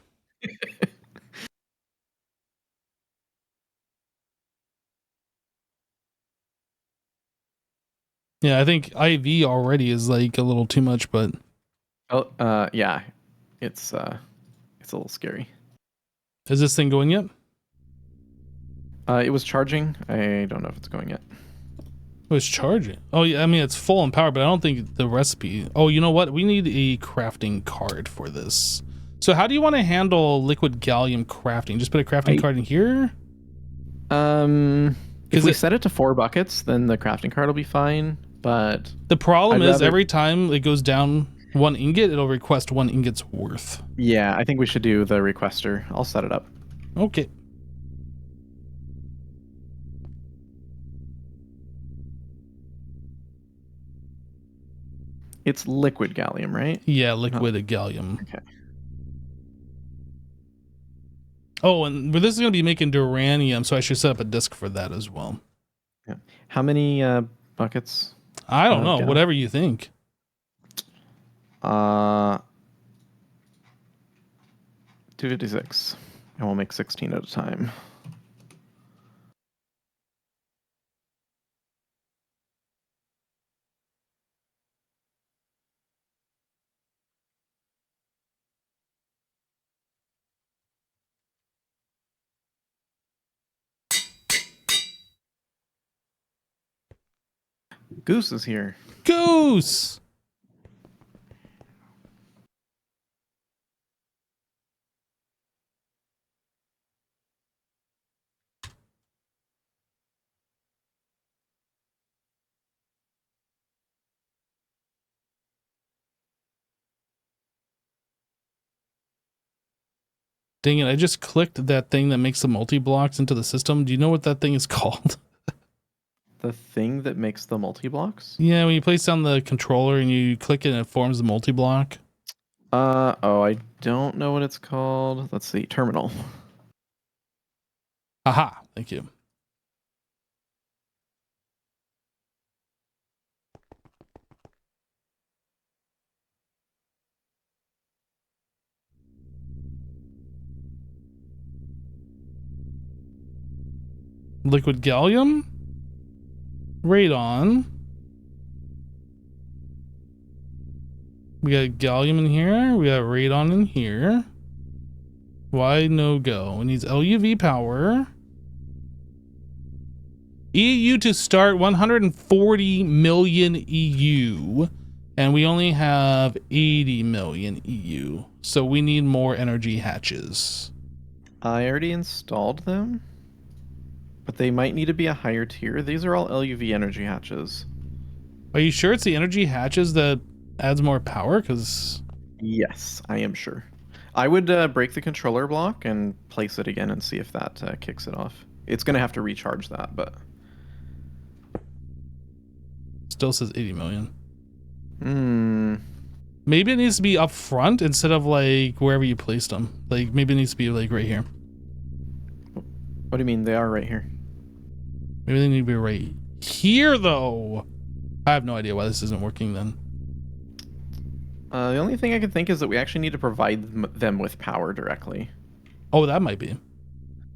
Yeah, I think IV already is like a little too much, but Oh, yeah, it's a little scary. is this thing going yet? It was charging. I don't know if it's going yet. Oh, it's charging. Oh, yeah, I mean, it's full on power, but I don't think the recipe. Oh, you know what? We need a crafting card for this. So how do you want to handle liquid gallium crafting? Just put a crafting card in here? If we set it to 4 buckets, then the crafting card will be fine. But the problem is every time it goes down 1 ingot, it'll request 1 ingot's worth. Yeah, I think we should do the requester. I'll set it up. Okay. It's liquid gallium, right? Yeah, liquid gallium. Okay. Oh, and this is going to be making uranium, so I should set up a disk for that as well. Yeah. How many buckets? I don't know. Whatever you think. 256. And we'll make 16 at a time. Goose is here. Goose! Dang it, I just clicked that thing that makes the multi-blocks into the system. Do you know what that thing is called? The thing that makes the multi-blocks? Yeah, when you place down the controller and you click it and it forms the multi-block. Oh, I don't know what it's called. Let's see. Terminal. Aha, thank you. Liquid gallium? Radon. We got gallium in here. We got radon in here. Why no go? It needs LUV power. EU to start 140 million EU. And we only have 80 million EU. So we need more energy hatches. I already installed them. But they might need to be a higher tier. These are all LUV energy hatches. Are you sure it's the energy hatches that adds more power? Because yes, I am sure. I would break the controller block and place it again and see if that kicks it off. It's going to have to recharge that, but... still says 80 million. Maybe it needs to be up front instead of like wherever you placed them. Like maybe it needs to be like right here. What do you mean? They are right here. Maybe they need to be right here though. I have no idea why this isn't working then. The only thing I can think is that we actually need to provide them with power directly. Oh, that might be.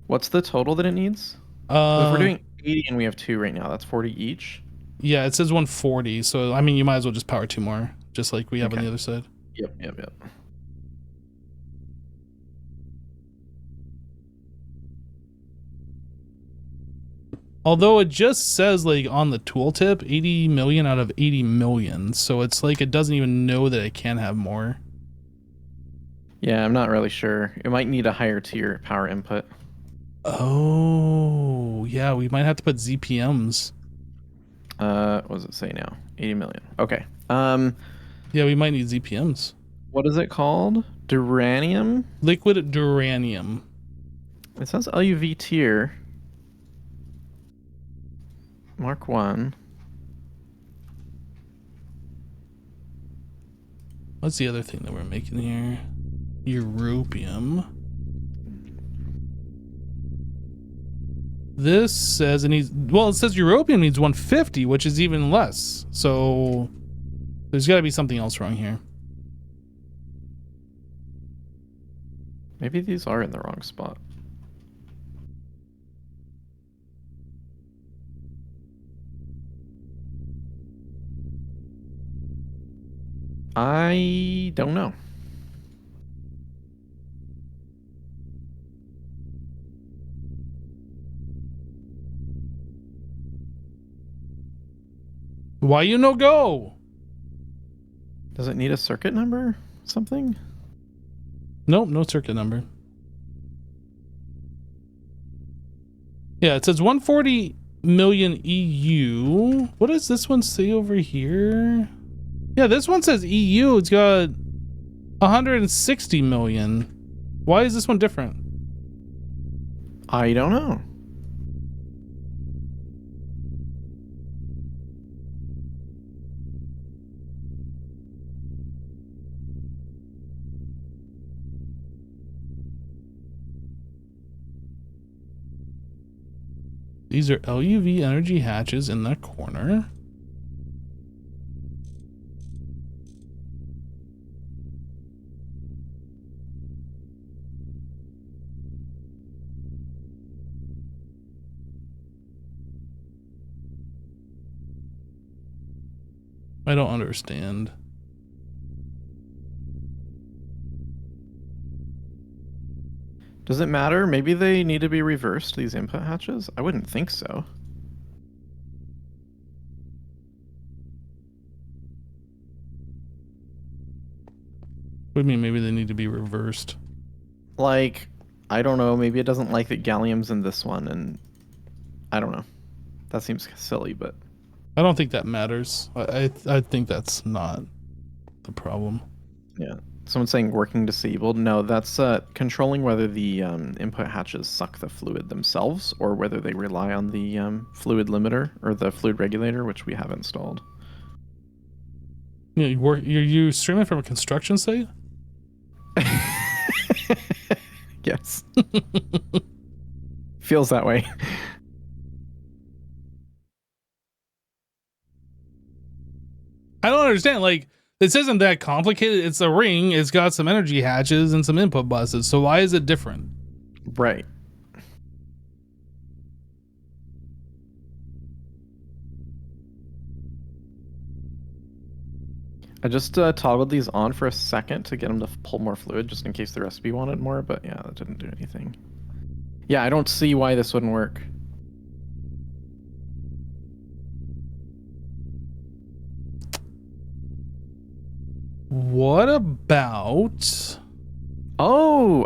What's the total that it needs? If we're doing 80 and we have 2 right now, that's 40 each. Yeah, it says 140. So I mean, you might as well just power 2 more, just like we have on the other side. Yep. Although it just says like on the tooltip 80 million out of 80 million. So it's like it doesn't even know that it can have more. Yeah, I'm not really sure. It might need a higher tier power input. Oh, yeah, we might have to put ZPMs. What does it say now? 80 million. Okay. Yeah, we might need ZPMs. What is it called? Duranium? Liquid duranium. It says LUV tier. Mark 1. What's the other thing that we're making here? Europium. This says it needs, well, it says europium needs 150, which is even less. So there's got to be something else wrong here. Maybe these are in the wrong spot. I don't know. Why you no go? Does it need a circuit number? Something? Nope, no circuit number. Yeah, it says 140 million EU. What does this one say over here? Yeah, this one says EU. It's got 160 million. Why is this one different? I don't know. These are LUV energy hatches in the corner. I don't understand. Does it matter? Maybe they need to be reversed, these input hatches? I wouldn't think so. What do you mean maybe they need to be reversed? Like, I don't know, maybe it doesn't like that gallium's in this one, and I don't know. That seems silly, but... I don't think that matters. I think that's not the problem. Yeah. Someone's saying working disabled. No, that's controlling whether the input hatches suck the fluid themselves or whether they rely on the fluid limiter or the fluid regulator, which we have installed. Yeah, you streaming from a construction site? Yes. Feels that way. I don't understand. Like, this isn't that complicated. It's a ring. It's got some energy hatches and some input buses. So why is it different? Right. I just toggled these on for a second to get them to pull more fluid, just in case the recipe wanted more, but yeah, that didn't do anything. Yeah, I don't see why this wouldn't work. What about... Oh.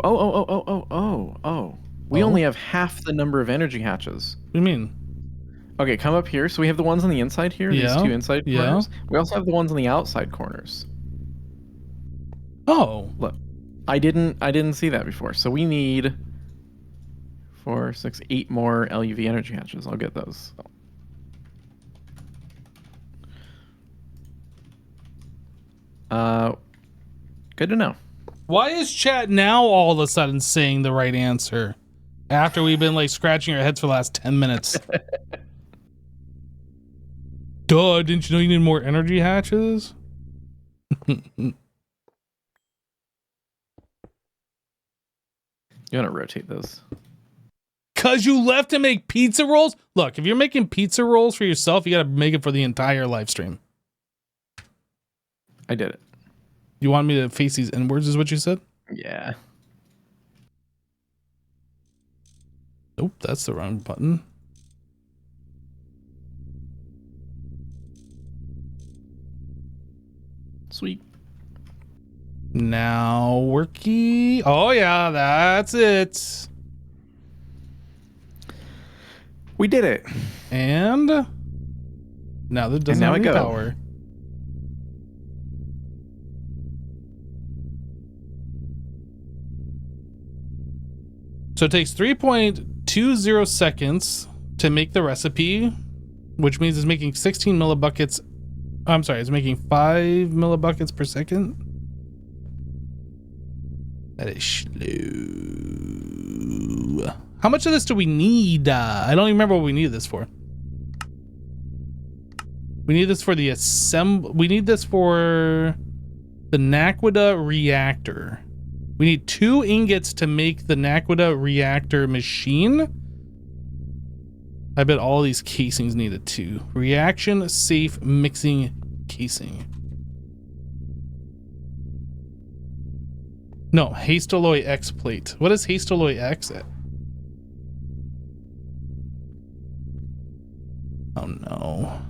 We only have half the number of energy hatches. What do you mean? Okay, come up here. So we have the ones on the inside here, Yeah, these two inside yeah. corners. We also have the ones on the outside corners. Oh. Look, I didn't see that before. So we need 4, 6, 8 more LUV energy hatches. I'll get those. Good to know. Why is chat now all of a sudden saying the right answer? After we've been like scratching our heads for the last 10 minutes. Duh, didn't you know you need more energy hatches? You want to rotate those? Cause you left to make pizza rolls? Look, if you're making pizza rolls for yourself, you gotta make it for the entire live stream. I did it. You want me to face these inwards is what you said? Yeah. Nope, that's the wrong button. Sweet. Now worky. Oh yeah, that's it. We did it. And now that doesn't now have I any go. power. So it takes 3.20 seconds to make the recipe, which means it's making 16 millibuckets. I'm sorry, it's making 5 millibuckets per second. That is slow. How much of this do we need? I don't even remember what we need this for. We need this for the we need this for the Naquadah reactor. We need 2 ingots to make the Naquadah reactor machine. I bet all these casings needed 2. Reaction safe mixing casing. No, Hastaloy X plate. What is Hastaloy X at? Oh no.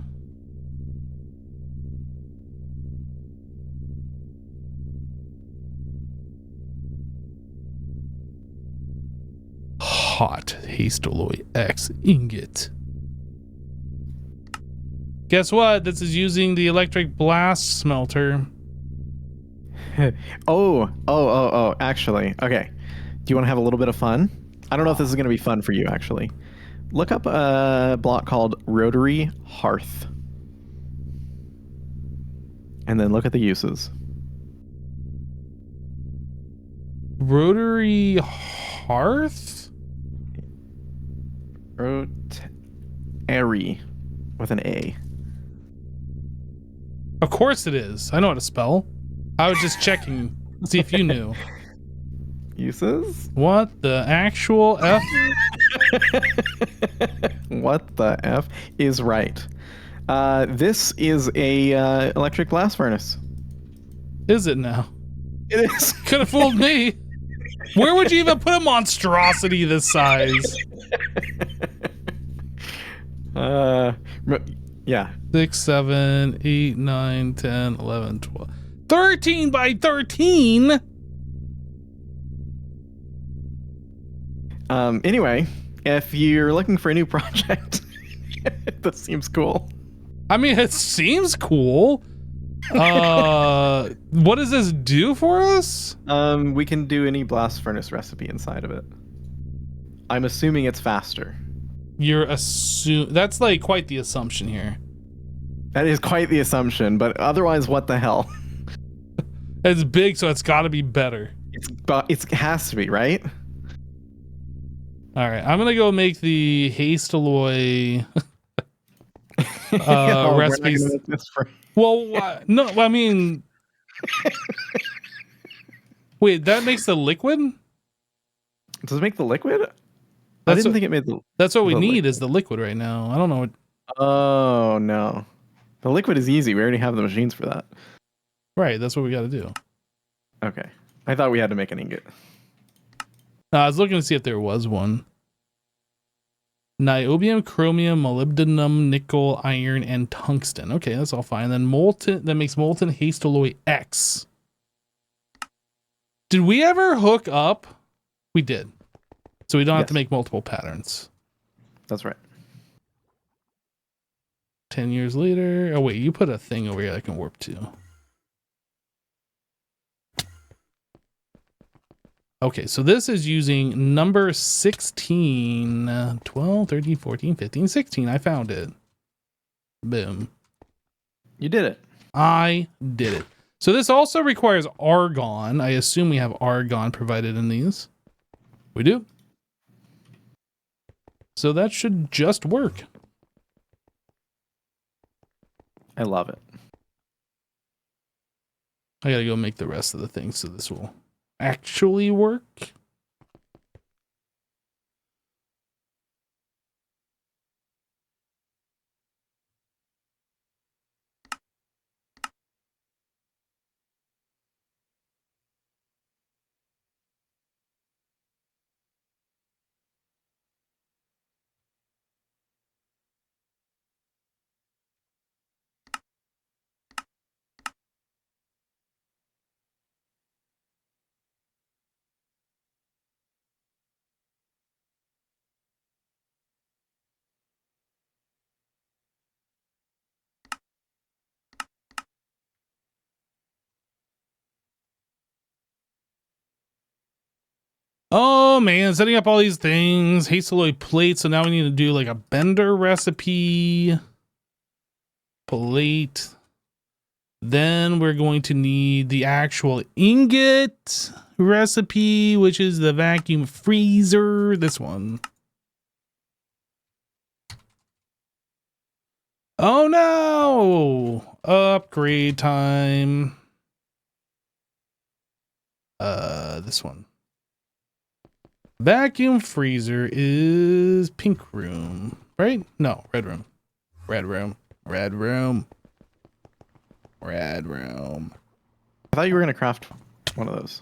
Hot Hastaloy X ingot. Guess what? This is using the electric blast smelter. Oh, actually. Okay. Do you want to have a little bit of fun? I don't know if this is going to be fun for you, actually. Look up a block called Rotary Hearth. And then look at the uses. Rotary hearth? Rotary with an A. Of course it is. I know how to spell. I was just checking, see if you knew. Uses? What the actual F? What the F is right? This is a electric blast furnace. Is it now? It is. Could have fooled me. Where would you even put a monstrosity this size? Yeah. 6, 7, 8, 9, 10, 11, 12. 13 by 13? Anyway, if you're looking for a new project, this seems cool. I mean, it seems cool. What does this do for us? We can do any blast furnace recipe inside of it. I'm assuming it's faster. That's like quite the assumption here. That is quite the assumption, but otherwise, what the hell? It's big, so it's got to be better. It has to be, right? All right, I'm gonna go make the Hastaloy Oh, recipes. we're not gonna make this for... Well, no, I mean, wait, that makes the liquid? Does it make the liquid? I That's didn't think it made the... That's what we the need liquid. is the liquid right now. I don't know what. Oh, no. The liquid is easy. We already have the machines for that. Right, that's what we got to do. Okay. I thought we had to make an ingot. I was looking to see if there was one. Niobium, chromium, molybdenum, nickel, iron, and tungsten. Okay, that's all fine. Then molten, that makes molten Hastaloy X. Did we ever hook up? We did. So we don't have to make multiple patterns. That's right. 10 years later. Oh, wait, you put a thing over here that can warp to. Okay, so this is using number 16, 12, 13, 14, 15, 16. I found it. Boom. You did it. I did it. So this also requires argon. I assume we have argon provided in these. We do. So that should just work. I love it. I gotta go make the rest of the things so this will actually work. Oh man, setting up all these things. Hastily plate. So now we need to do like a bender recipe. Plate. Then we're going to need the actual ingot recipe, which is the vacuum freezer. This one. Oh no! Upgrade time. This one. Vacuum freezer is pink room, right? No, red room. Red room. Red room. Red room. I thought you were gonna craft one of those.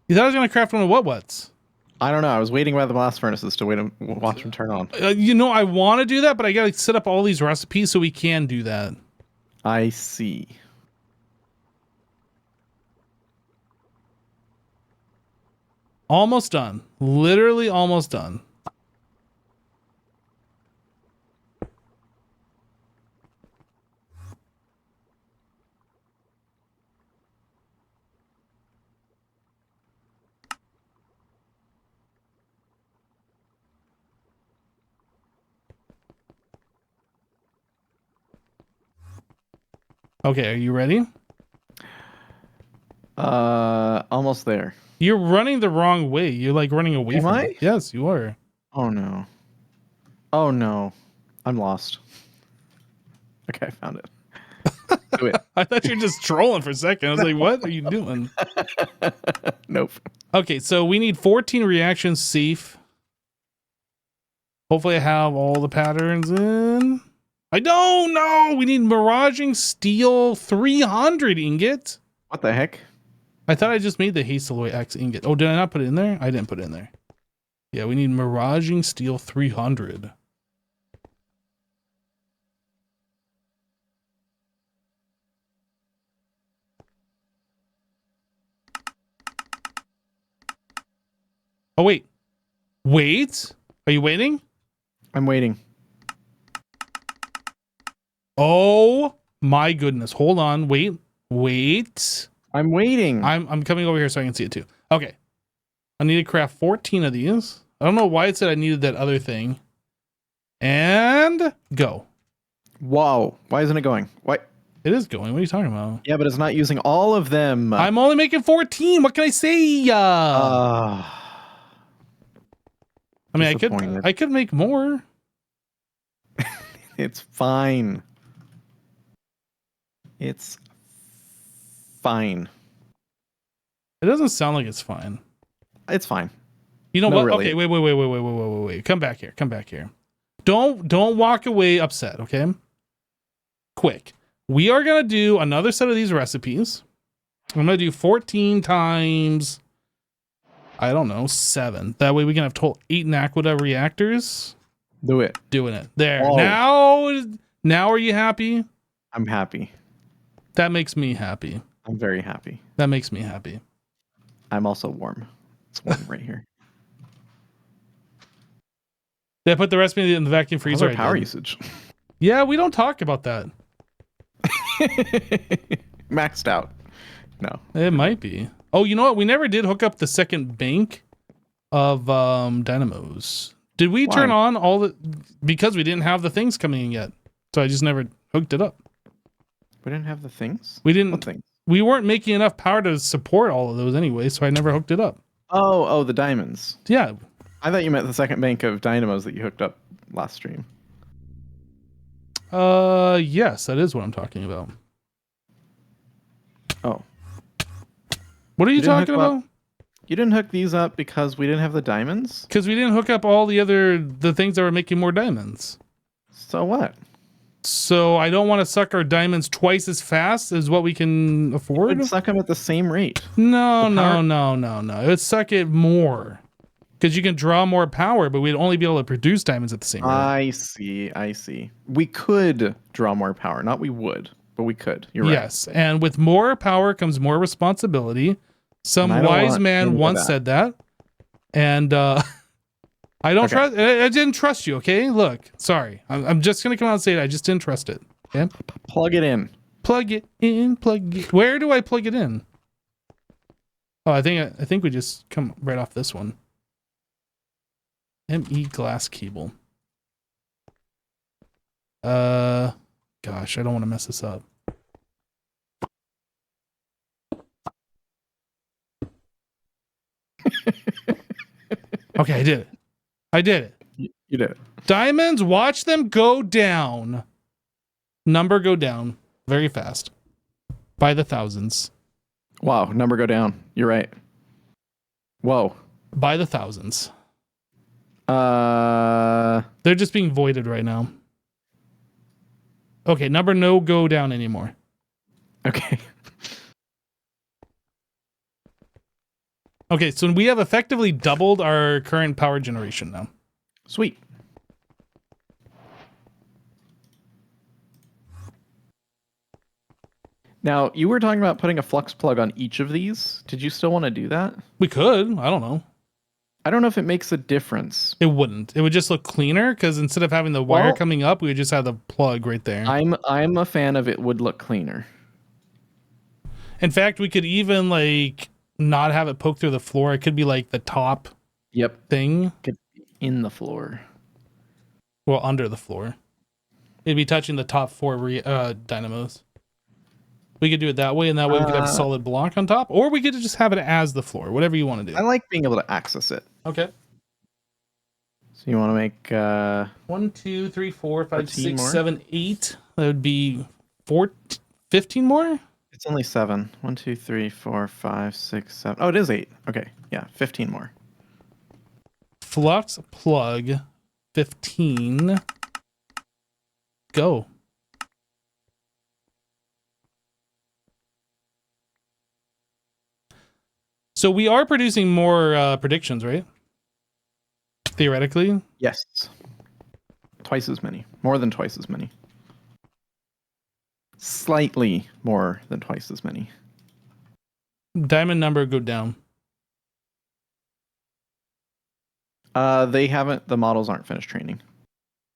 You thought I was gonna craft one of what's? I don't know. I was waiting by the blast furnaces to watch them turn on. You know, I want to do that, but I gotta set up all these recipes so we can do that. I see. Almost done. Literally almost done. Okay, are you ready? Almost there. You're running the wrong way. You're like running away Am from I? it. Yes, you are. Oh no. Oh no. I'm lost. Okay, I found it. Do it. I thought you were just trolling for a second. I was like, what are you doing? Nope. Okay, so we need 14 reactions safe. Hopefully I have all the patterns in. I don't know. We need miraging steel 300 ingot. What the heck? I thought I just made the Hastaloy X ingot. Oh, did I not put it in there? I didn't put it in there. Yeah, we need miraging steel 300. Oh, wait. Wait? Are you waiting? I'm waiting. Oh my goodness. Hold on. Wait. Wait. I'm waiting. I'm coming over here so I can see it too. Okay. I need to craft 14 of these. I don't know why it said I needed that other thing. And go. Whoa. Why isn't it going? Why? It is going. What are you talking about? Yeah, but it's not using all of them. I'm only making 14. What can I say? I mean, I could make more. It's fine. It's fine. It doesn't sound like it's fine. It's fine. You know No, what? really. Okay, wait. Come back here. Come back here. Don't walk away upset, okay? Quick. We are going to do another set of these recipes. I'm going to do 14 times, I don't know, 7. That way we can have 8 Naquadah reactors. Do it. Doing it. There. Whoa. Now are you happy? I'm happy. That makes me happy. I'm very happy. That makes me happy. I'm also warm. It's warm right here. Did I put the recipe in the vacuum How's freezer? our power usage? Yeah, we don't talk about that. Maxed out. No. It might be. Oh, you know what? We never did hook up the second bank of dynamos. Did we turn on all the... Because we didn't have the things coming in yet. So I just never hooked it up. We didn't have the things? We didn't... What things? We weren't making enough power to support all of those anyway, so I never hooked it up. Oh, the diamonds. Yeah. I thought you meant the second bank of dynamos that you hooked up last stream. Yes, that is what I'm talking about. Oh. What are you talking about? You didn't hook these up because we didn't have the diamonds? Because we didn't hook up all the things that were making more diamonds. So what? So I don't want to suck our diamonds twice as fast as what we can afford. We'd suck them at the same rate. No. It would suck it more. Because you can draw more power, but we'd only be able to produce diamonds at the same rate. I see. We could draw more power. Not we would, but we could. You're right. Yes, and with more power comes more responsibility. Some wise man once said that. And I don't trust... I didn't trust you, okay? Look, sorry. I'm just going to come out and say it. I just didn't trust it. Okay? Plug it in. Plug it in, plug it... Where do I plug it in? Oh, I think we just come right off this one. ME glass cable. Gosh, I don't want to mess this up. Okay, I did it. I did it. You did it. Diamonds, watch them go down. Number go down very fast. By the thousands. Wow, number go down. You're right. Whoa. By the thousands. Uh, They're just being voided right now. Okay, number no go down anymore. okay. Okay, so we have effectively doubled our current power generation now. Sweet. Now, you were talking about putting a flux plug on each of these. Did you still want to do that? We could. I don't know. I don't know if it makes a difference. It wouldn't. It would just look cleaner because instead of having the wire Well, coming up, we would just have the plug right there. I'm a fan of it would look cleaner. In fact, we could even like not have it poke through the floor. It could be like the top Yep. thing. Could be in the floor. Well, under the floor. It'd be touching the top 4 dynamos. We could do it that way, and that way we could have a solid block on top, or we could just have it as the floor, whatever you want to do. I like being able to access it. Okay. So you want to make 1, 2, 3, 4, 5, 13 6, more? 7, 8. That would be 15 more? It's only 7. 1, 2, 3, 4, 5, 6, 7. Oh, it is 8. Okay. Yeah, 15 more. Flux plug 15. Go. So we are producing more predictions, right? Theoretically. Yes. Twice as many. More than twice as many. Slightly more than twice as many. Diamond number go down. They haven't. The models aren't finished training.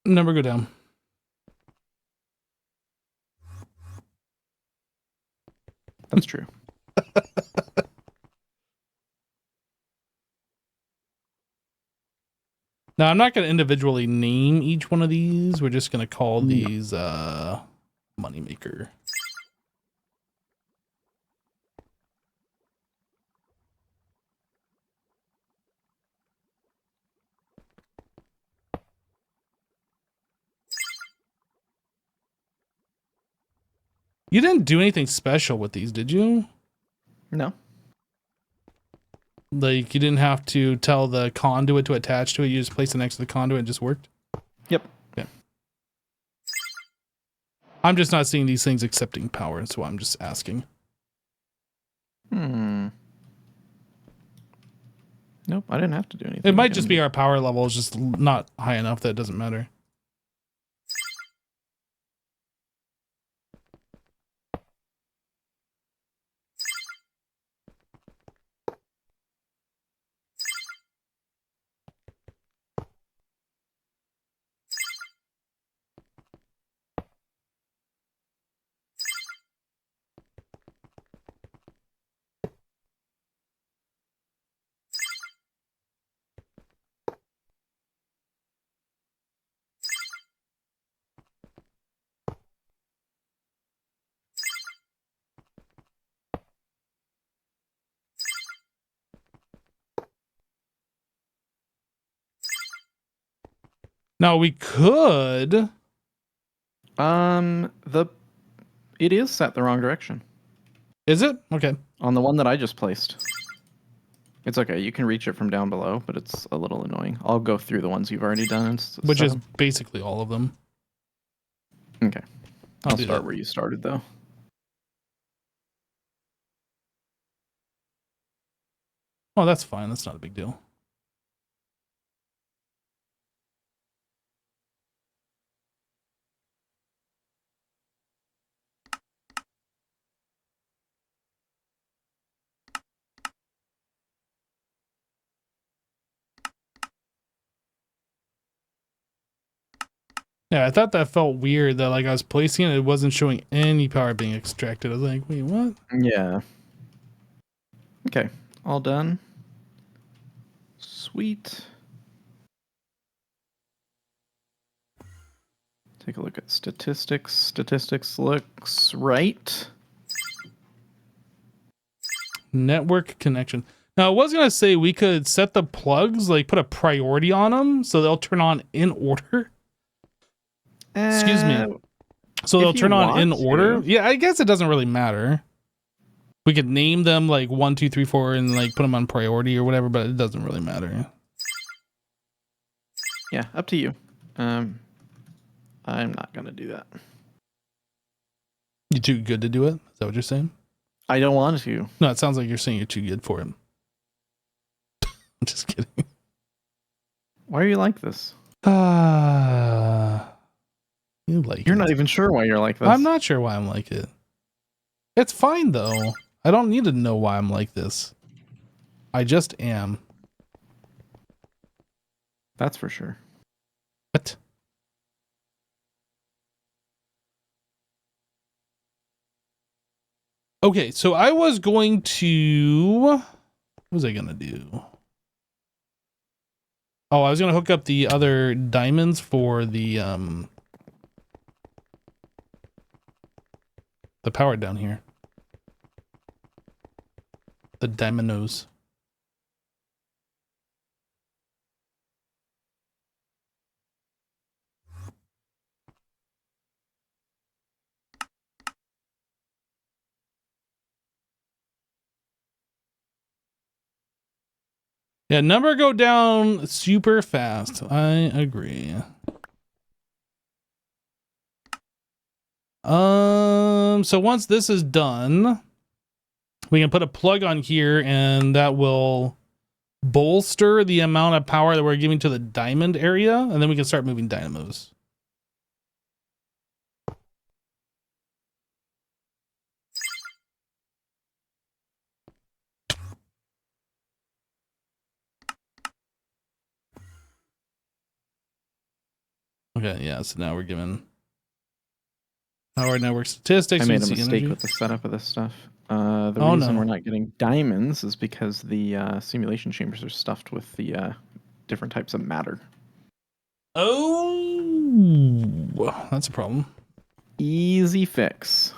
Number go down. That's true. Now, I'm not going to individually name each one of these. We're just going to call these Moneymaker. You didn't do anything special with these, did you? No. Like, you didn't have to tell the conduit to attach to it. You just placed it next to the conduit and it just worked? Yep. Yeah. I'm just not seeing these things accepting power, so I'm just asking. Nope, I didn't have to do anything. It might just be our power level is just not high enough that it doesn't matter. Now we could. It is set the wrong direction. Is it? Okay. On the one that I just placed. It's okay. You can reach it from down below, but it's a little annoying. I'll go through the ones you've already done. Which is basically all of them. Okay. I'll do start that. where you started, though. Oh, that's fine. That's not a big deal. Yeah, I thought that felt weird that like I was placing it, it wasn't showing any power being extracted. I was like, wait, what? Yeah. Okay. all done. Sweet. Take a look at statistics. Statistics looks right. Network connection. Now, I was going to say we could set the plugs, like put a priority on them so they'll turn on in order. Excuse me. So they'll turn on in order. Yeah, I guess it doesn't really matter. We could name them like 1, 2, 3, 4 and like put them on priority or whatever, but it doesn't really matter. Yeah, up to you. I'm not going to do that. You too good to do it? Is that what you're saying? I don't want to. No, it sounds like you're saying you're too good for it. I'm just kidding. Why are you like this? You're not even sure why you're like this. I'm not sure why I'm like it. It's fine though. I don't need to know why I'm like this. I just am. That's for sure. What? Okay, so I was going to... What was I going to do? Oh, I was going to hook up the other diamonds for the power down here. The diamondos. Yeah, number go down super fast. I agree. So once this is done, we can put a plug on here and that will bolster the amount of power that we're giving to the diamond area, and then we can start moving dynamos. Okay, yeah, so now we're given power network statistics. I made a mistake with the setup of this stuff. The reason we're not getting diamonds is because the simulation chambers are stuffed with the different types of matter. Oh, that's a problem. Easy fix.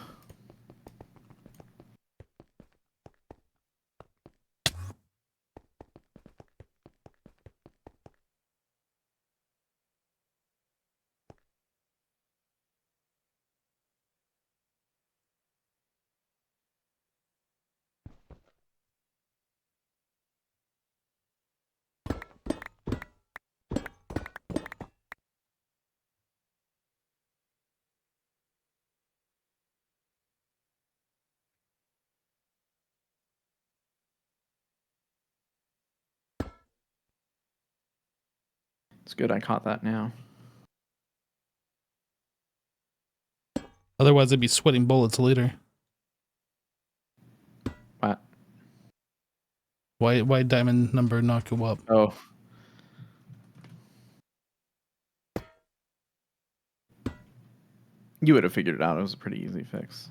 It's good I caught that now. Otherwise, I'd be sweating bullets later. What? Why diamond number not go up? Oh. You would have figured it out. It was a pretty easy fix.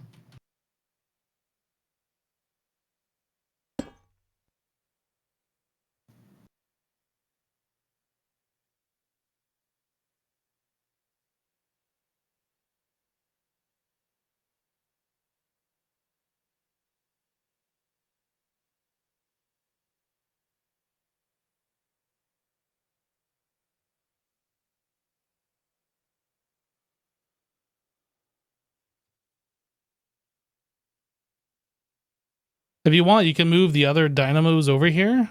If you want, you can move the other dynamos over here.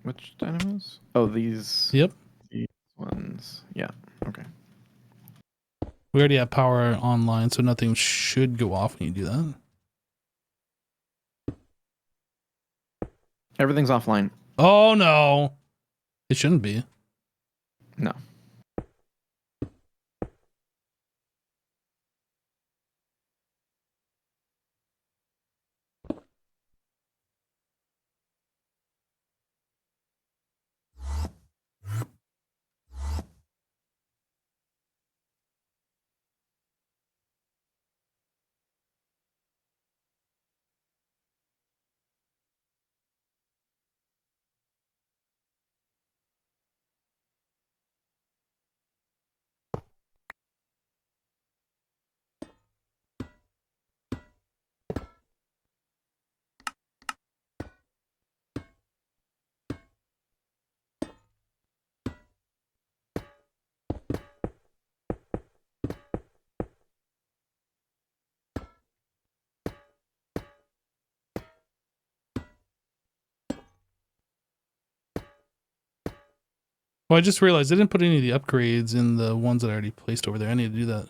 Which dynamos? Oh, these. Yep. These ones. Yeah. Okay. We already have power online, so nothing should go off when you do that. Everything's offline. Oh no, it shouldn't be. No. Well, I just realized I didn't put any of the upgrades in the ones that I already placed over there. I need to do that.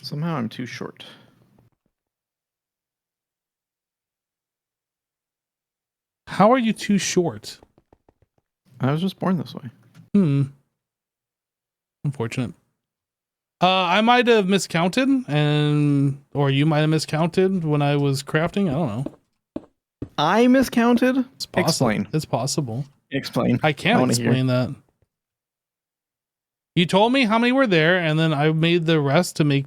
Somehow I'm too short. How are you too short? I was just born this way. Unfortunate. I might have miscounted, or you might have miscounted when I was crafting. I don't know. I miscounted? It's possible. Explain. It's possible. Explain. I can't explain that. You told me how many were there, and then I made the rest to make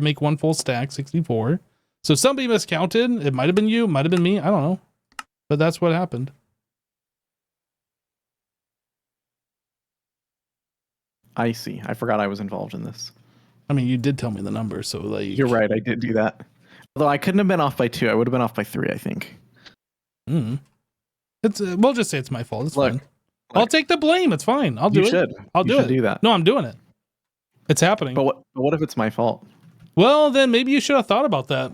make one full stack, 64. So somebody miscounted. It might have been you, might have been me. I don't know. But that's what happened. I see. I forgot I was involved in this. I mean, you did tell me the number, so like... You're right. I did do that. Although I couldn't have been off by 2. I would have been off by 3, I think. It's we'll just say it's my fault. It's fine. Look. I'll take the blame. It's fine. I'll do it. Should. I'll do it. Do that. No, I'm doing it. It's happening. But what if it's my fault? Well, then maybe you should have thought about that.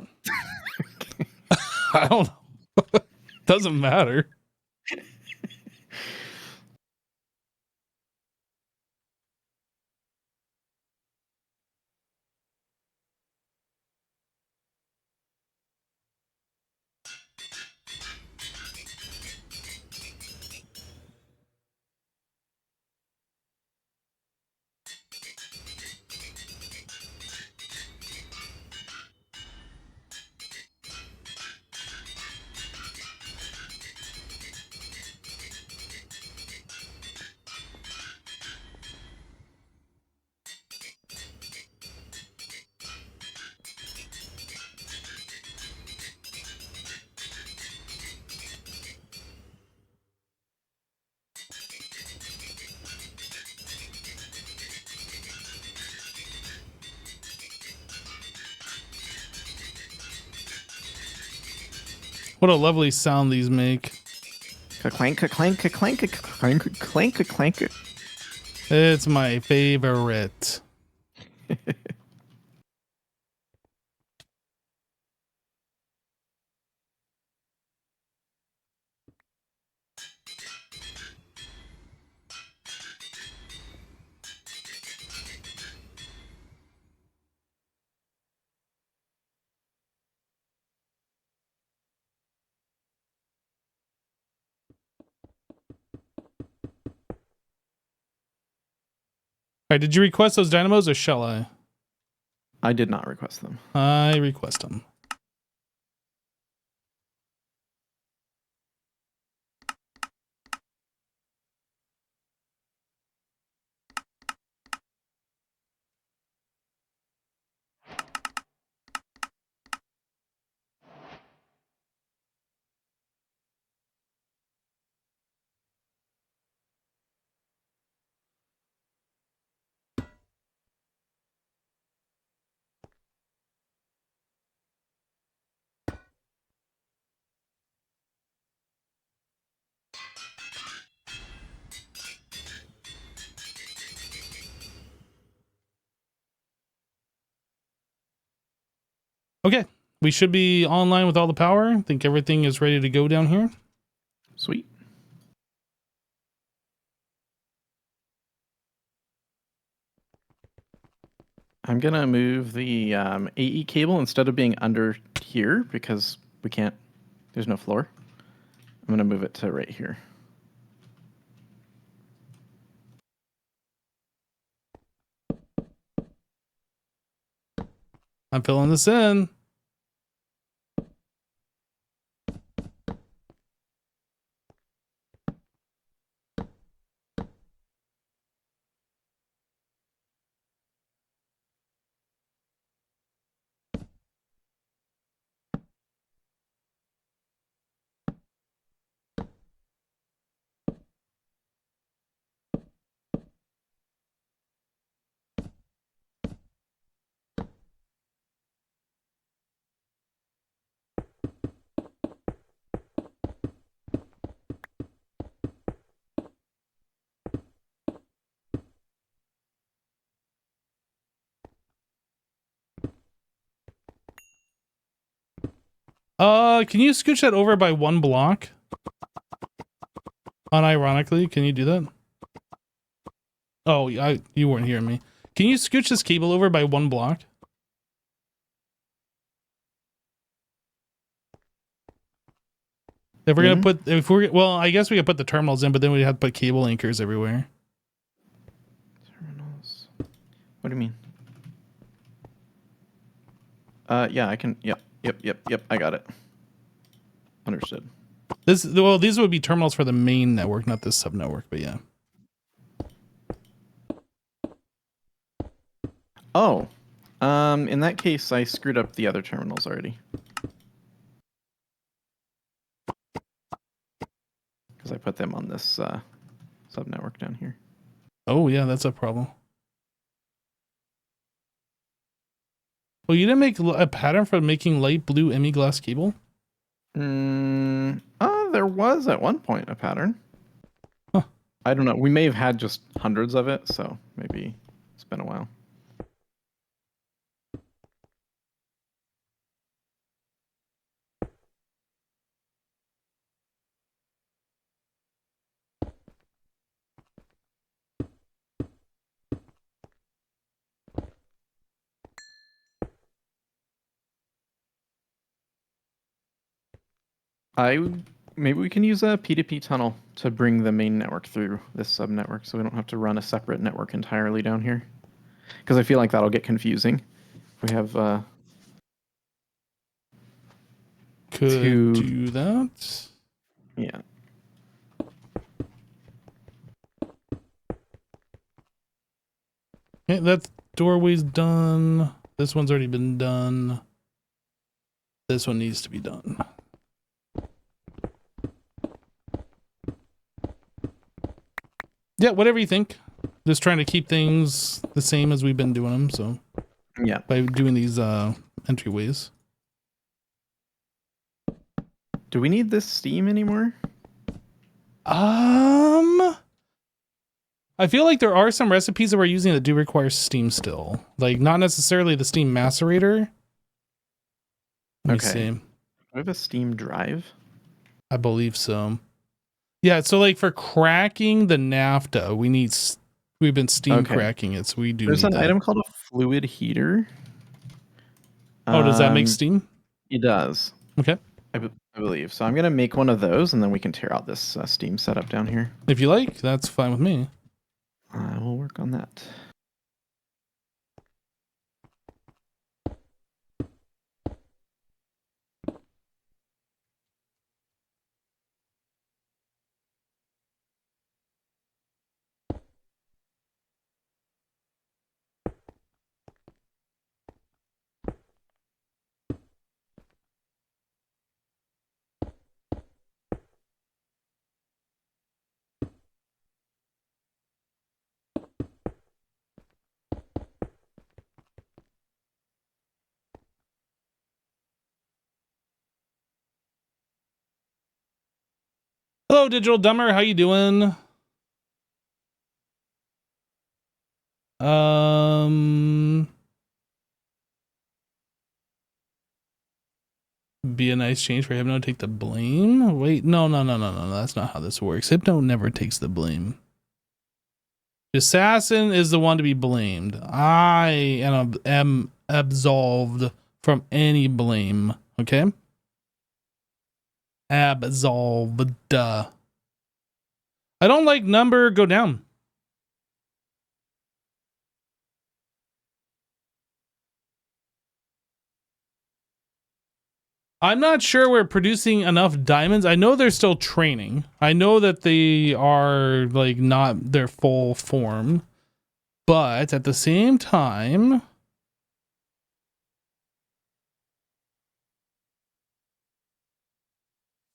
I don't know. Doesn't matter. What a lovely sound these make. Clank, clank, clank, clank, clank, clank. It's my favorite. All right, did you request those dynamos or shall I? I did not request them. I request them. Okay, we should be online with all the power. I think everything is ready to go down here. Sweet. I'm going to move the AE cable instead of being under here because we can't, there's no floor. I'm going to move it to right here. I'm filling this in. Can you scooch that over by 1 block? Unironically, can you do that? Oh, you weren't hearing me. Can you scooch this cable over by 1 block? If we're well, I guess we could put the terminals in, but then we'd have to put cable anchors everywhere. Terminals. What do you mean? Yeah, I can. Yep. I got it. Understood. These would be terminals for the main network, not this sub network, but yeah. Oh, in that case, I screwed up the other terminals already. Because I put them on this sub network down here. Oh yeah, that's a problem. Well, you didn't make a pattern for making light blue ME glass cable? There was at one point a pattern. Huh. I don't know. We may have had just hundreds of it, so maybe it's been a while. Maybe we can use a P2P tunnel to bring the main network through this sub network, so we don't have to run a separate network entirely down here. Because I feel like that'll get confusing. If we have Could do that. Yeah. Okay, that doorway's done. This one's already been done. This one needs to be done. Yeah, whatever you think. Just trying to keep things the same as we've been doing them, so Yeah. by doing these entryways. Do we need this steam anymore? I feel like there are some recipes that we're using that do require steam still. Like, not necessarily the steam macerator. Let me see. Do we have a steam drive? I believe so. Yeah, so like for cracking the NAFTA, we've been steam cracking it, so we do There's need an that. item called a fluid heater. Oh, does that make steam? It does. Okay. I believe. So I'm going to make one of those, and then we can tear out this steam setup down here. If you like, that's fine with me. I will work on that. Hello, Digital Dumber. How you doing? Be a nice change for Hypno to take the blame. Wait, no. That's not how this works. Hypno never takes the blame. The assassin is the one to be blamed. I am absolved from any blame. Okay? Absolved. I don't like number go down. I'm not sure we're producing enough diamonds. I know they're still training. I know that they are like not their full form. But at the same time,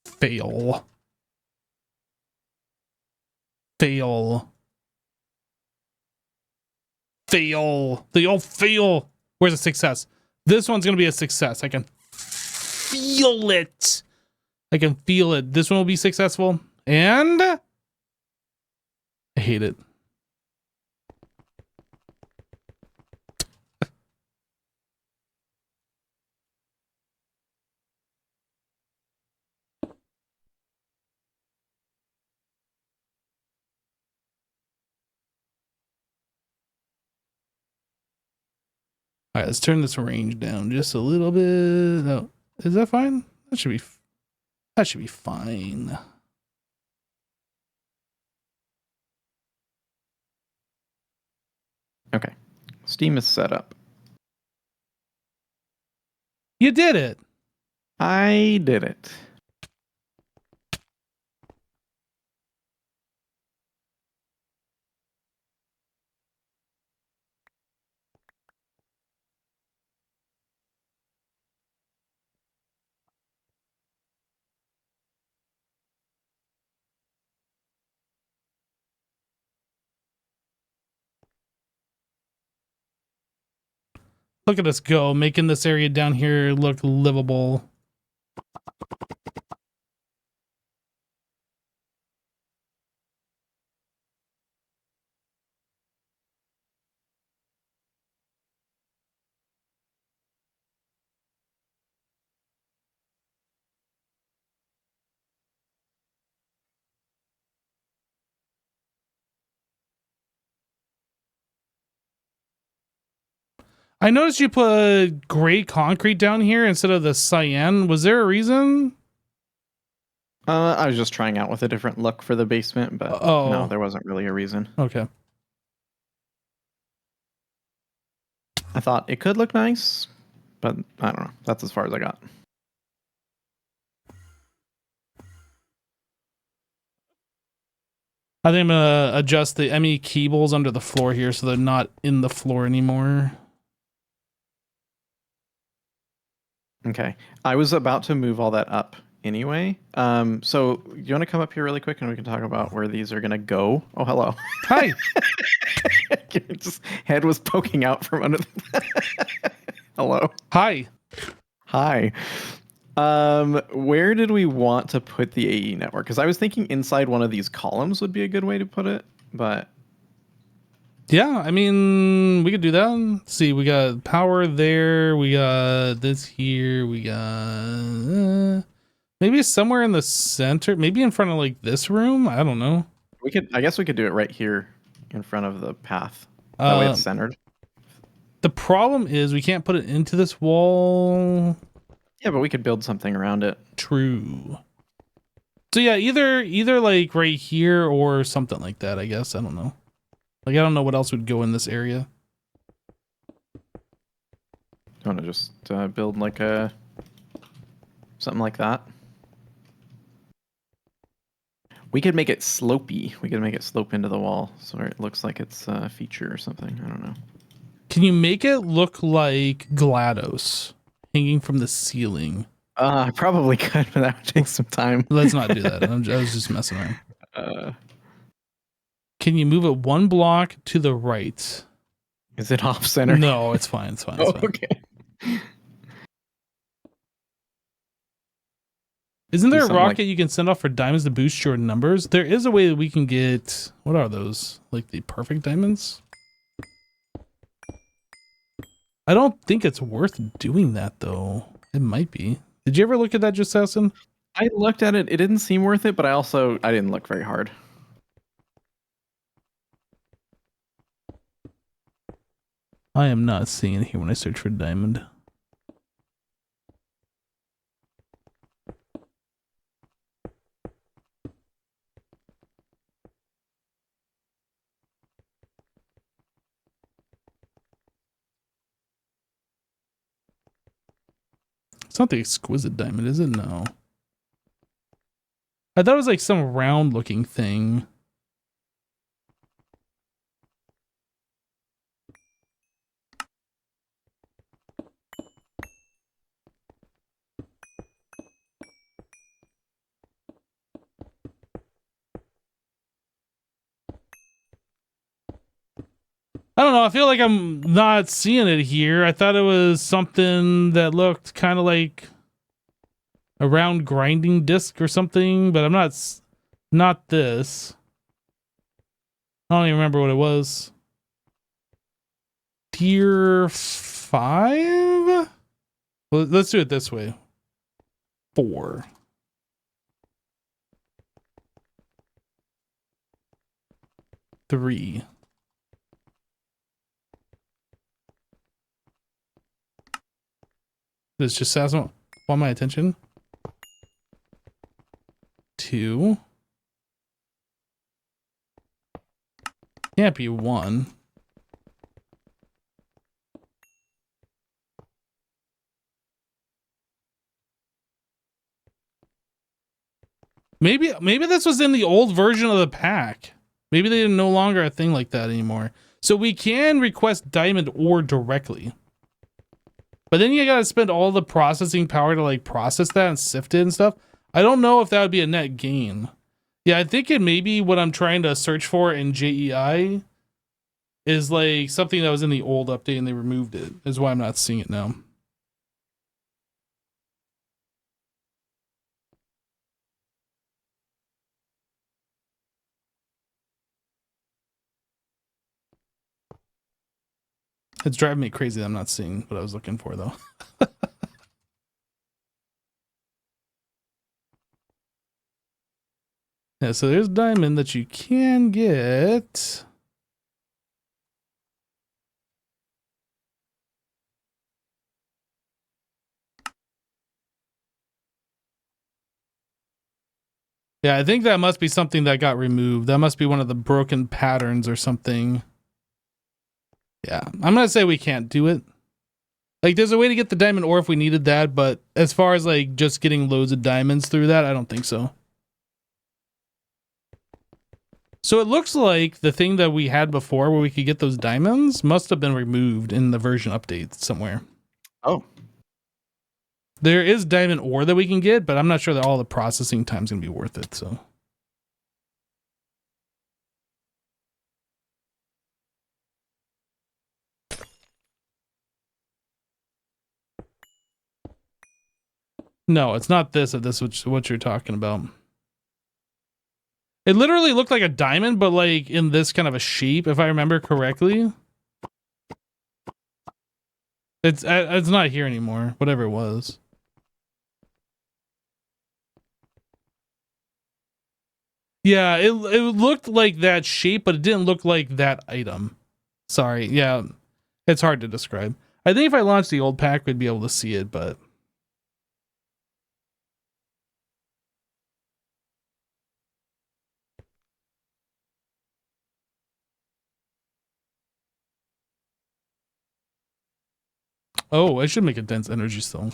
fail. They all fail. Where's the success? This one's gonna be a success. I can feel it. This one will be successful. And I hate it. All right, let's turn this range down just a little bit. Oh, is that fine? That should be fine. Okay. Steam is set up. You did it. I did it. Look at us go, making this area down here look livable. I noticed you put gray concrete down here instead of the cyan. Was there a reason? I was just trying out with a different look for the basement, but no, there wasn't really a reason. Okay. I thought it could look nice, but I don't know. That's as far as I got. I think I'm gonna adjust the ME cables under the floor here so they're not in the floor anymore. Okay. I was about to move all that up anyway. So you want to come up here really quick and we can talk about where these are gonna go? Oh, hello. Hi. Just head was poking out from under the hello. Hi. Hi. Where did we want to put the AE network? Because I was thinking inside one of these columns would be a good way to put it, but Yeah, I mean, we could do that. Let's see, we got power there. We got this here. We got maybe somewhere in the center. Maybe in front of like this room. I don't know. we could. I guess we could do it right here in front of the path. That way it's centered. The problem is we can't put it into this wall. Yeah, but we could build something around it. True. So yeah, either like right here or something like that, I guess. I don't know. Like, I don't know what else would go in this area. You want to just build like a something like that? We could make it slopey. We could make it slope into the wall so it looks like it's a feature or something. I don't know. Can you make it look like GLaDOS hanging from the ceiling? I probably could, but that would take some time. Let's not do that. I was just messing around. Can you move it one block to the right? Is it off center? No, it's fine. It's fine. It's fine. Okay. Isn't there a something rocket like- you can send off for diamonds to boost your numbers? There is a way that we can get, what are those? Like the perfect diamonds? I don't think it's worth doing that though. It might be. Did you ever look at that, Justin? I looked at it. It didn't seem worth it, but I didn't look very hard. I am not seeing it here when I search for diamond. It's not the exquisite diamond, is it? No. I thought it was like some round looking thing. I don't know. I feel like I'm not seeing it here. I thought it was something that looked kind of like a round grinding disc or something, but I'm not this. I don't even remember what it was. Tier 5? Well, let's do it this way. 4. Three. This just hasn't want my attention. 2. Can't be 1. Maybe this was in the old version of the pack. Maybe they no longer a thing like that anymore. So we can request diamond ore directly. But then you gotta spend all the processing power to like process that and sift it and stuff. I don't know if that would be a net gain. Yeah, I think it may be what I'm trying to search for in JEI is like something that was in the old update and they removed it. Is why I'm not seeing it now. It's driving me crazy that I'm not seeing what I was looking for though. Yeah, so there's diamond that you can get. Yeah, I think that must be something that got removed. That must be one of the broken patterns or something. Yeah, I'm gonna say we can't do it. Like, there's a way to get the diamond ore if we needed that, but as far as like just getting loads of diamonds through that, I don't think so. So it looks like the thing that we had before where we could get those diamonds must have been removed in the version update somewhere. Oh. There is diamond ore that we can get, but I'm not sure that all the processing time's gonna be worth it, so. No, it's not this if this is what you're talking about. It literally looked like a diamond, but like in this kind of a shape, if I remember correctly. It's not here anymore, whatever it was. Yeah, it looked like that shape, but it didn't look like that item. Sorry, yeah, it's hard to describe. I think if I launched the old pack, we'd be able to see it, but... Oh, I should make a dense energy still.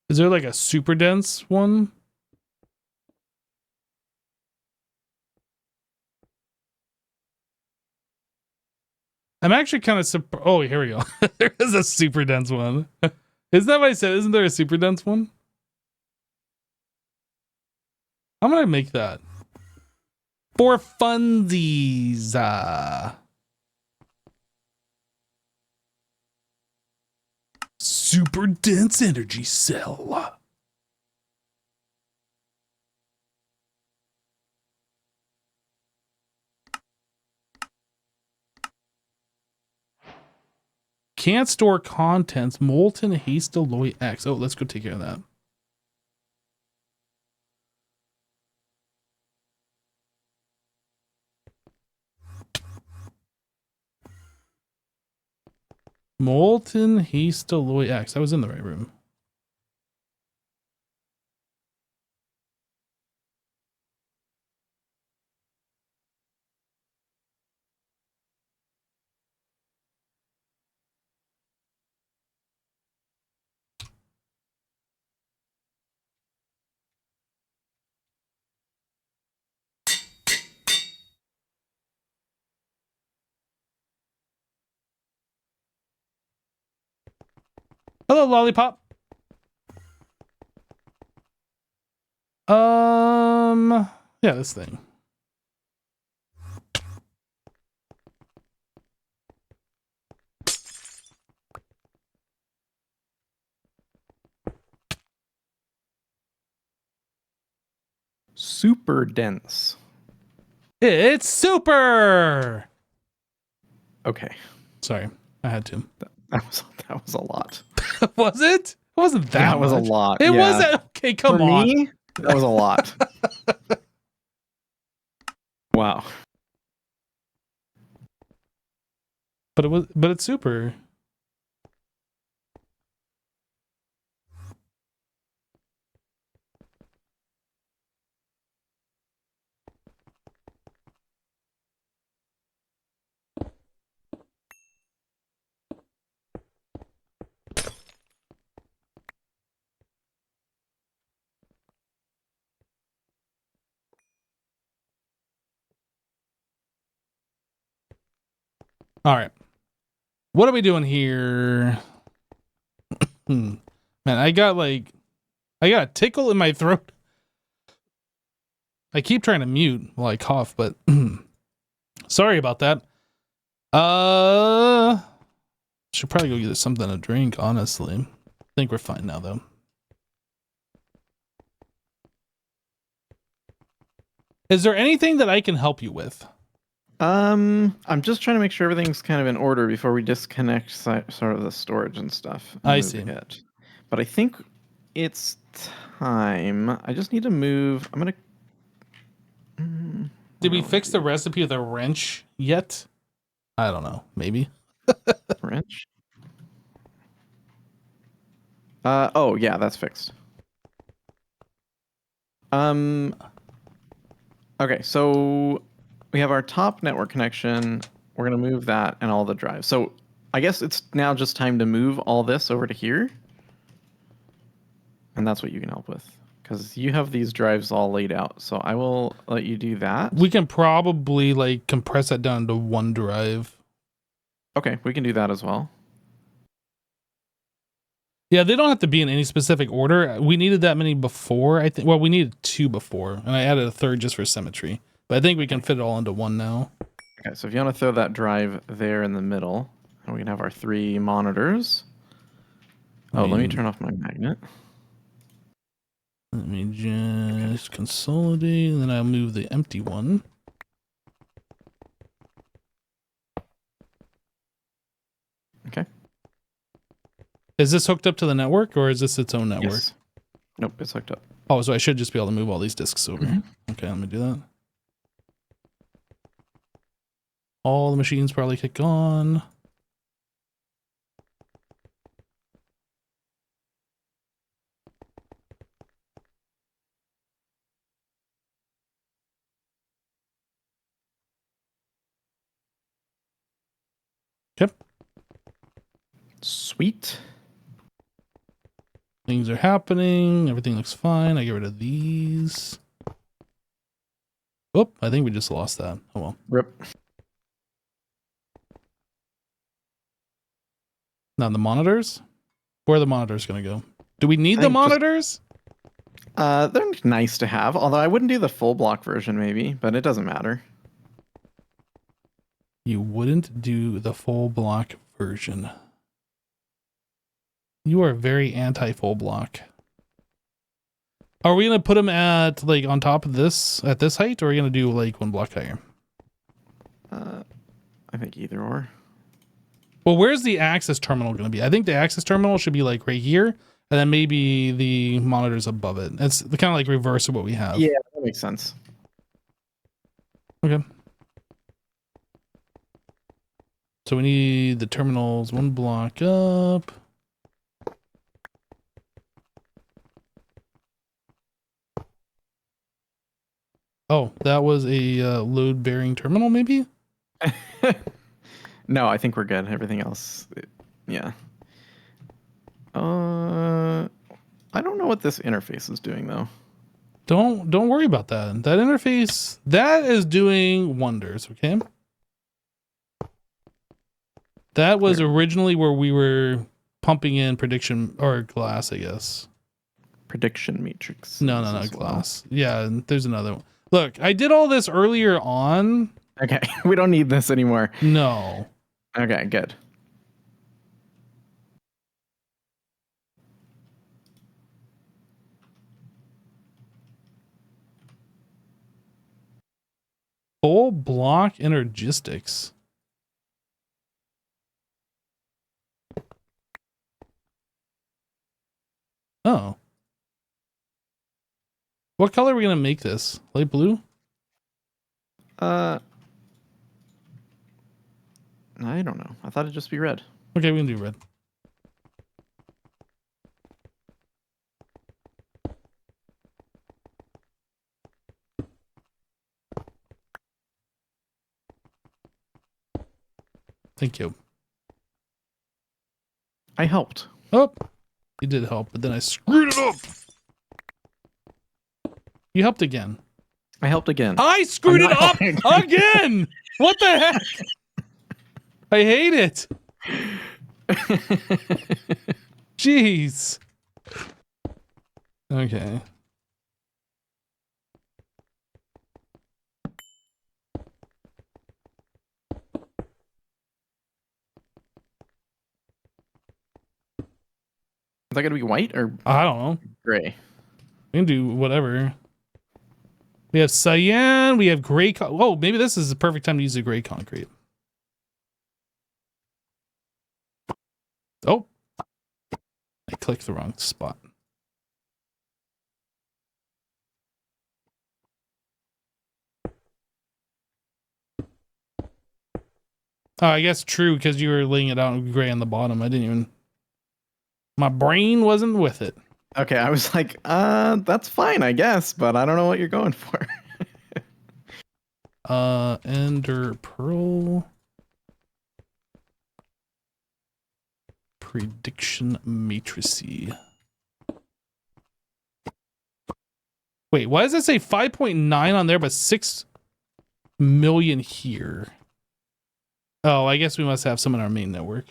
Is there like a super dense one? I'm actually kind of surprised. Oh, here we go. There is a super dense one. Isn't that what I said? Isn't there a super dense one? I'm gonna make that. For funsies. Super dense energy cell. Can't store contents. Molten haste alloy X. Oh, let's go take care of that. Molten haste alloy X. I was in the right room. Hello, Lollipop. Yeah, this thing. super dense. It's super. Okay. Sorry, I had to. That was a lot. Was it? It wasn't that That was a much. lot. It yeah. wasn't. Okay, come For on. me, that was a lot. Wow. But it's super. All right. What are we doing here? Man, I got a tickle in my throat. I keep trying to mute while I cough, but sorry about that. Should probably go get something to drink, honestly. I think we're fine now though. Is there anything that I can help you with? I'm just trying to make sure everything's kind of in order before we disconnect sort of the storage and stuff. And I move see. It. But I think it's time. I just need to move. I'm gonna. Did we fix the recipe with a wrench yet? I don't know. Maybe. Wrench? Oh yeah, that's fixed. Okay, so we have our top network connection. We're gonna move that and all the drives. So I guess it's now just time to move all this over to here. And that's what you can help with. Because you have these drives all laid out. So I will let you do that. We can probably like compress that down to one drive. Okay, we can do that as well. Yeah, they don't have to be in any specific order. We needed that many before, I think. Well, we needed 2 before, and I added a 3rd just for symmetry. But I think we can fit it all into one now. Okay, so if you want to throw that drive there in the middle, and we can have our 3 monitors. Oh, let me turn off my magnet. Let me just consolidate, and then I'll move the empty one. Okay. Is this hooked up to the network, or is this its own network? Yes. Nope, it's hooked up. Oh, so I should just be able to move all these disks over. Mm-hmm. Okay, let me do that. All the machines probably kick on. Okay. Sweet. Things are happening. Everything looks fine. I get rid of these. Oh, I think we just lost that. Oh well. Rip. Now the monitors? Where are the monitors going to go? Do we need the monitors? They're nice to have, although I wouldn't do the full block version maybe, but it doesn't matter. You wouldn't do the full block version. You are very anti-full block. Are we going to put them at like on top of this at this height, or are we going to do like 1 block higher? I think either or. Well, where's the access terminal going to be? I think the access terminal should be like right here, and then maybe the monitors above it. It's kind of like reverse of what we have. Yeah, that makes sense. Okay. So we need the terminals 1 block up. Oh, that was a load-bearing terminal, maybe? No, I think we're good. Everything else, yeah. I don't know what this interface is doing though. Don't worry about that. That interface, that is doing wonders, okay? That was originally where we were pumping in prediction or glass, I guess. Prediction matrix. No, glass. Well. Yeah, there's another one. Look, I did all this earlier on. Okay, we don't need this anymore. No. Okay, good. Full block energistics. Oh. What color are we going to make this? Light blue? I don't know. I thought it'd just be red. Okay, we can do red. Thank you. I helped. Oh, you did help, but then I screwed it up. You helped again. I helped again. I screwed I'm it not up again. What the heck? I hate it. Jeez. Okay. Is that gonna be white or I don't know. gray? We can do whatever. We have cyan. We have gray. Oh, maybe this is the perfect time to use the gray concrete. Oh, I clicked the wrong spot. Oh, I guess true, because you were laying it out in gray on the bottom. I didn't even... My brain wasn't with it. Okay, I was like, that's fine, I guess, but I don't know what you're going for. Ender pearl. Prediction matricy. Wait, why does it say 5.9 on there, but 6 million here? Oh, I guess we must have some in our main network.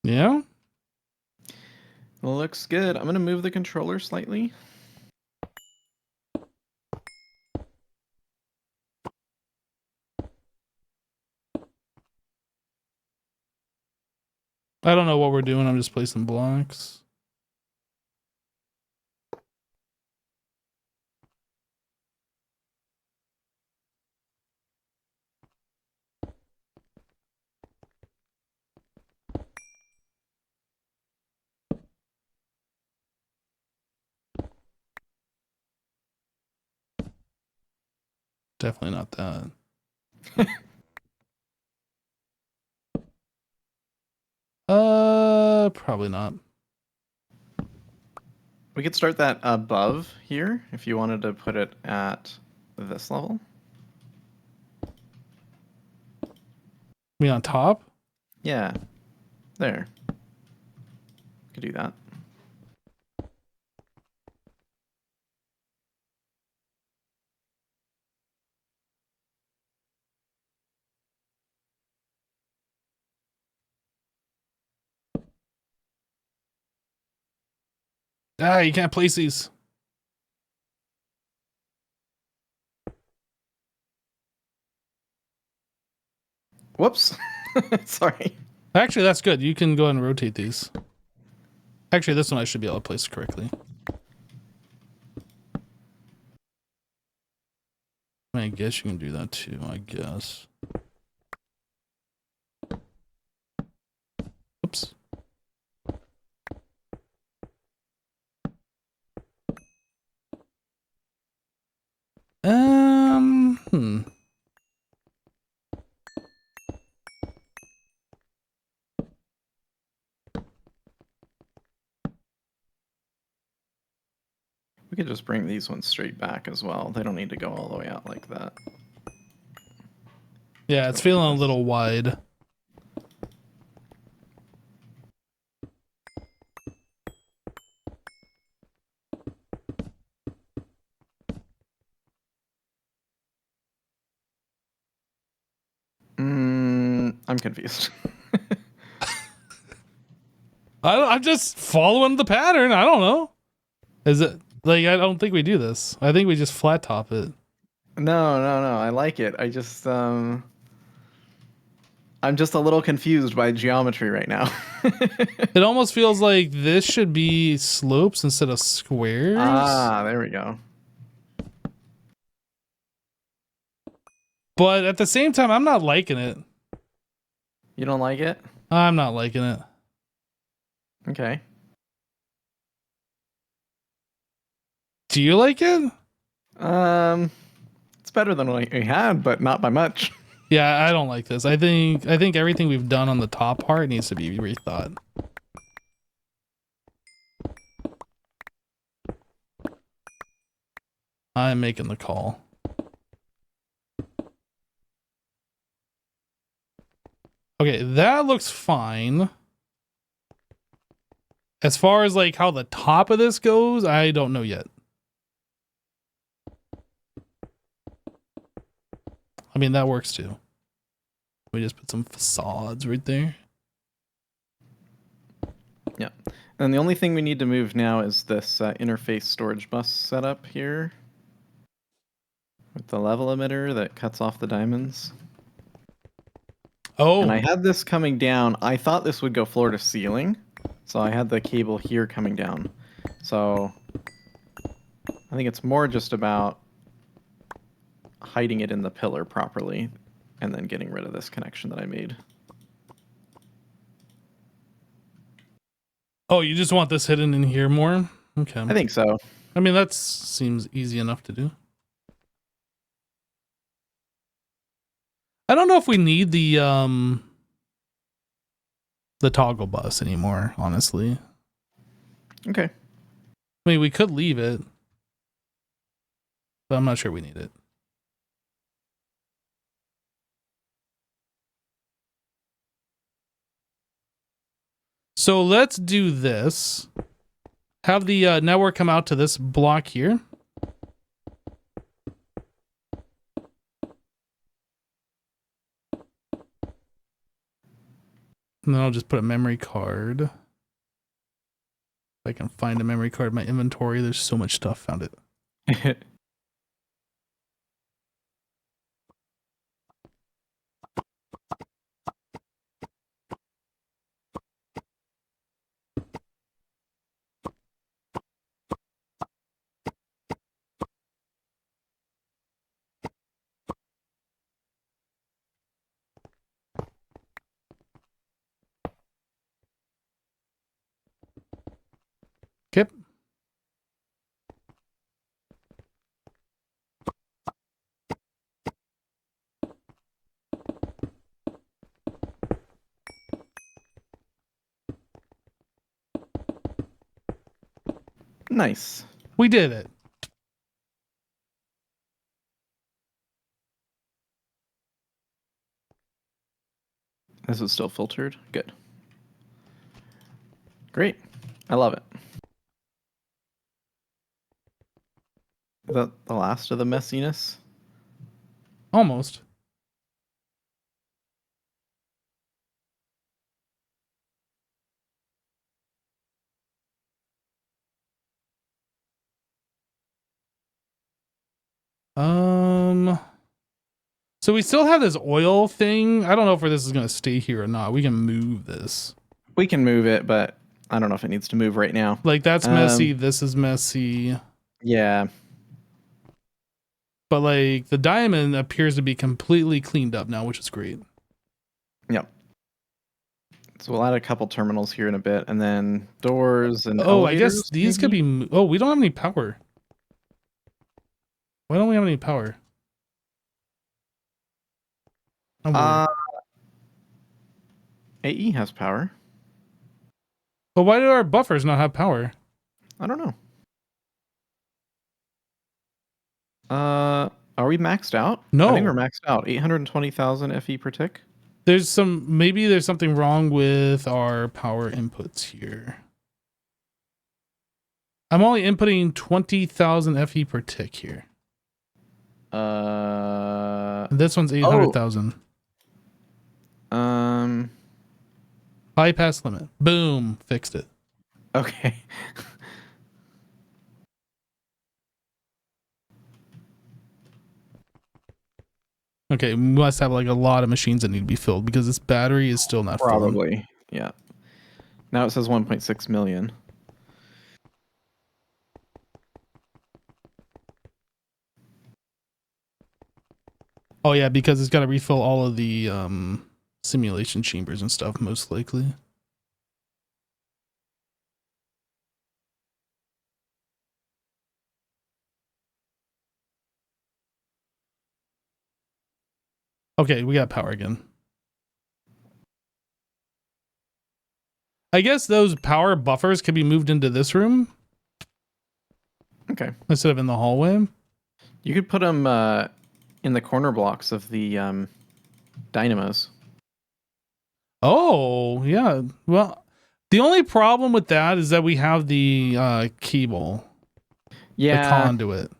Yeah? Looks good. I'm gonna move the controller slightly. I don't know what we're doing. I'm just placing blocks. Definitely not that. Probably not. We could start that above here if you wanted to put it at this level. Me on top? Yeah, there. Could do that. Ah, you can't place these. Whoops. Sorry. Actually, that's good. You can go ahead and rotate these. Actually, this one I should be able to place correctly. I guess you can do that too, I guess. Oops. Hmm. We could just bring these ones straight back as well. They don't need to go all the way out like that. Yeah, it's feeling a little wide. I'm confused. I'm just following the pattern. I don't know. Is it like I don't think we do this. I think we just flat top it. No. I like it. I'm just a little confused by geometry right now. It almost feels like this should be slopes instead of squares. Ah, there we go. But at the same time, I'm not liking it. You don't like it? I'm not liking it. Okay. Do you like it? It's better than what we had, but not by much. Yeah, I don't like this. I think everything we've done on the top part needs to be rethought. I'm making the call. Okay, that looks fine. As far as like how the top of this goes, I don't know yet. I mean, that works too. We just put some facades right there. Yeah. And the only thing we need to move now is this interface storage bus setup here. With the level emitter that cuts off the diamonds. Oh. And I had this coming down. I thought this would go floor to ceiling. So I had the cable here coming down. So I think it's more just about hiding it in the pillar properly and then getting rid of this connection that I made. Oh, you just want this hidden in here more? Okay. I think so. I mean, that seems easy enough to do. I don't know if we need the toggle bus anymore, honestly. Okay. I mean, we could leave it, but I'm not sure we need it. So let's do this. Have the network come out to this block here. And then I'll just put a memory card. If I can find a memory card in my inventory, there's so much stuff. Found it. Okay. Nice. We did it. This is still filtered. Good. Great. I love it. Is that the last of the messiness? Almost. So we still have this oil thing. I don't know if this is going to stay here or not. We can move this. We can move it, but I don't know if it needs to move right now. Like, that's messy. This is messy. Yeah. But, like, the diamond appears to be completely cleaned up now, which is great. Yep. So we'll add a couple terminals here in a bit, and then doors and Oh, I guess elevators, these could maybe? be... Oh, we don't have any power. Why don't we have any power? AE has power. But why do our buffers not have power? I don't know. Are we maxed out? No. I think we're maxed out. 820,000 FE per tick. Maybe there's something wrong with our power inputs here. I'm only inputting 20,000 FE per tick here. And this one's 800,000. Bypass limit. Boom. Fixed it. Okay. Okay, we must have like a lot of machines that need to be filled because this battery is still not filling. Probably. Yeah. Now it says 1.6 million. Oh yeah, because it's got to refill all of the simulation chambers and stuff, most likely. Okay, we got power again. I guess those power buffers can be moved into this room Okay. instead of in the hallway. You could put them in the corner blocks of the dynamos. Oh, yeah. Well, the only problem with that is that we have the cable, the conduit.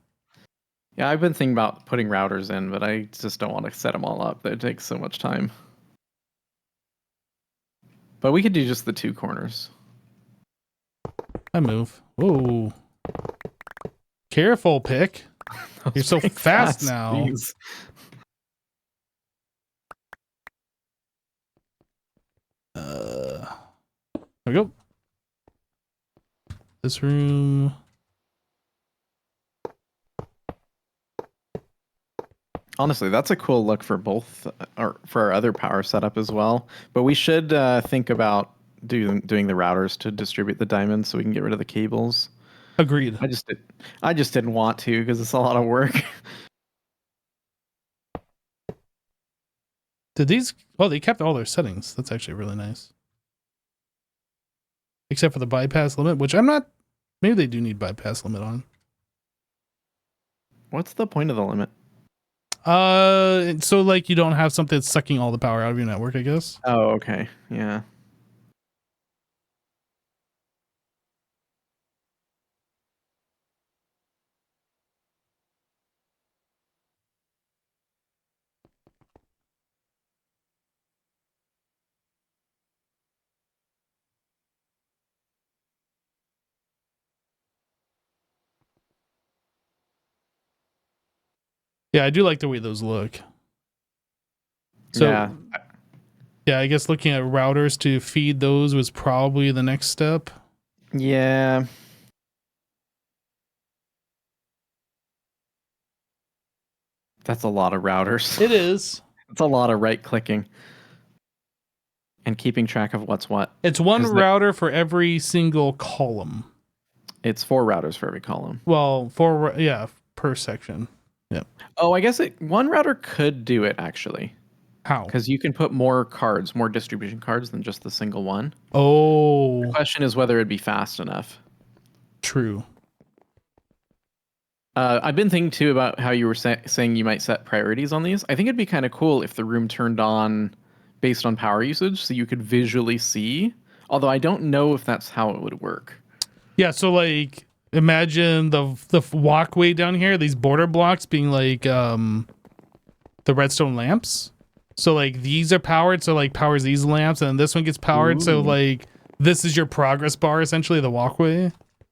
Yeah, I've been thinking about putting routers in, but I just don't want to set them all up. That takes so much time. But we could do just the 2 corners. I move. Whoa. Careful, Pick. You're so fast now. Jeez. There we go. This room. Honestly, that's a cool look for both, or for our other power setup as well. But we should think about doing the routers to distribute the diamonds so we can get rid of the cables. Agreed. I just didn't want to because it's a lot of work. Did these? Oh, they kept all their settings. That's actually really nice. Except for the bypass limit, which I'm not. Maybe they do need bypass limit on. What's the point of the limit? So like you don't have something that's sucking all the power out of your network, I guess. Oh, okay. Yeah. Yeah, I do like the way those look. So yeah, I guess looking at routers to feed those was probably the next step. Yeah. That's a lot of routers. It is. It's a lot of right clicking and keeping track of what's what. It's one router for every single column. It's 4 routers for every column. Well, per section. Yep. Oh, I guess one router could do it actually. How? Because you can put more cards, more distribution cards than just the single one. Oh. The question is whether it'd be fast enough. True. I've been thinking too about how you were saying you might set priorities on these. I think it'd be kind of cool if the room turned on based on power usage so you could visually see. Although I don't know if that's how it would work. Yeah, so like imagine the walkway down here, these border blocks being like the redstone lamps. So like these are powered, so like powers these lamps, and this one gets powered. Ooh. So like this is your progress bar, essentially the walkway.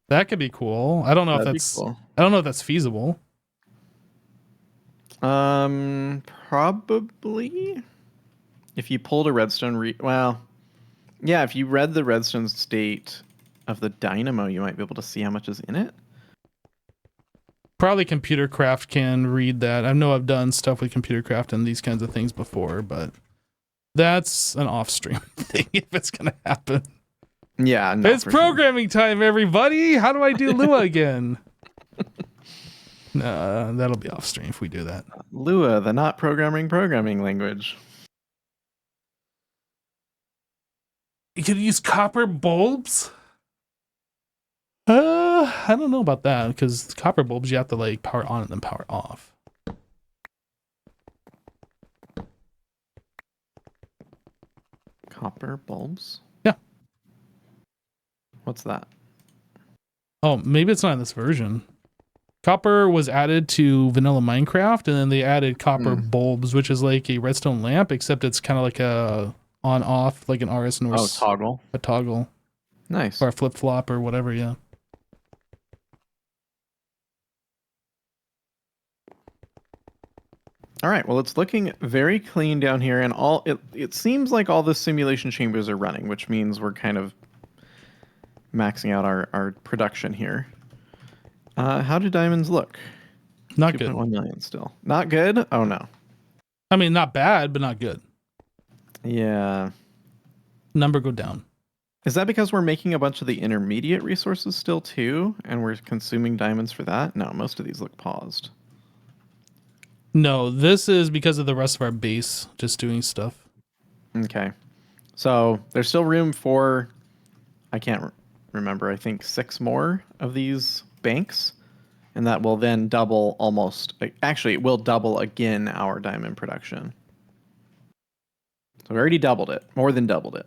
That could be cool. I don't know if that's cool. I don't know if that's feasible. Probably. If you pulled a redstone yeah, if you read the redstone state of the dynamo, you might be able to see how much is in it. Probably Computer Craft can read that. I know I've done stuff with Computer Craft and these kinds of things before, but that's an off-stream thing if it's gonna happen. Yeah, no, it's programming time, everybody. How do I do Lua again? That'll be off stream if we do that. Lua, the not programming language. You could use copper bulbs. I don't know about that because copper bulbs you have to like power on and then power off. Copper bulbs? Yeah. What's that? Oh, maybe it's not in this version. Copper was added to vanilla Minecraft, and then they added copper bulbs, which is like a redstone lamp, except it's kind of like a on off like an RS Oh, Norse, toggle. a toggle Nice. or a flip flop or whatever. Yeah. All right, well, it's looking very clean down here, and it seems like all the simulation chambers are running, which means we're kind of maxing out our production here. How do diamonds look? Not good. 2.1 million still. Not good? Oh, no. I mean, not bad, but not good. Yeah. Number go down. Is that because we're making a bunch of the intermediate resources still, too, and we're consuming diamonds for that? No, most of these look paused. No, this is because of the rest of our base just doing stuff. Okay. So there's still room for, I can't remember, I think 6 more of these banks. And that will then double almost, actually, it will double again our diamond production. So we already doubled it, more than doubled it.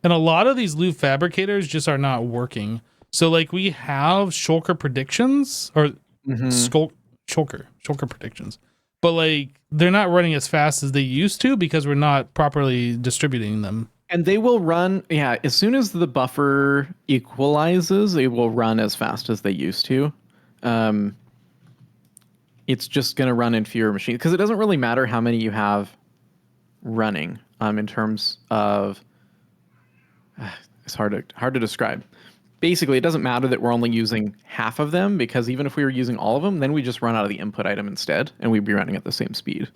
And a lot of these loot fabricators just are not working. So like we have shulker predictions or shulker predictions. But like they're not running as fast as they used to because we're not properly distributing them. And they will run, yeah, as soon as the buffer equalizes, it will run as fast as they used to. It's just going to run in fewer machines because it doesn't really matter how many you have running in terms of it's hard to describe. Basically, it doesn't matter that we're only using half of them because even if we were using all of them, then we just run out of the input item instead and we'd be running at the same speed.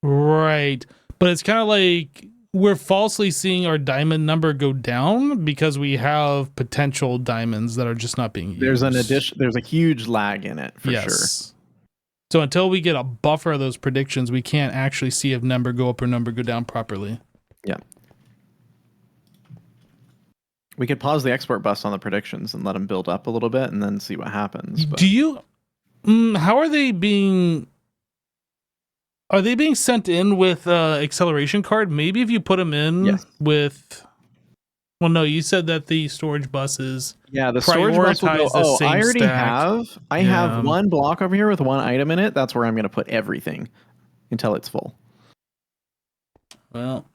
Right. But it's kind of like we're falsely seeing our diamond number go down because we have potential diamonds that are just not being used. There's a huge lag in it for sure. So until we get a buffer of those predictions, we can't actually see if number go up or number go down properly. Yeah. We could pause the export bus on the predictions and let them build up a little bit and then see what happens. But. Do you how are they being sent in with acceleration card? Maybe if you put them in with, well, no, you said that the storage buses. Yeah, the storage bus will go. Oh, I already have. I have one block over here with one item in it. That's where I'm going to put everything until it's full. Well,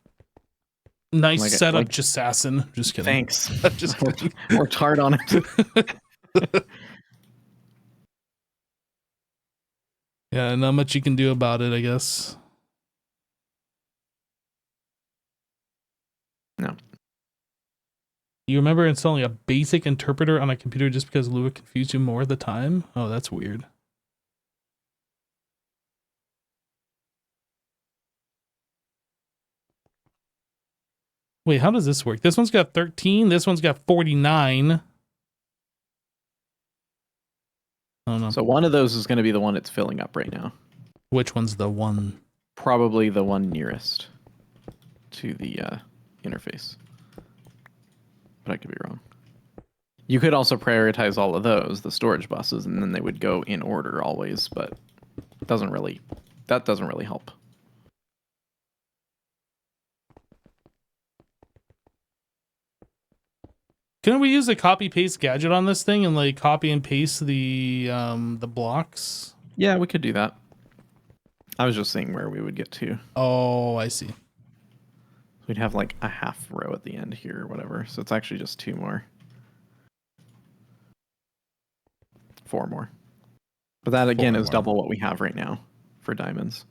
nice setup, Jassassin. Just kidding. Thanks. Just worked hard on it. Yeah, not much you can do about it, I guess. No. You remember installing a basic interpreter on a computer just because Lua confused you more at the time? Oh, that's weird. Wait, how does this work? This one's got 13. This one's got 49. Oh, no. So one of those is going to be the one it's filling up right now. Which one's the one? Probably the one nearest to the interface. But I could be wrong. You could also prioritize all of those, the storage buses, and then they would go in order always, but that doesn't really help. Couldn't we use the copy paste gadget on this thing and like copy and paste the blocks? Yeah, we could do that. I was just seeing where we would get to. Oh, I see. We'd have like a half row at the end here or whatever. So it's actually just 2 more. 4 more. But that again is double what we have right now for diamonds.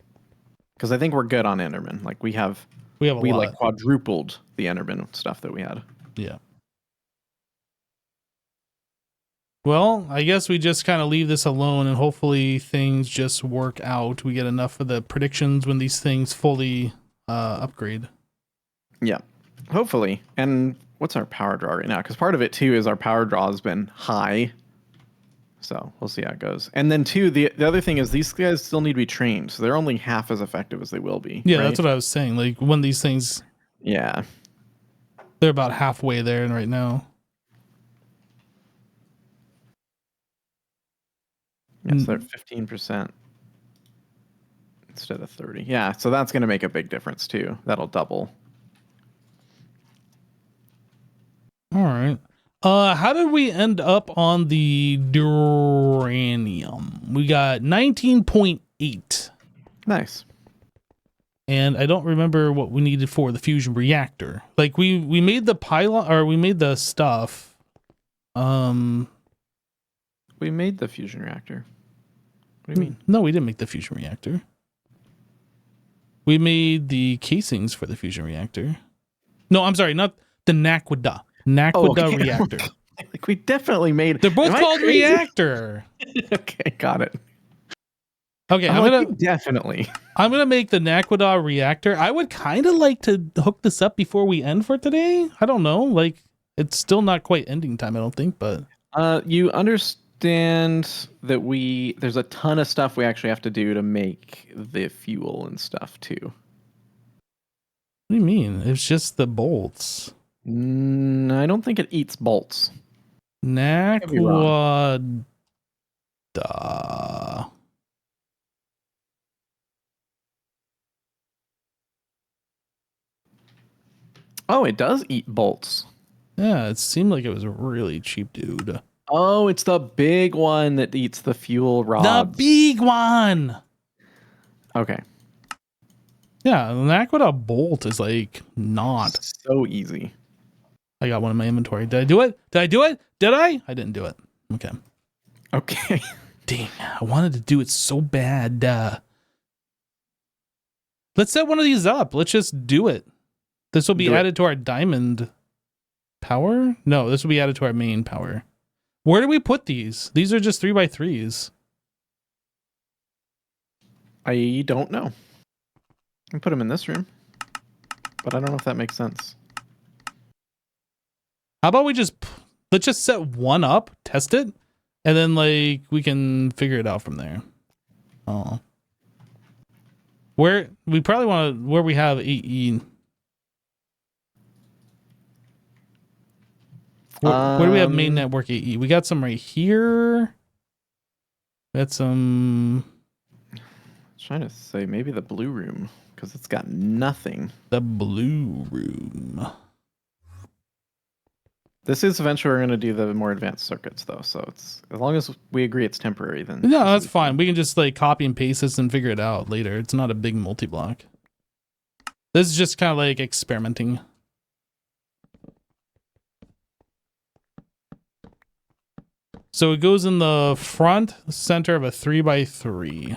Because I think we're good on Enderman. Like we like quadrupled the Enderman stuff that we had. Yeah. Well, I guess we just kind of leave this alone and hopefully things just work out. We get enough of the predictions when these things fully upgrade. Yeah, hopefully. And what's our power draw right now? Because part of it too is our power draw has been high. So we'll see how it goes. And then too, the other thing is these guys still need to be trained. So they're only half as effective as they will be. Yeah, right? That's what I was saying. Like when these things... Yeah. They're about halfway there right now. Yes, they're 15% instead of 30. Yeah, so that's going to make a big difference too. That'll double. All right. How did we end up on the uranium? We got 19.8. Nice. and I don't remember what we needed for the fusion reactor. Like we made the pylon, or we made the stuff. We made the fusion reactor. What do you mean? No, we didn't make the fusion reactor. We made the casings for the fusion reactor. No, I'm sorry, not the Naquadah. Naquadah reactor. Like we definitely made. They're both Am I called crazy? reactor. Okay, got it. Okay, Definitely. I'm gonna make the Naquadah reactor. I would kind of like to hook this up before we end for today. I don't know, like it's still not quite ending time, I don't think, but You understand that there's a ton of stuff we actually have to do to make the fuel and stuff too. what do you mean? It's just the bolts. I don't think it eats bolts. Naquadah. Oh, it does eat bolts. Yeah, it seemed like it was a really cheap dude. Oh, it's the big one that eats the fuel rods. The big one. Okay. Yeah, the Naquadah bolt is like not. So easy. I got one in my inventory. Did I do it? Did I do it? Did I? I didn't do it. Okay. Okay. Dang, I wanted to do it so bad. Let's set one of these up. Let's just do it. This will be added to our diamond power? No, this will be added to our main power. Where do we put these? These are just 3x3s. I don't know. I can put them in this room, but I don't know if that makes sense. How about let's just set one up, test it, and then like we can figure it out from there. Oh. Where we probably want to, where we have AE. Where do we have main network AE? We got some right here. We got some. I was trying to say maybe the blue room because it's got nothing. The blue room. This is eventually we're going to do the more advanced circuits though, so it's as long as we agree it's temporary, then no, that's fine. We can just like copy and paste this and figure it out later. It's not a big multi-block. This is just kind of like experimenting. So it goes in the front center of a 3x3.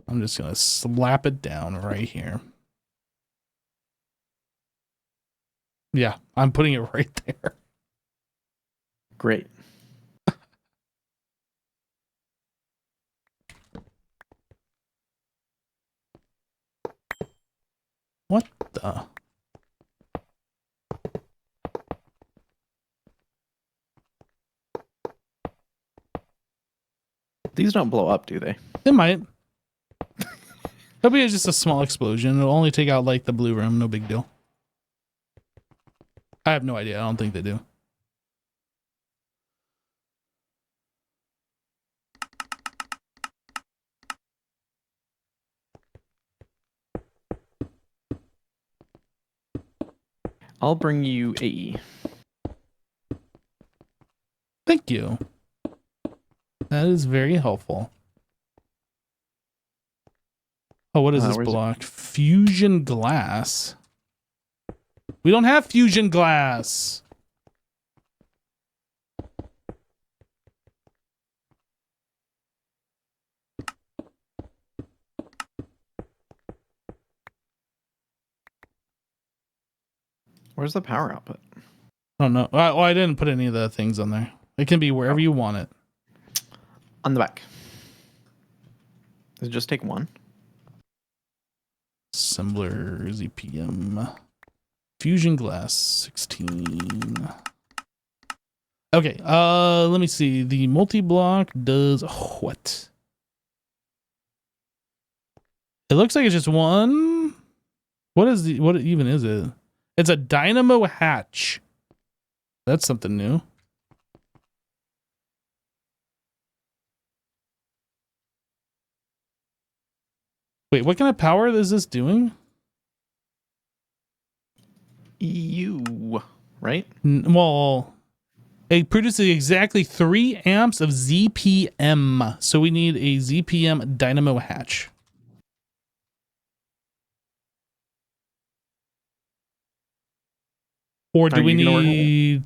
I'm just gonna slap it down right here. Yeah, I'm putting it right there. Great. What the? These don't blow up, do they? It might. That'll be just a small explosion. It'll only take out like the blue room. No big deal. I have no idea. I don't think they do. I'll bring you AE. Thank you. That is very helpful. Oh, what is this block? Fusion glass. We don't have fusion glass. Where's the power output? I don't know. Well, I didn't put any of the things on there. It can be wherever you want it. On the back. Does it just take one? Assembler, ZPM. Fusion glass 16. Okay, let me see. The multi-block does what? It looks like it's just one. What even is it? It's a dynamo hatch. That's something new. Wait, what kind of power is this doing? EU, right? Well, it produces exactly 3 amps of ZPM. So we need a ZPM dynamo hatch. Or do Are we you gonna work on it? need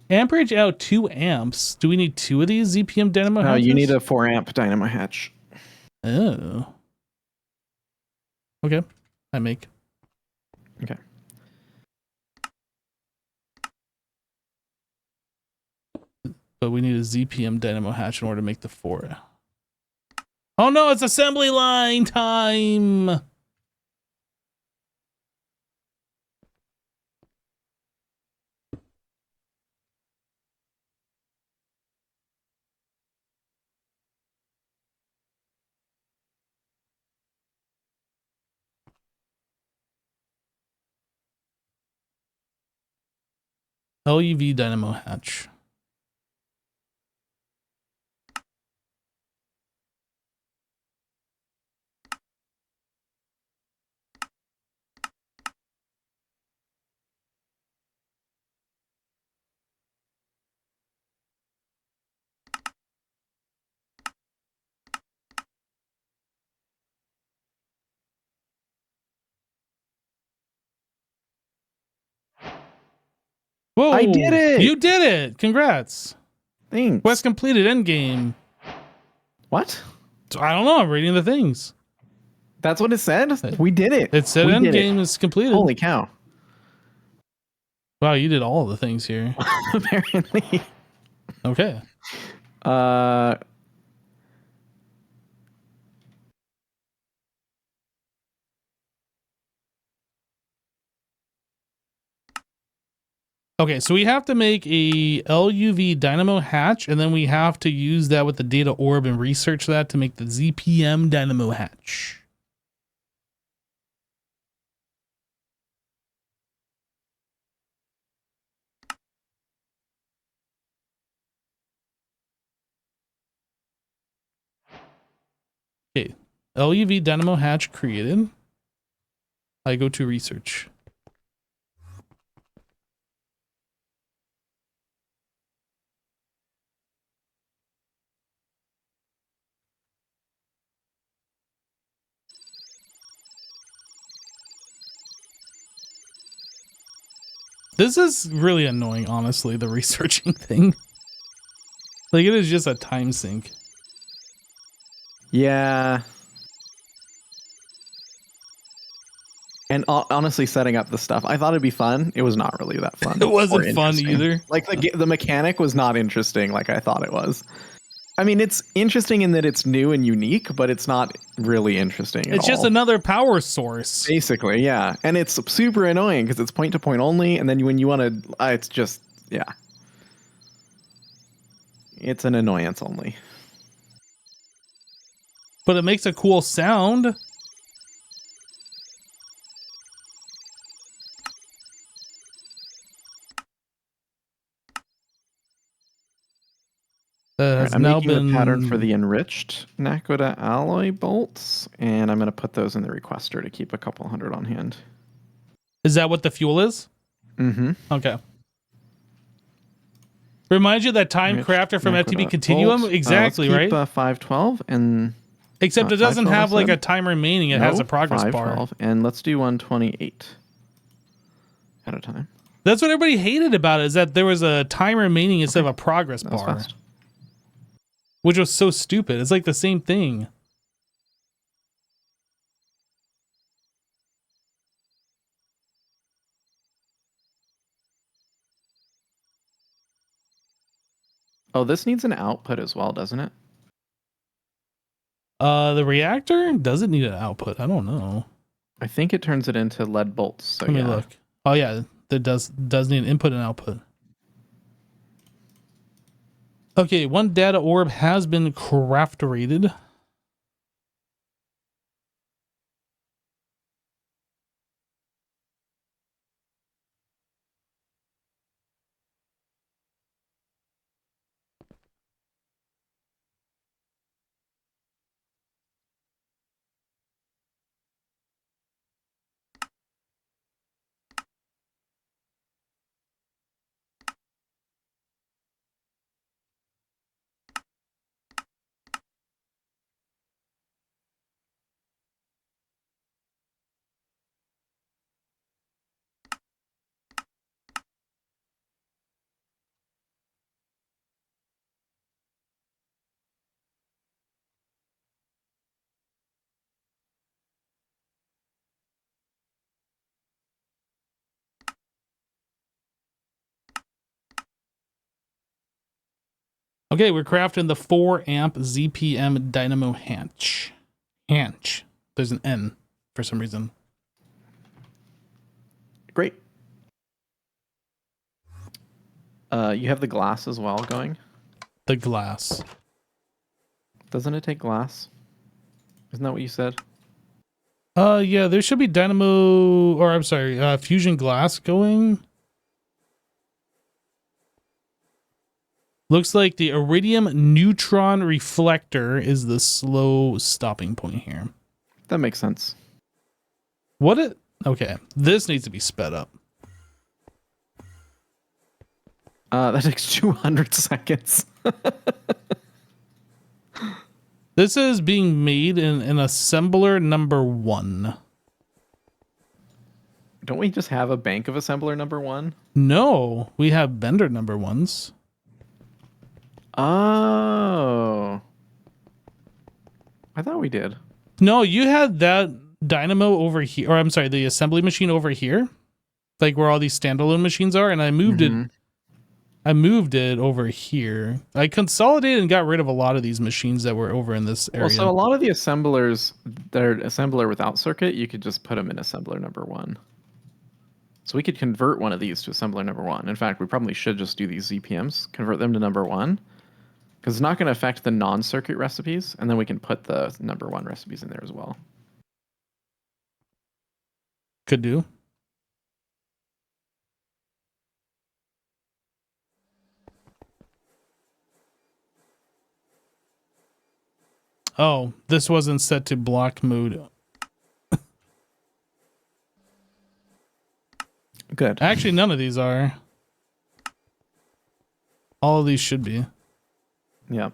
amperage out 2 amps? Do we need 2 of these ZPM dynamo No, hatches? you need a 4 amp dynamo hatch. Oh. Okay. I make. Okay. But we need a ZPM dynamo hatch in order to make the 4. Oh no, it's assembly line time! LUV dynamo hatch. Whoa! I did it! You did it! Congrats! Thanks. Quest completed endgame. What? I don't know, I'm reading the things. That's what it said? We did it. It said We did endgame it. is completed. Holy cow. Wow, you did all the things here. Apparently. Okay. Okay, so we have to make a LUV dynamo hatch, and then we have to use that with the data orb and research that to make the ZPM dynamo hatch. Okay, LUV dynamo hatch created. I go to research. This is really annoying, honestly, the researching thing. Like, it is just a time sink. Yeah. And honestly, setting up the stuff, I thought it'd be fun. It was not really that fun. It wasn't or fun interesting. either. Like the mechanic was not interesting like I thought it was. I mean, it's interesting in that it's new and unique, but it's not really interesting at It's just all. another power source. Basically, yeah. And it's super annoying because it's point to point only, and then when you want to, it's just, yeah. It's an annoyance only. But it makes a cool sound. Has I'm now making been the pattern for the enriched Naquadah alloy bolts, and I'm going to put those in the requester to keep a couple hundred on hand. Is that what the fuel is? Mm-hmm. Okay. Remind you that time crafter from FTP Continuum? Bolt. Exactly, let's keep, right? 512 and Except it doesn't 512, have I like a said? time remaining. It No, has a progress 512, bar. and let's do 128 at a time. That's what everybody hated about it, is that there was a time remaining instead of a progress That was bar. fast. Which was so stupid. It's like the same thing. Oh, this needs an output as well, doesn't it? The reactor doesn't need an output. I don't know. I think it turns it into lead bolts. So Let me yeah. look. Oh yeah, that does need an input and output. Okay, one data orb has been crafted. Okay, we're crafting the 4 amp ZPM dynamo hanch. Hanch. There's an N for some reason. Great. You have the glass as well going. The glass. Doesn't it take glass? Isn't that what you said? Yeah, there should be dynamo, or I'm sorry, fusion glass going. Looks like the iridium neutron reflector is the slow stopping point here. That makes sense. Okay, this needs to be sped up. That takes 200 seconds. This is being made in assembler number 1. Don't we just have a bank of assembler number 1? No, we have bender number 1s. Oh. I thought we did. No, you had that dynamo over here, or I'm sorry, the assembly machine over here, like where all these standalone machines are, and I moved it. I moved it over here. I consolidated and got rid of a lot of these machines that were over in this area. Well, so a lot of the assemblers that are assembler without circuit, you could just put them in assembler number 1. So we could convert one of these to assembler number 1. In fact, we probably should just do these ZPMs, convert them to number 1, because it's not going to affect the non-circuit recipes, and then we can put the number 1 recipes in there as well. Could do. Oh, this wasn't set to block mode. Good. Actually, none of these are. All of these should be. Yeah.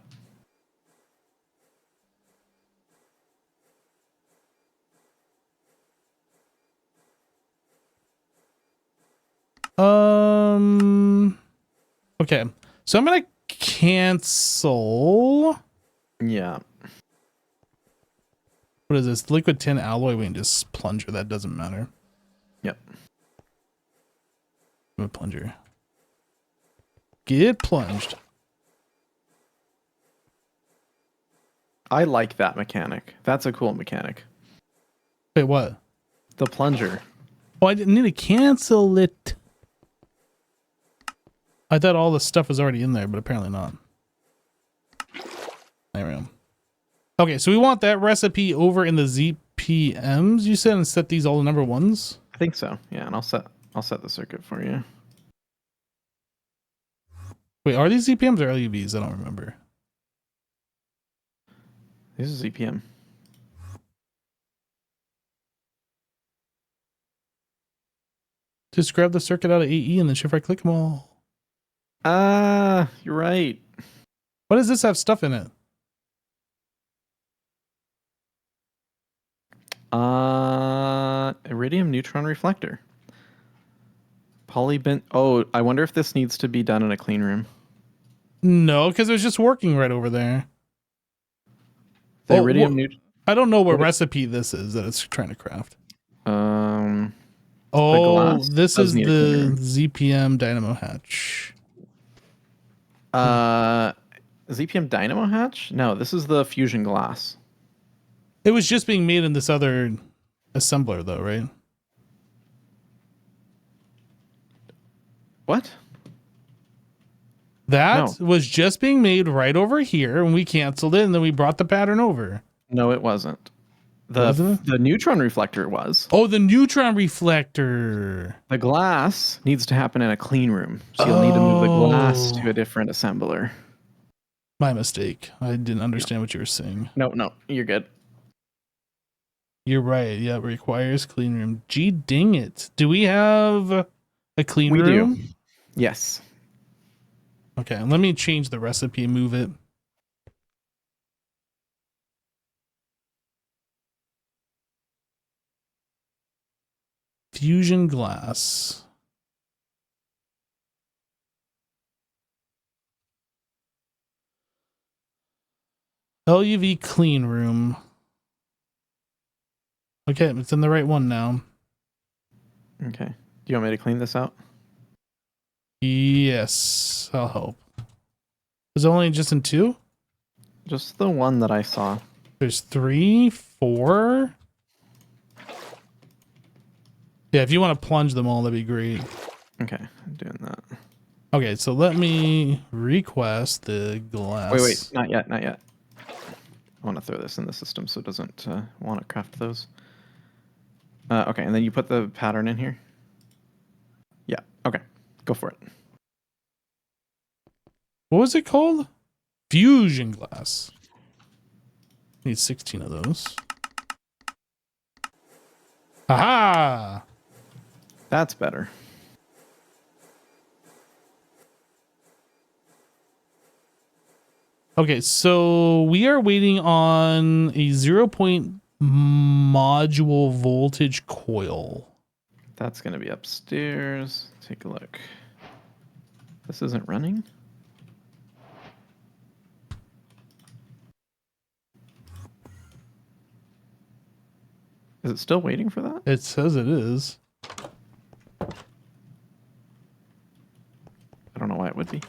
Okay. So I'm gonna cancel. Yeah. What is this? Liquid tin alloy. We can just plunger. That doesn't matter. Yep. I'm a plunger. Get plunged. I like that mechanic. That's a cool mechanic. Wait, what? The plunger. Oh, I didn't need to cancel it. I thought all the stuff was already in there, but apparently not. There we go. Okay, so we want that recipe over in the ZPMs, you said, and set these all to number 1s? I think so. Yeah, and I'll set the circuit for you. Wait, are these ZPMs or LUVs? I don't remember. This is ZPM. Just grab the circuit out of AE and then shift right click them all. You're right. Why does this have stuff in it? Iridium neutron reflector. Polybent. Oh, I wonder if this needs to be done in a clean room. No, because it was just working right over there. The iridium I don't know what recipe this is that it's trying to craft. Oh, this is the ZPM dynamo hatch. ZPM dynamo hatch? No, this is the fusion glass. It was just being made in this other assembler, though, right? What? That was just being made right over here, and we canceled it, and then we brought the pattern over. No, it wasn't. The neutron reflector was. Oh, the neutron reflector. The glass needs to happen in a clean room, so you'll need to move the glass to a different assembler. My mistake. I didn't understand what you were saying. No, you're good. You're right. Yeah, it requires clean room. Gee, dang it. Do we have a clean room? We do. Yes. Okay, let me change the recipe, move it. Fusion glass. LUV clean room. Okay, it's in the right one now. Okay. Do you want me to clean this out? Yes, I'll help. Is it only just in 2? Just the one that I saw. There's 3, 4. Yeah, if you want to plunge them all, that'd be great. Okay, I'm doing that. Okay, so let me request the glass. Wait, not yet, not yet. I want to throw this in the system so it doesn't want to craft those. Okay, and then you put the pattern in here. Yeah, okay, go for it. What was it called? Fusion glass. Need 16 of those. Aha! That's better. Okay, so we are waiting on a 0-point module voltage coil. That's going to be upstairs. Take a look. This isn't running? Is it still waiting for that? It says it is. I don't know why it would be.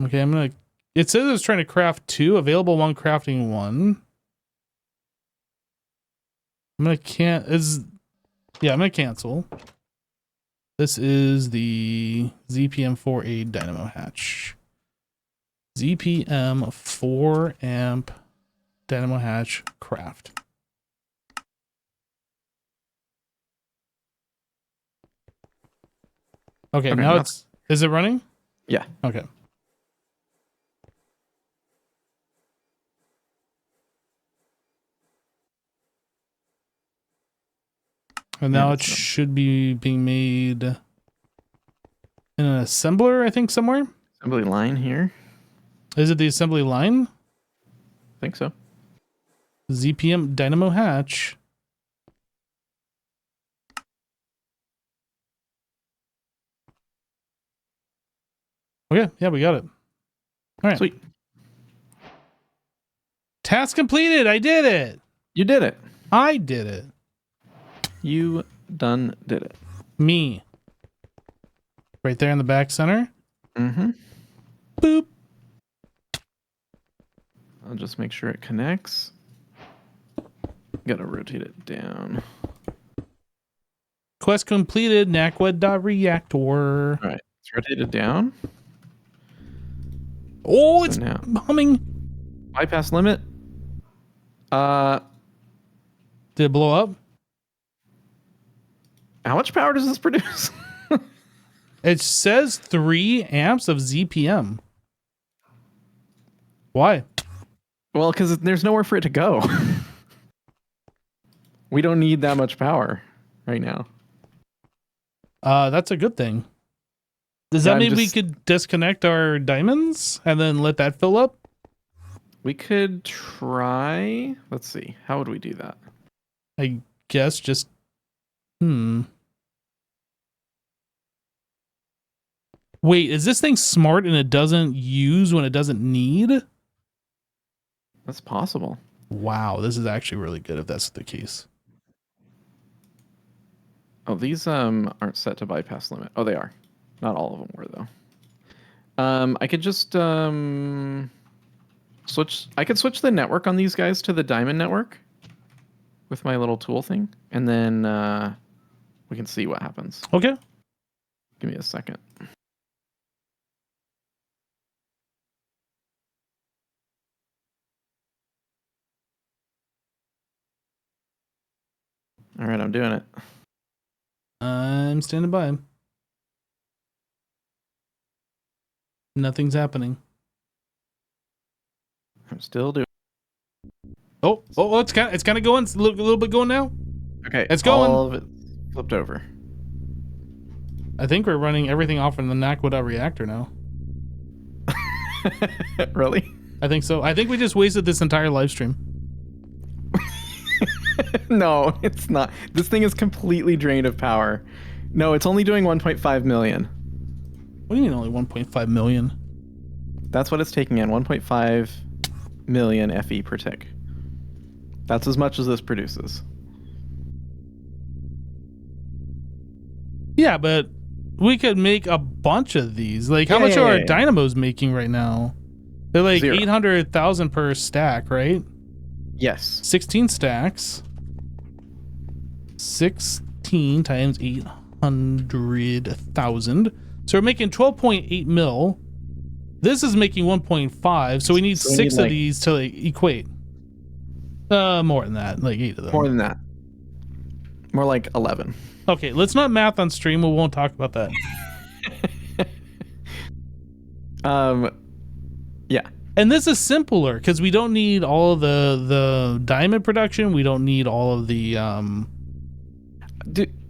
Okay, I'm gonna. It says it's trying to craft 2. Available 1, crafting 1. I'm gonna I'm gonna cancel. This is the ZPM 4A dynamo hatch. ZPM 4 amp dynamo hatch craft. Okay, now it's. Is it running? Yeah. Okay. And now it should be being made in an assembler, I think, somewhere. Assembly line here. Is it the assembly line? I think so. ZPM dynamo hatch. Okay, yeah, we got it. All right. Sweet. Task completed. I did it. You did it. I did it. You done did it. Me. Right there in the back center. Mm-hmm. Boop. I'll just make sure it connects. Gotta rotate it down. Quest completed. Naquadah Reactor. All right. It's rotated down. Oh, So it's now humming. bypass limit. Did it blow up? How much power does this produce? It says 3 amps of ZPM. Why? Well, because there's nowhere for it to go. We don't need that much power right now. That's a good thing. Does that mean we could disconnect our diamonds and then let that fill up? We could try. Let's see. How would we do that? I guess just... Wait, is this thing smart and it doesn't use when it doesn't need? That's possible. Wow, this is actually really good if that's the case. Oh, these aren't set to bypass limit. Oh, they are. Not all of them were though. I could just switch. I could switch the network on these guys to the diamond network with my little tool thing, and then we can see what happens. Okay. Give me a second. All right, I'm doing it. I'm standing by. Nothing's happening. I'm still doing. Oh, it's kind of going. It's a little bit going now. Okay, it's going. All of it flipped over. I think we're running everything off in the Naquadah reactor now. Really? I think so. I think we just wasted this entire live stream. No, it's not. This thing is completely drained of power. No, it's only doing 1.5 million. What do you mean only 1.5 million? That's what it's taking in, 1.5 million FE per tick. That's as much as this produces. Yeah, but We could make a bunch of these. Like, how much are our dynamos making right now? They're like 800,000 per stack, right? Yes. 16 stacks. 16 times 800,000. So we're making 12.8 mil. This is making 1.5. So we need 6 of these to like, equate. More than that, like 8 of them. More than that. More like 11. Okay, let's not math on stream. We won't talk about that. Yeah. And this is simpler because we don't need all of the diamond production. We don't need all of the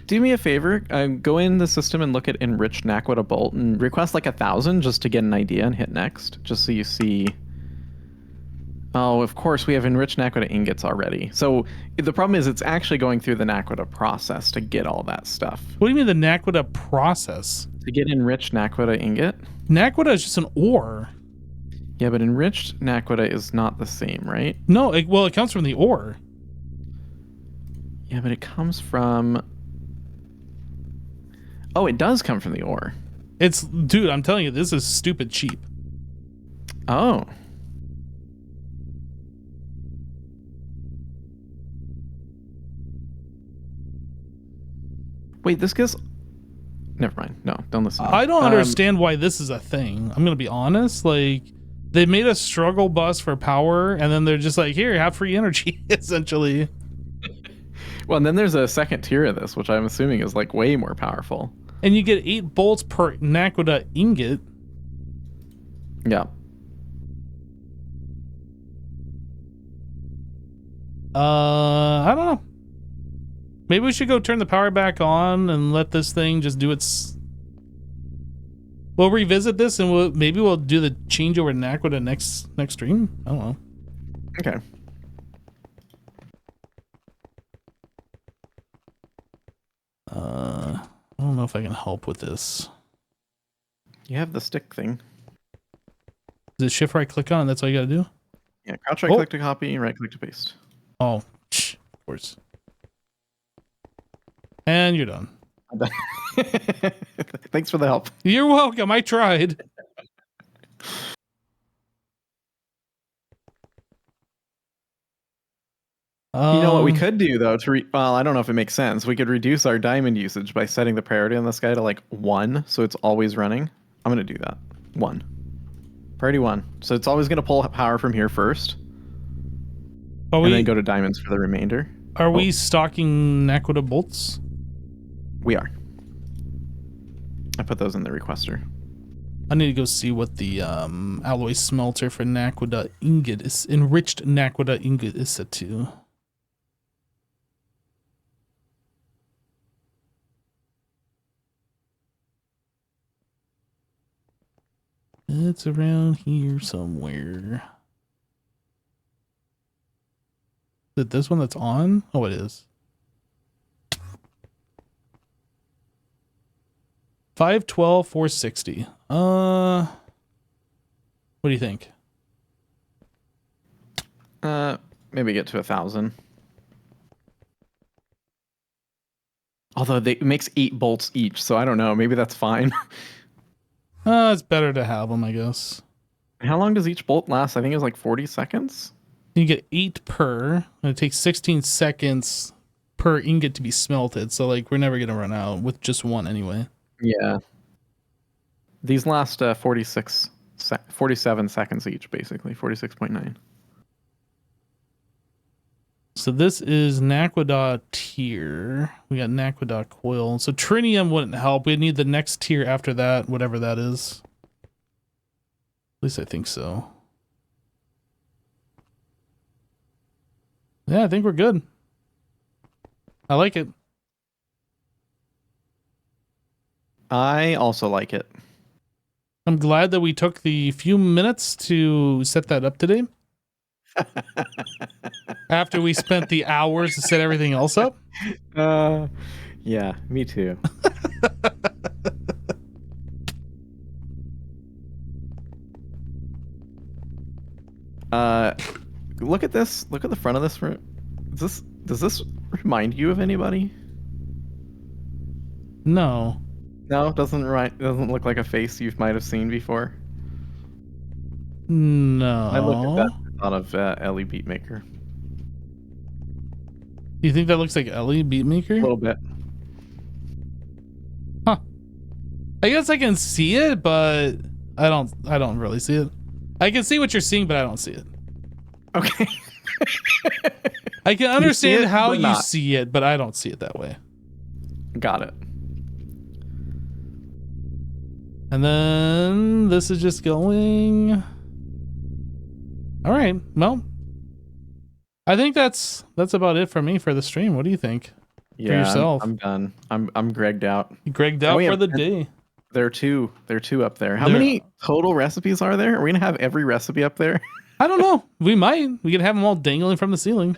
Do me a favor. Go in the system and look at enriched Naquadah bolt and request like 1,000 just to get an idea and hit next, just so you see. Oh, of course we have enriched Naquadah ingots already. So the problem is it's actually going through the Naquadah process to get all that stuff. What do you mean the Naquadah process? To get enriched Naquadah ingot? Naquadah is just an ore. Yeah, but enriched Naquadah is not the same, right? No, it comes from the ore. Yeah, but it comes from... Oh, it does come from the ore. Dude, I'm telling you, this is stupid cheap. Oh. Wait, this gets... Never mind. No, don't listen. I don't understand why this is a thing. I'm going to be honest. Like, they made a struggle bus for power, and then they're just like, here, have free energy, essentially. Well, and then there's a second tier of this, which I'm assuming is like way more powerful. And you get 8 bolts per Naquadah ingot. Yeah. I don't know. Maybe we should go turn the power back on and let this thing just do its... We'll revisit this and maybe we'll do the changeover Naquadah next stream. I don't know. Okay. I don't know if I can help with this. You have the stick thing. Is it shift right click on? That's all you gotta do? Yeah, crouch right click to copy, right click to paste. Oh, of course. And you're done. Thanks for the help. You're welcome. I tried. You know what we could do though well, I don't know if it makes sense. We could reduce our diamond usage by setting the priority on this guy to like 1, so it's always running. I'm gonna do that. 1. Priority 1. So it's always gonna pull power from here first. And then go to diamonds for the remainder. Are we stocking Naquadah bolts? We are. I put those in the requester. I need to go see what the alloy smelter for Naquadah ingot is. Enriched Naquadah ingot is set to. It's around here somewhere. Is it this one that's on? Oh, it is. 512, 460. What do you think? Maybe get to 1,000. Although it makes 8 bolts each, so I don't know. Maybe that's fine. It's better to have them, I guess. How long does each bolt last? I think it's like 40 seconds. You get 8 per, and it takes 16 seconds per ingot to be smelted. So, like, we're never going to run out with just one anyway. Yeah. These last 47 seconds each, basically. 46.9. So this is Naquadah tier. We got Naquadah coil. So trinium wouldn't help. We'd need the next tier after that, whatever that is. At least I think so. Yeah, I think we're good. I like it. I also like it. I'm glad that we took the few minutes to set that up today. After we spent the hours to set everything else up. Yeah, me too. Look at this. Look at the front of this room. Does this remind you of anybody? No. No, doesn't look like a face you might have seen before. No. I looked at that. I thought of Ellie Beatmaker. You think that looks like Ellie Beatmaker? A little bit. Huh. I guess I can see it, but I don't really see it. I can see what you're seeing, but I don't see it. Okay. I can understand how you not. see it, but I don't see it that way. Got it. And then this is just going. All right. Well, I think that's about it for me for the stream. What do you think? Yeah, yourself. I'm done. I'm Gregged out. You Gregged out we for have the day. There are two up there. How many total recipes are there? Are we gonna have every recipe up there? I don't know. We might. We could have them all dangling from the ceiling.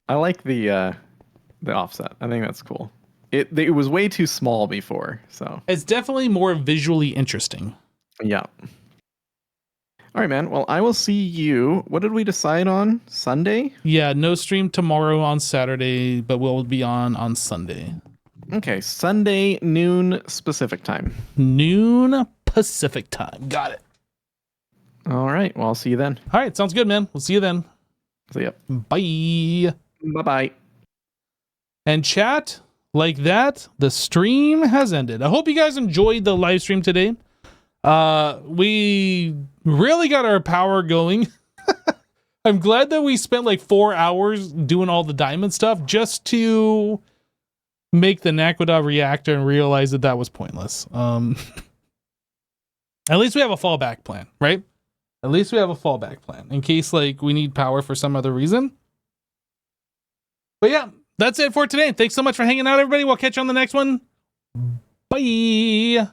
I like the offset. I think that's cool. It was way too small before, so It's definitely more visually interesting. yeah. All right, man. Well, I will see you. What did we decide on? Sunday? Yeah, no stream tomorrow on Saturday, but we'll be on Sunday. Okay, Sunday noon Pacific time. Noon Pacific time. Got it. All right. Well, I'll see you then. All right, sounds good, man. We'll see you then. See ya. Bye. Bye-bye. And chat, like that, the stream has ended. I hope you guys enjoyed the live stream today. We really got our power going. I'm glad that we spent like 4 hours doing all the diamond stuff just to make the Naquadah reactor and realize that was pointless. At least we have a fallback plan, right? At least we have a fallback plan in case like we need power for some other reason. But yeah, that's it for today. Thanks so much for hanging out, everybody. We'll catch you on the next one. Bye.